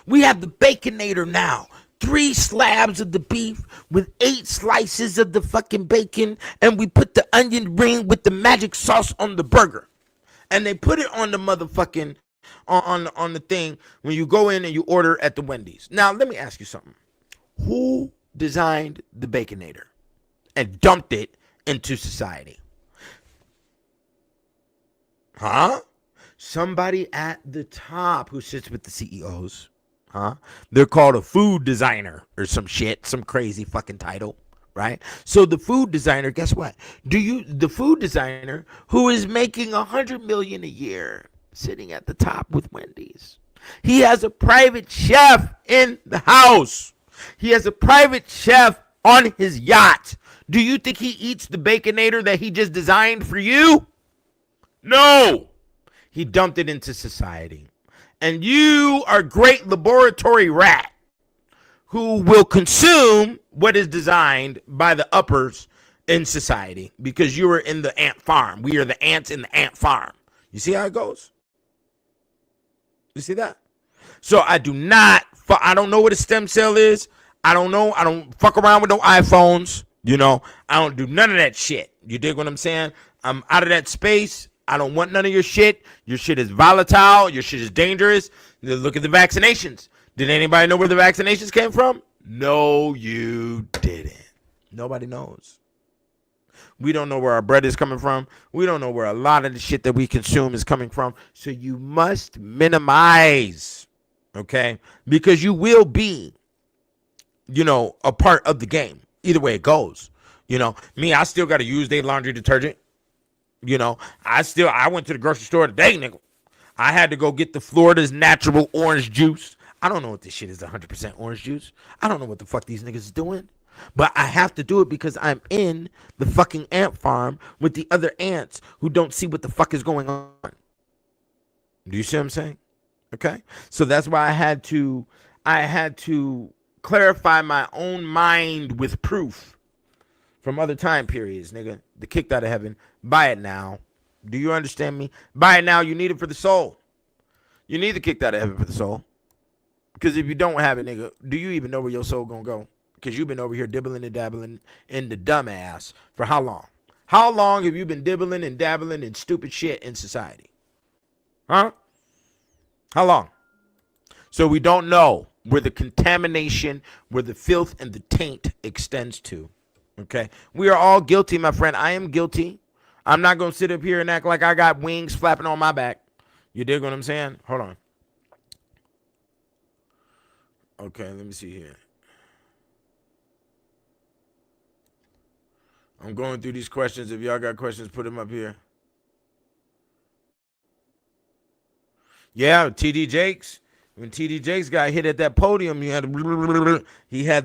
We have the Baconator now. 3 slabs of the beef with 8 slices of the fucking bacon, and we put the onion ring with the magic sauce on the burger. And they put it on the motherfucking, on the thing when you go in and you order at the Wendy's. Now, let me ask you something. Who designed the Baconator and dumped it into society? Huh? Somebody at the top who sits with the CEOs. Huh? They're called a food designer or some shit, some crazy fucking title, right? So the food designer, guess what? The food designer who is making $100 million a year, sitting at the top with Wendy's. He has a private chef in the house. He has a private chef on his yacht. Do you think he eats the Baconator that he just designed for you? No. He dumped it into society. And you are a great laboratory rat who will consume what is designed by the uppers in society because you are in the ant farm. We are the ants in the ant farm. You see how it goes? You see that? So I don't know what a stem cell is. I don't know. I don't fuck around with no iPhones. You know, I don't do none of that shit. You dig what I'm saying? I'm out of that space. I don't want none of your shit. Your shit is volatile. Your shit is dangerous. Look at the vaccinations. Did anybody know where the vaccinations came from? No, you didn't. Nobody knows. We don't know where our bread is coming from. We don't know where a lot of the shit that we consume is coming from. So you must minimize, okay? Because you will be, a part of the game. Either way it goes. I still got to use their laundry detergent. I went to the grocery store today, nigga. I had to go get the Florida's natural orange juice. I don't know what this shit is, 100% orange juice. I don't know what the fuck these niggas is doing. But I have to do it because I'm in the fucking ant farm with the other ants who don't see what the fuck is going on. Do you see what I'm saying? Okay? So that's why I had to clarify my own mind with proof from other time periods, nigga. The kicked out of heaven. Buy it now. Do you understand me? Buy it now. You need it for the soul. You need the kicked out of heaven for the soul. Because if you don't have it, nigga, do you even know where your soul gonna go? Because you've been over here dibbling and dabbling in the dumbass for how long? How long have you been dibbling and dabbling in stupid shit in society? Huh? How long? So we don't know where the contamination, where the filth and the taint extends to. Okay? We are all guilty, my friend. I am guilty. I'm not going to sit up here and act like I got wings flapping on my back. You dig what I'm saying? Hold on. Okay, let me see here. I'm going through these questions. If y'all got questions, put them up here. Yeah, TD Jakes. When TD Jakes got hit at that podium, he had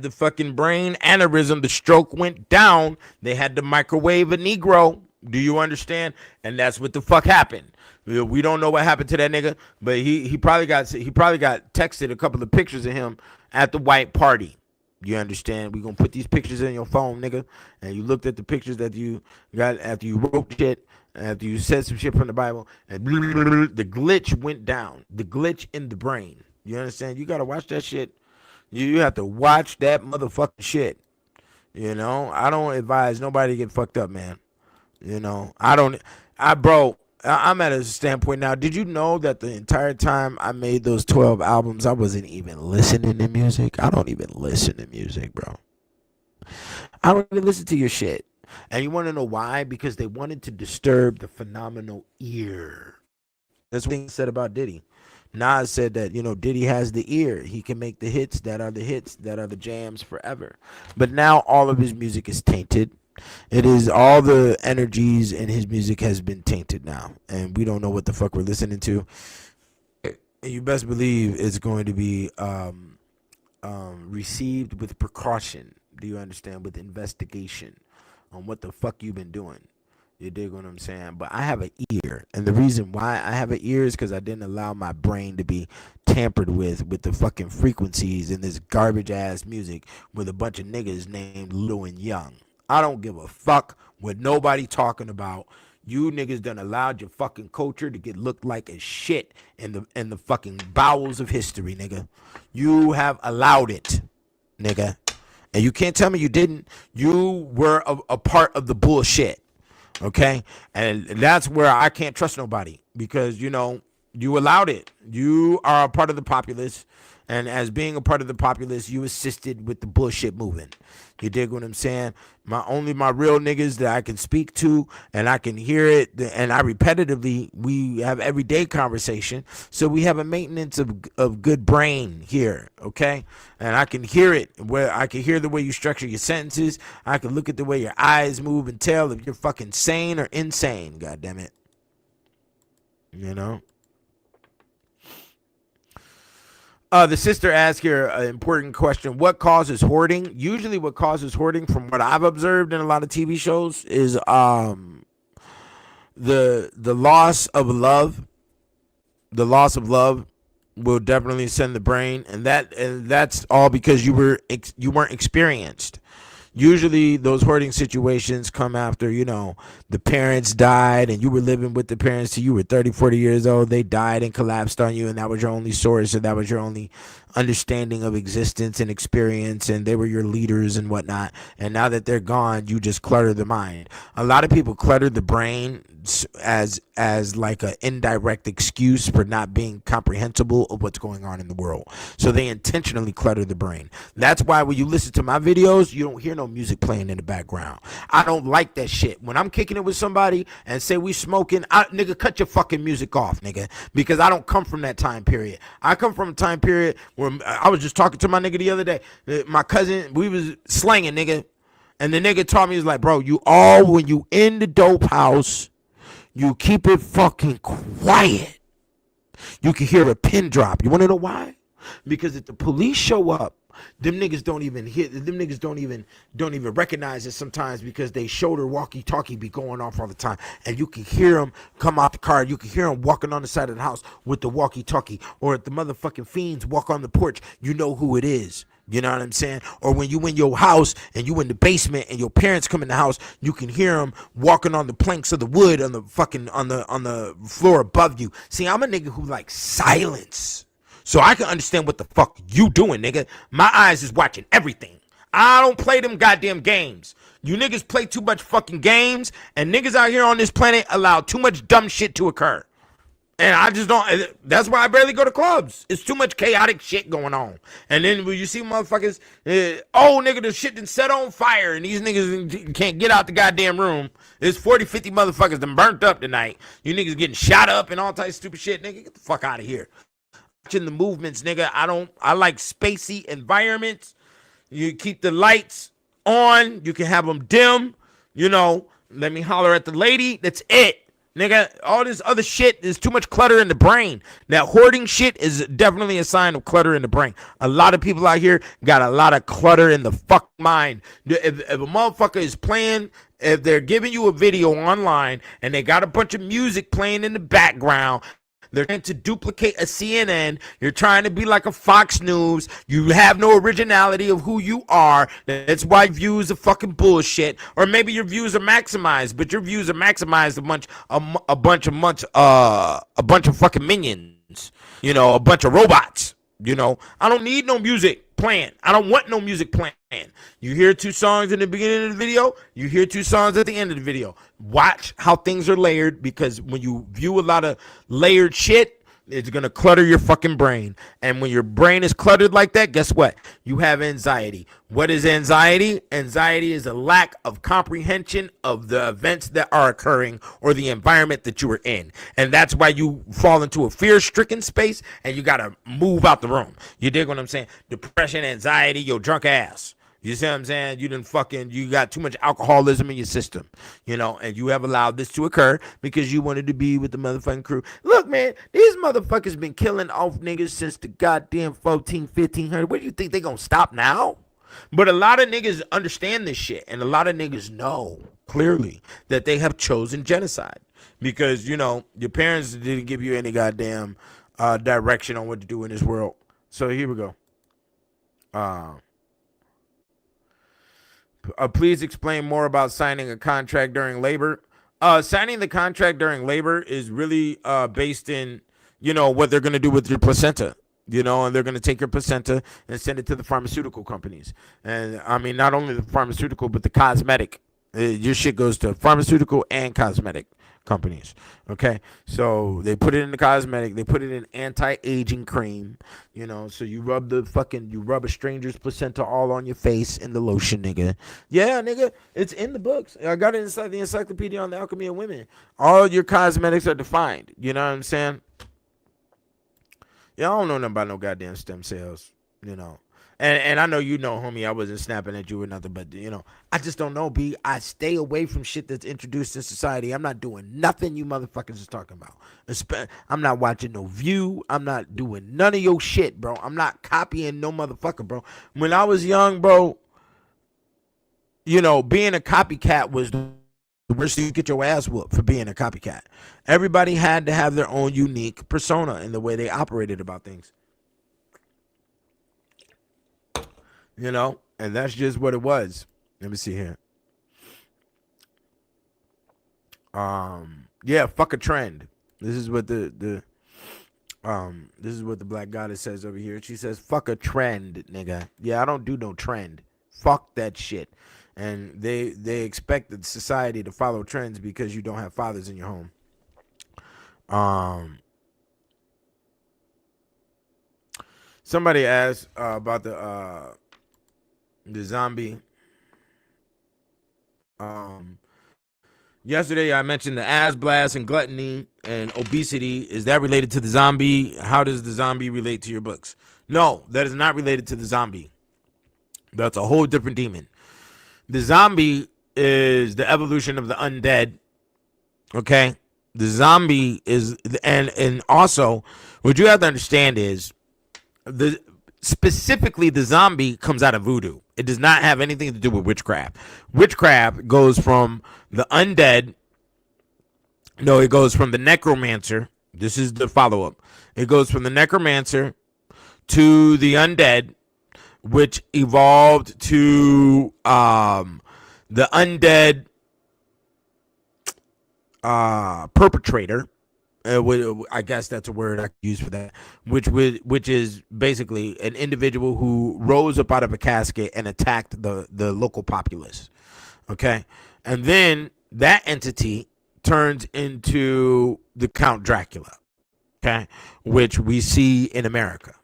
the fucking brain aneurysm. The stroke went down. They had to microwave a Negro. Do you understand? And that's what the fuck happened. We don't know what happened to that nigga, but he probably got texted a couple of pictures of him at the white party. You understand? We gonna put these pictures in your phone, nigga. And you looked at the pictures that you got after you wrote shit, after you said some shit from the Bible, and the glitch went down. The glitch in the brain. You understand? You gotta watch that shit. You have to watch that motherfucking shit. I don't advise nobody to get fucked up, man. I'm at a standpoint now. Did you know that the entire time I made those 12 albums, I wasn't even listening to music? I don't even listen to music, bro. I don't even listen to your shit. And you want to know why? Because they wanted to disturb the phenomenal ear. That's what they said about Diddy. Nas said that, Diddy has the ear. He can make the hits that are the jams forever. But now all of his music is tainted. It is all the energies in his music has been tainted now, and we don't know what the fuck we're listening to. And you best believe it's going to be received with precaution. Do you understand? With investigation on what the fuck you've been doing. You dig what I'm saying? But I have an ear, and the reason why I have an ear is because I didn't allow my brain to be tampered with the fucking frequencies in this garbage ass music with a bunch of niggas named Lil and Young. I don't give a fuck what nobody talking about. You niggas done allowed your fucking culture to get looked like as shit in the fucking bowels of history, nigga. You have allowed it, nigga. And you can't tell me you didn't. You were a part of the bullshit, okay? And that's where I can't trust nobody because, you allowed it. You are a part of the populace. And as being a part of the populace, you assisted with the bullshit movement. You dig what I'm saying? My real niggas that I can speak to and I can hear it, and I repetitively, we have everyday conversation. So we have a maintenance of good brain here, okay? And I can hear it, where I can hear the way you structure your sentences. I can look at the way your eyes move and tell if you're fucking sane or insane, goddammit. You know? The sister asked here an important question. What causes hoarding? Usually what causes hoarding, from what I've observed in a lot of TV shows, is the loss of love. The loss of love will definitely send the brain, and that's all because you weren't experienced. Usually those hoarding situations come after, the parents died and you were living with the parents till you were 30, 40 years old. They died and collapsed on you, and that was your only source, and that was your only understanding of existence and experience, and they were your leaders and whatnot. And now that they're gone, you just clutter the mind. A lot of people clutter the brain as like an indirect excuse for not being comprehensible of what's going on in the world. So they intentionally clutter the brain. That's why when you listen to my videos, you don't hear no music playing in the background. I don't like that shit. When I'm kicking it with somebody and say we smoking, nigga, cut your fucking music off, nigga, because I don't come from that time period. I come from a time period where I was just talking to my nigga the other day. My cousin, we was slanging, nigga, and the nigga taught me, he was like, bro, when you in the dope house, you keep it fucking quiet. You can hear a pin drop. You want to know why? Because if the police show up, them niggas don't even recognize it sometimes, because they shoulder walkie-talkie be going off all the time, and you can hear them come out the car. You can hear them walking on the side of the house with the walkie-talkie, or if the motherfucking fiends walk on the porch, you know who it is. You know what I'm saying? Or when you in your house and you in the basement and your parents come in the house, you can hear them walking on the planks of the wood on the fucking on the floor above you. See, I'm a nigga who likes silence, so I can understand what the fuck you doing, nigga. My eyes is watching everything. I don't play them goddamn games. You niggas play too much fucking games, and niggas out here on this planet allow too much dumb shit to occur. And I just don't. That's why I barely go to clubs. It's too much chaotic shit going on. And then when you see motherfuckers, nigga, the shit done set on fire, and these niggas can't get out the goddamn room. There's 40, 50 motherfuckers done burnt up tonight. You niggas getting shot up and all types of stupid shit. Nigga, get the fuck out of here. Watching the movements, nigga. I like spacey environments. You keep the lights on. You can have them dim. Let me holler at the lady. That's it. Nigga, all this other shit, is too much clutter in the brain. That hoarding shit is definitely a sign of clutter in the brain. A lot of people out here got a lot of clutter in the fuck mind. If a motherfucker is playing, if they're giving you a video online and they got a bunch of music playing in the background, they're trying to duplicate a CNN. You're trying to be like a Fox News. You have no originality of who you are. That's why views are fucking bullshit. Or maybe your views are maximized, but your views are maximized a bunch of fucking minions. A bunch of robots. I don't need no music playing. I don't want no music playing. You hear 2 songs in the beginning of the video, you hear 2 songs at the end of the video. Watch how things are layered, because when you view a lot of layered shit, it's going to clutter your fucking brain. And when your brain is cluttered like that, guess what? You have anxiety. What is anxiety? Anxiety is a lack of comprehension of the events that are occurring or the environment that you are in. And that's why you fall into a fear-stricken space and you got to move out the room. You dig what I'm saying? Depression, anxiety, your drunk ass. You see what I'm saying? You got too much alcoholism in your system, and you have allowed this to occur because you wanted to be with the motherfucking crew. Look, man, these motherfuckers been killing off niggas since the goddamn 1500. What do you think they gonna stop now? But a lot of niggas understand this shit, and a lot of niggas know clearly that they have chosen genocide because, your parents didn't give you any goddamn direction on what to do in this world. So here we go. Please explain more about signing a contract during labor. Signing the contract during labor is really based in, what they're going to do with your placenta, and they're going to take your placenta and send it to the pharmaceutical companies. And I mean, not only the pharmaceutical, but the cosmetic Your shit goes to pharmaceutical and cosmetic companies. Okay, so they put it in the cosmetic. They put it in anti-aging cream. So you rub a stranger's placenta all on your face in the lotion, nigga. Yeah, nigga, it's in the books. I got it inside the Encyclopedia on the Alchemy of Women. All your cosmetics are defined. You know what I'm saying? Yeah, I don't know nothing about no goddamn stem cells. You know. And I know homie, I wasn't snapping at you or nothing, but I just don't know, B. I stay away from shit that's introduced in society. I'm not doing nothing you motherfuckers is talking about. I'm not watching no View. I'm not doing none of your shit, bro. I'm not copying no motherfucker, bro. When I was young, bro, being a copycat was the worst. You get your ass whooped for being a copycat. Everybody had to have their own unique persona in the way they operated about things. And that's just what it was. Let me see here. Yeah, fuck a trend. This is what the Black Goddess says over here. She says, fuck a trend, nigga. Yeah, I don't do no trend. Fuck that shit. And they expect the society to follow trends because you don't have fathers in your home. Somebody asked about the zombie. Yesterday I mentioned the ass blast and gluttony and obesity. Is that related to the zombie? How does the zombie relate to your books? No, that is not related to the zombie. That's a whole different demon. The zombie is the evolution of the undead. Okay? The zombie is, and also what you have to understand is specifically the zombie comes out of voodoo. It does not have anything to do with witchcraft. Witchcraft goes from the undead. No, it goes from the necromancer. This is the follow-up. It goes from the necromancer to the undead, which evolved to the undead perpetrator. I guess that's a word I could use for that, which is basically an individual who rose up out of a casket and attacked the local populace. Okay, and then that entity turns into the Count Dracula. Okay, which we see in America.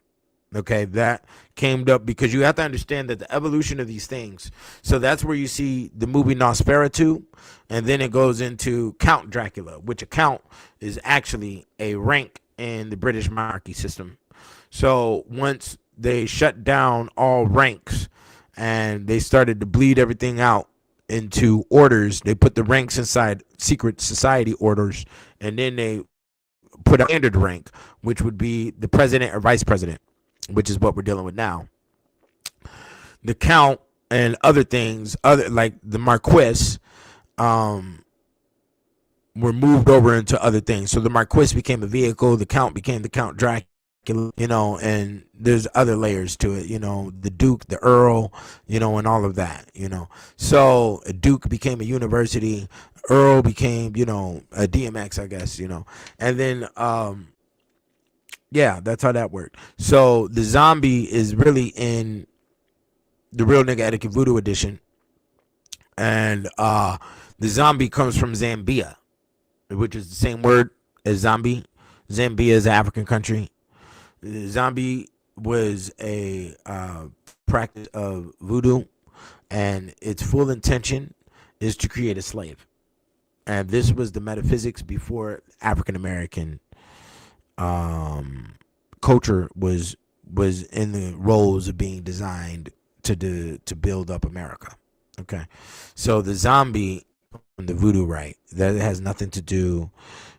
Okay, that came up because you have to understand that the evolution of these things. So that's where you see the movie Nosferatu, and then it goes into Count Dracula, which a count is actually a rank in the British monarchy system. So once they shut down all ranks and they started to bleed everything out into orders, they put the ranks inside secret society orders, and then they put a standard rank, which would be the president or vice president, which is what we're dealing with now. The count and other things, other like the marquis, were moved over into other things. So the marquis became a vehicle. The count became the Count Dracula. And there's other layers to it. The duke, the earl, and all of that. So a duke became a university. Earl became, a DMX, I guess. And then yeah, that's how that worked. So the zombie is really in the Real Nigga Etiquette Voodoo edition. And the zombie comes from Zambia, which is the same word as zombie. Zambia is an African country. Zombie was a practice of voodoo, and its full intention is to create a slave. And this was the metaphysics before African American culture was in the roles of being designed to build up America. Okay, so the zombie and the voodoo rite, that has nothing to do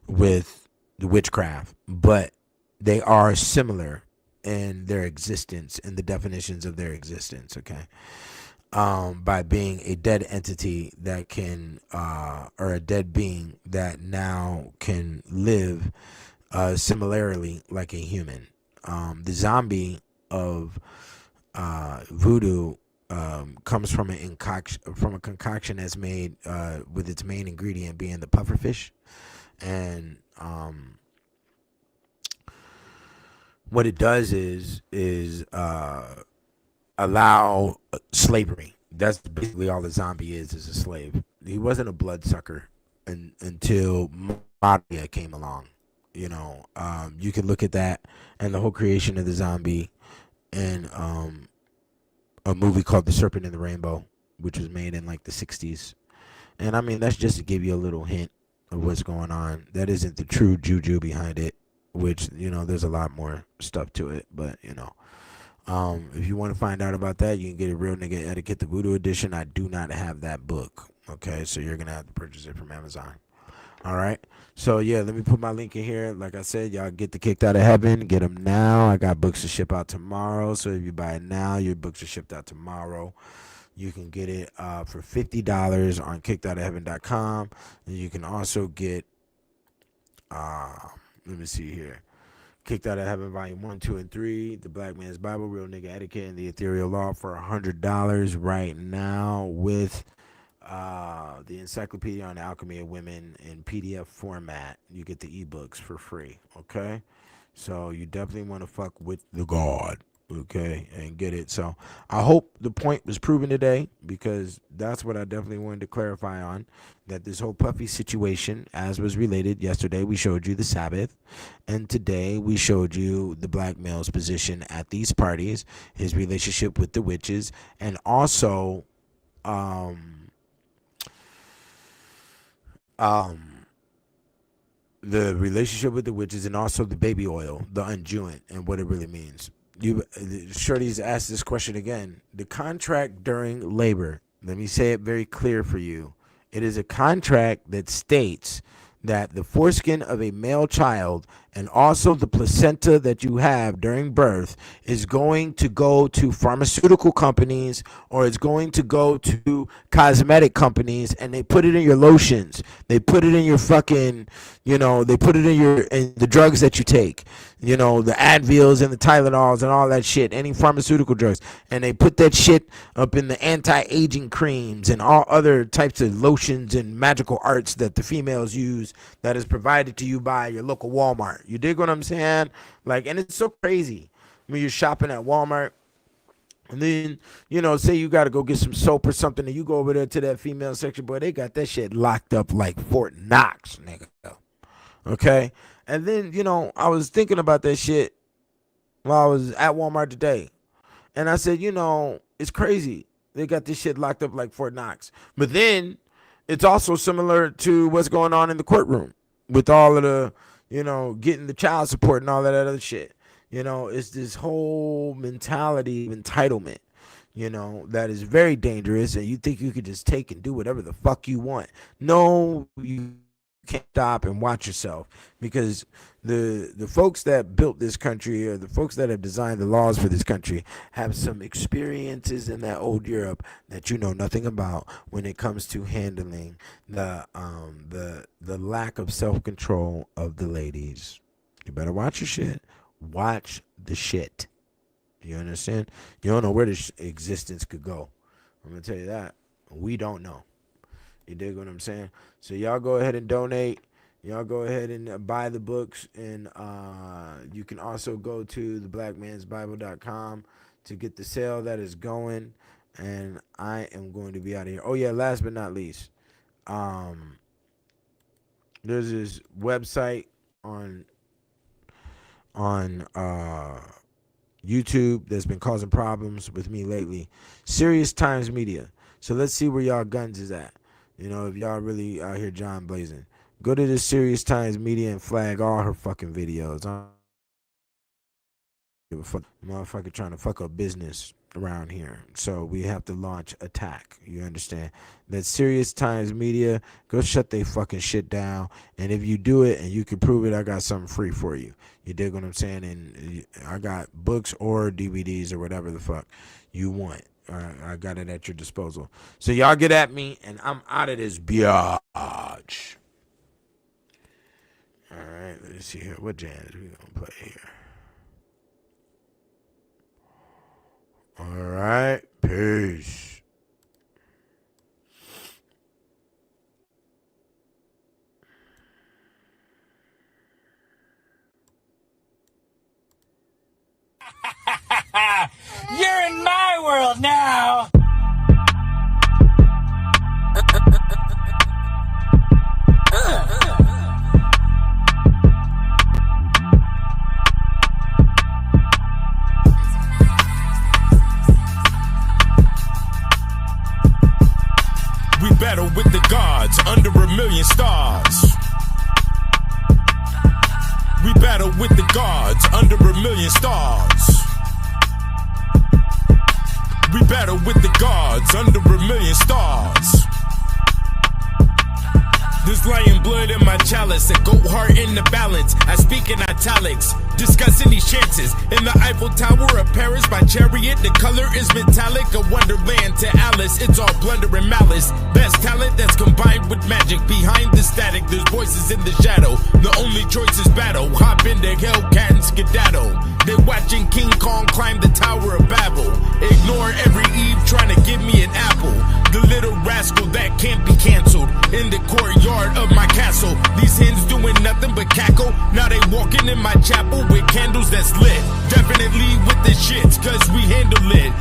with the witchcraft, but they are similar in their existence, in the definitions of their existence. Okay, by being a dead entity that can, or a dead being that now can live similarly like a human. The zombie of voodoo comes from a concoction that's made with its main ingredient being the pufferfish, and what it does is allow slavery. That's basically all the zombie is a slave. a bloodsucker until Maria came along. You know, you can look at that and the whole creation of the zombie and a movie called The Serpent and the Rainbow, which was made in like the 60s. And I mean, that's just to give you a little hint of what's going on. That isn't the true juju behind it, which, you know, there's a lot more stuff to it. But, you know, if you want to find out about that, you can get a Real Nigga Etiquette, the Voodoo Edition. I do not have that book. Okay, so you're going to have to purchase it from Amazon. All right. So, yeah, let me put my link in here. Like I said, y'all get the Kicked Out of Heaven. Get them now. I got books to ship out tomorrow. So if you buy it now, your books are shipped out tomorrow. You can get it for $50 on kickedoutofheaven.com. And you can also get, let me see here, Kicked Out of Heaven Volume 1, 2, and 3, The Black Man's Bible, Real Nigga Etiquette, and the Ethereal Law for $100 right now with the Encyclopedia on the Alchemy of Women in PDF format. You get the ebooks for free, okay? So you definitely want to fuck with the God, okay, and get it. So I hope the point was proven today, because that's what I definitely wanted to clarify on, that this whole Puffy situation, as was related yesterday, we showed you the Sabbath, and today we showed you the black male's position at these parties, his relationship with the witches, and also the relationship with the witches, and also the baby oil, the unjewing, and what it really means. Shorty's asked this question again. The contract during labor, let me say it very clear for you. It is a contract that states that the foreskin of a male child and also the placenta that you have during birth is going to go to pharmaceutical companies, or it's going to go to cosmetic companies, and they put it in your lotions. They put it in your fucking, you know, they put it in the drugs that you take, you know, the Advils and the Tylenols and all that shit, any pharmaceutical drugs. And they put that shit up in the anti-aging creams and all other types of lotions and magical arts that the females use, that is provided to you by your local Walmart. You dig what I'm saying? Like, and it's so crazy when you're shopping at Walmart, and then, you know, say you got to go get some soap or something, and you go over there to that female section, boy, they got that shit locked up like Fort Knox, nigga. Okay? And then, you know, I was thinking about that shit while I was at Walmart today, and I said, you know, it's crazy. They got this shit locked up like Fort Knox. But then it's also similar to what's going on in the courtroom with all of the, you know, getting the child support and all that other shit. You know, it's this whole mentality of entitlement, you know, that is very dangerous. And you think you could just take and do whatever the fuck you want. No, you can't stop and watch yourself, because the folks that built this country, or the folks that have designed the laws for this country, have some experiences in that old Europe that you know nothing about when it comes to handling the lack of self-control of the ladies. You better watch your shit. Watch the shit. You understand? You don't know where this existence could go. I'm gonna tell you that. We don't know. You dig what I'm saying? So y'all go ahead and donate. Y'all go ahead and buy the books. And you can also go to theblackmansbible.com to get the sale that is going. And I am going to be out of here. Oh, yeah, last but not least. There's this website on YouTube that's been causing problems with me lately. Serious Times Media. So let's see where y'all guns is at. You know, if y'all really out here John blazing, go to the Serious Times Media and flag all her fucking videos. I don't give a fuck. Motherfucker trying to fuck up business around here. So we have to launch attack. You understand? That Serious Times Media, go shut they fucking shit down. And if you do it and you can prove it, I got something free for you. You dig what I'm saying? And I got books or DVDs or whatever the fuck you want. I got it at your disposal. So y'all get at me, and I'm out of this biatch. All right, let's see here. What jams we gonna play here? All right, peace. You're in my world now. battle with the gods under a million stars. We battle with the gods under a million stars. We battle with the gods under a million stars. There's lion blood in my chalice, a goat heart in the balance. I speak in italics, discussing these chances. In the Eiffel Tower of Paris, my chariot, the color is metallic. A wonderland to Alice, it's all blunder and malice. Best talent that's combined with magic. Behind the static, there's voices in the shadow. The only choice is battle. Hop into Hellcat and skedaddle. They're watching King Kong climb the Tower of Babel. Ignore every Eve trying to give me an apple. The little rascal that can't be canceled. In the courtyard of my castle, these hens doing nothing but cackle. Now they walking in my chapel with candles that's lit. Definitely with the shits, cause we handle it.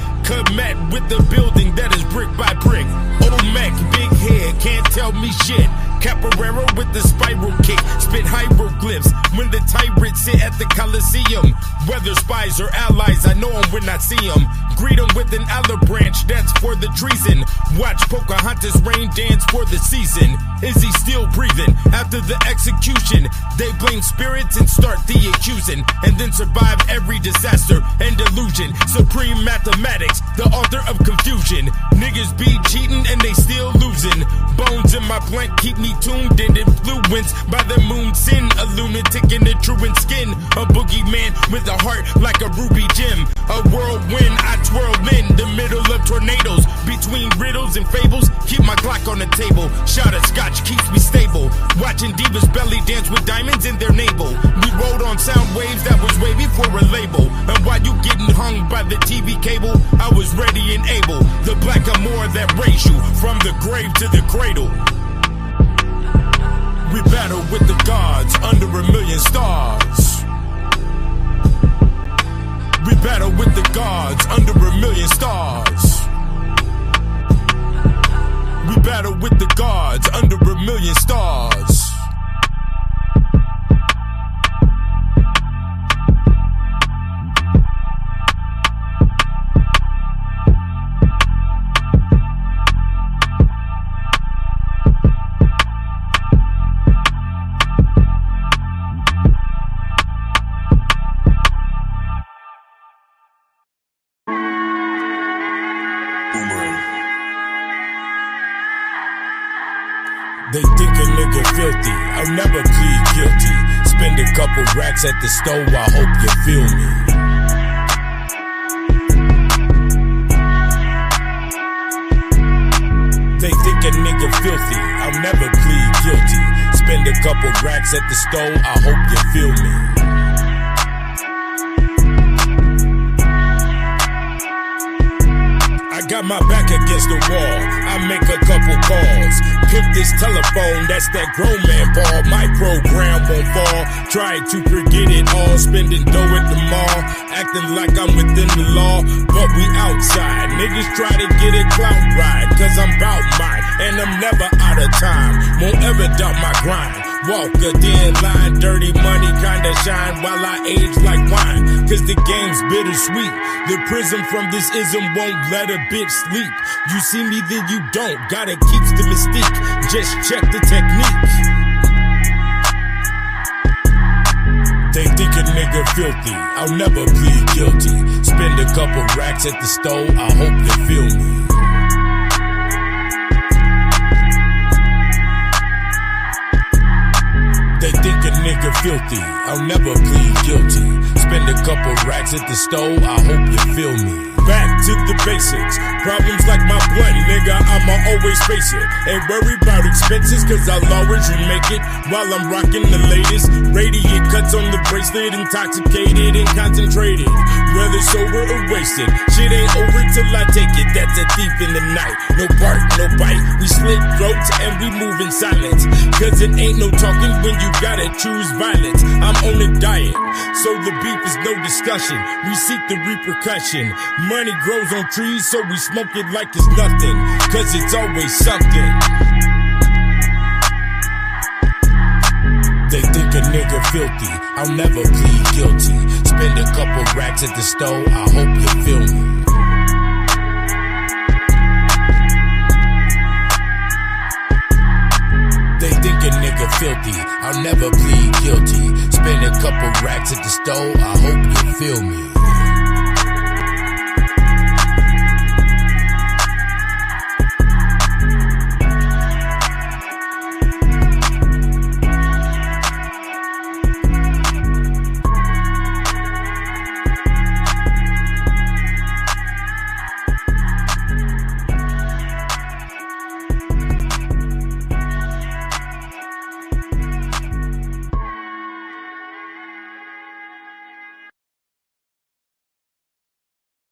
Met with the building that is brick by brick. Old Mac, big head, can't tell me shit. Capoeira with the spiral kick, spit hieroglyphs when the tyrants sit at the Coliseum. Whether spies or allies, I know them when I see them. Greet them with an olive branch, that's for the treason. Watch Pocahontas rain dance for the season. Is he still breathing? After the execution, they blame spirits and start the accusing. And then survive every disaster and delusion. Supreme mathematics, the author of confusion. Niggas be cheating and they still losing. Bones in my blank keep me tuned and influenced by the moon sin. A lunatic in the truant skin. A boogeyman with a heart like a ruby gem. A whirlwind, I twirl in the middle of tornadoes. Between riddles and fables, keep my Glock on the table. Shot of scotch keeps me stable. Watching divas belly dance with diamonds in their navel. We rode on sound waves that was wavy for a label. And while you getting hung by the TV cable, I was ready and able. The black amour that raised you from the grave to the cradle. We battle with the gods under a million stars. We battle with the gods under a million stars. We battle with the gods under a million stars. They think a nigga filthy, I'll never plead guilty. Spend a couple racks at the store, I hope you feel me. They think a nigga filthy, I'll never plead guilty. Spend a couple racks at the store, I hope you feel me. I got my back against the wall, I make a couple calls. Pimp this telephone, that's that grown man ball. My program won't fall. Try to forget it all, spending dough at the mall. Acting like I'm within the law, but we outside. Niggas try to get a clout ride, cause I'm bout mine. And I'm never out of time, won't ever doubt my grind. Walk a thin line, dirty money kinda shine while I age like wine. Cause the game's bittersweet. The prism from this ism won't let a bitch sleep. You see me, then you don't. Gotta keep the mystique. Just check the technique. They think a nigga filthy. I'll never plead guilty. Spend a couple racks at the store. I hope you feel me. They think a nigga filthy, I'll never plead guilty. Spend a couple racks at the store, I hope you feel me. Back to the basics, problems like my blunt, nigga, I'ma always face it. Ain't worry about expenses, cause I'll always remake it. While I'm rocking the latest, radiant cuts on the bracelet. Intoxicated and concentrated, whether sober or wasted. Shit ain't over till I take it, that's a thief in the night. No bark, no bite, we slit throats and we move in silence. Cause it ain't no talking when you gotta choose violence. I'm on a diet, so the beef is no discussion. We seek the repercussion. Money grows on trees, so we smoke it like it's nothing. Cause it's always something. They think a nigga filthy, I'll never plead guilty. Spend a couple racks at the store, I hope you feel me. never plead guilty. Spend a couple racks at the store, I hope you feel me.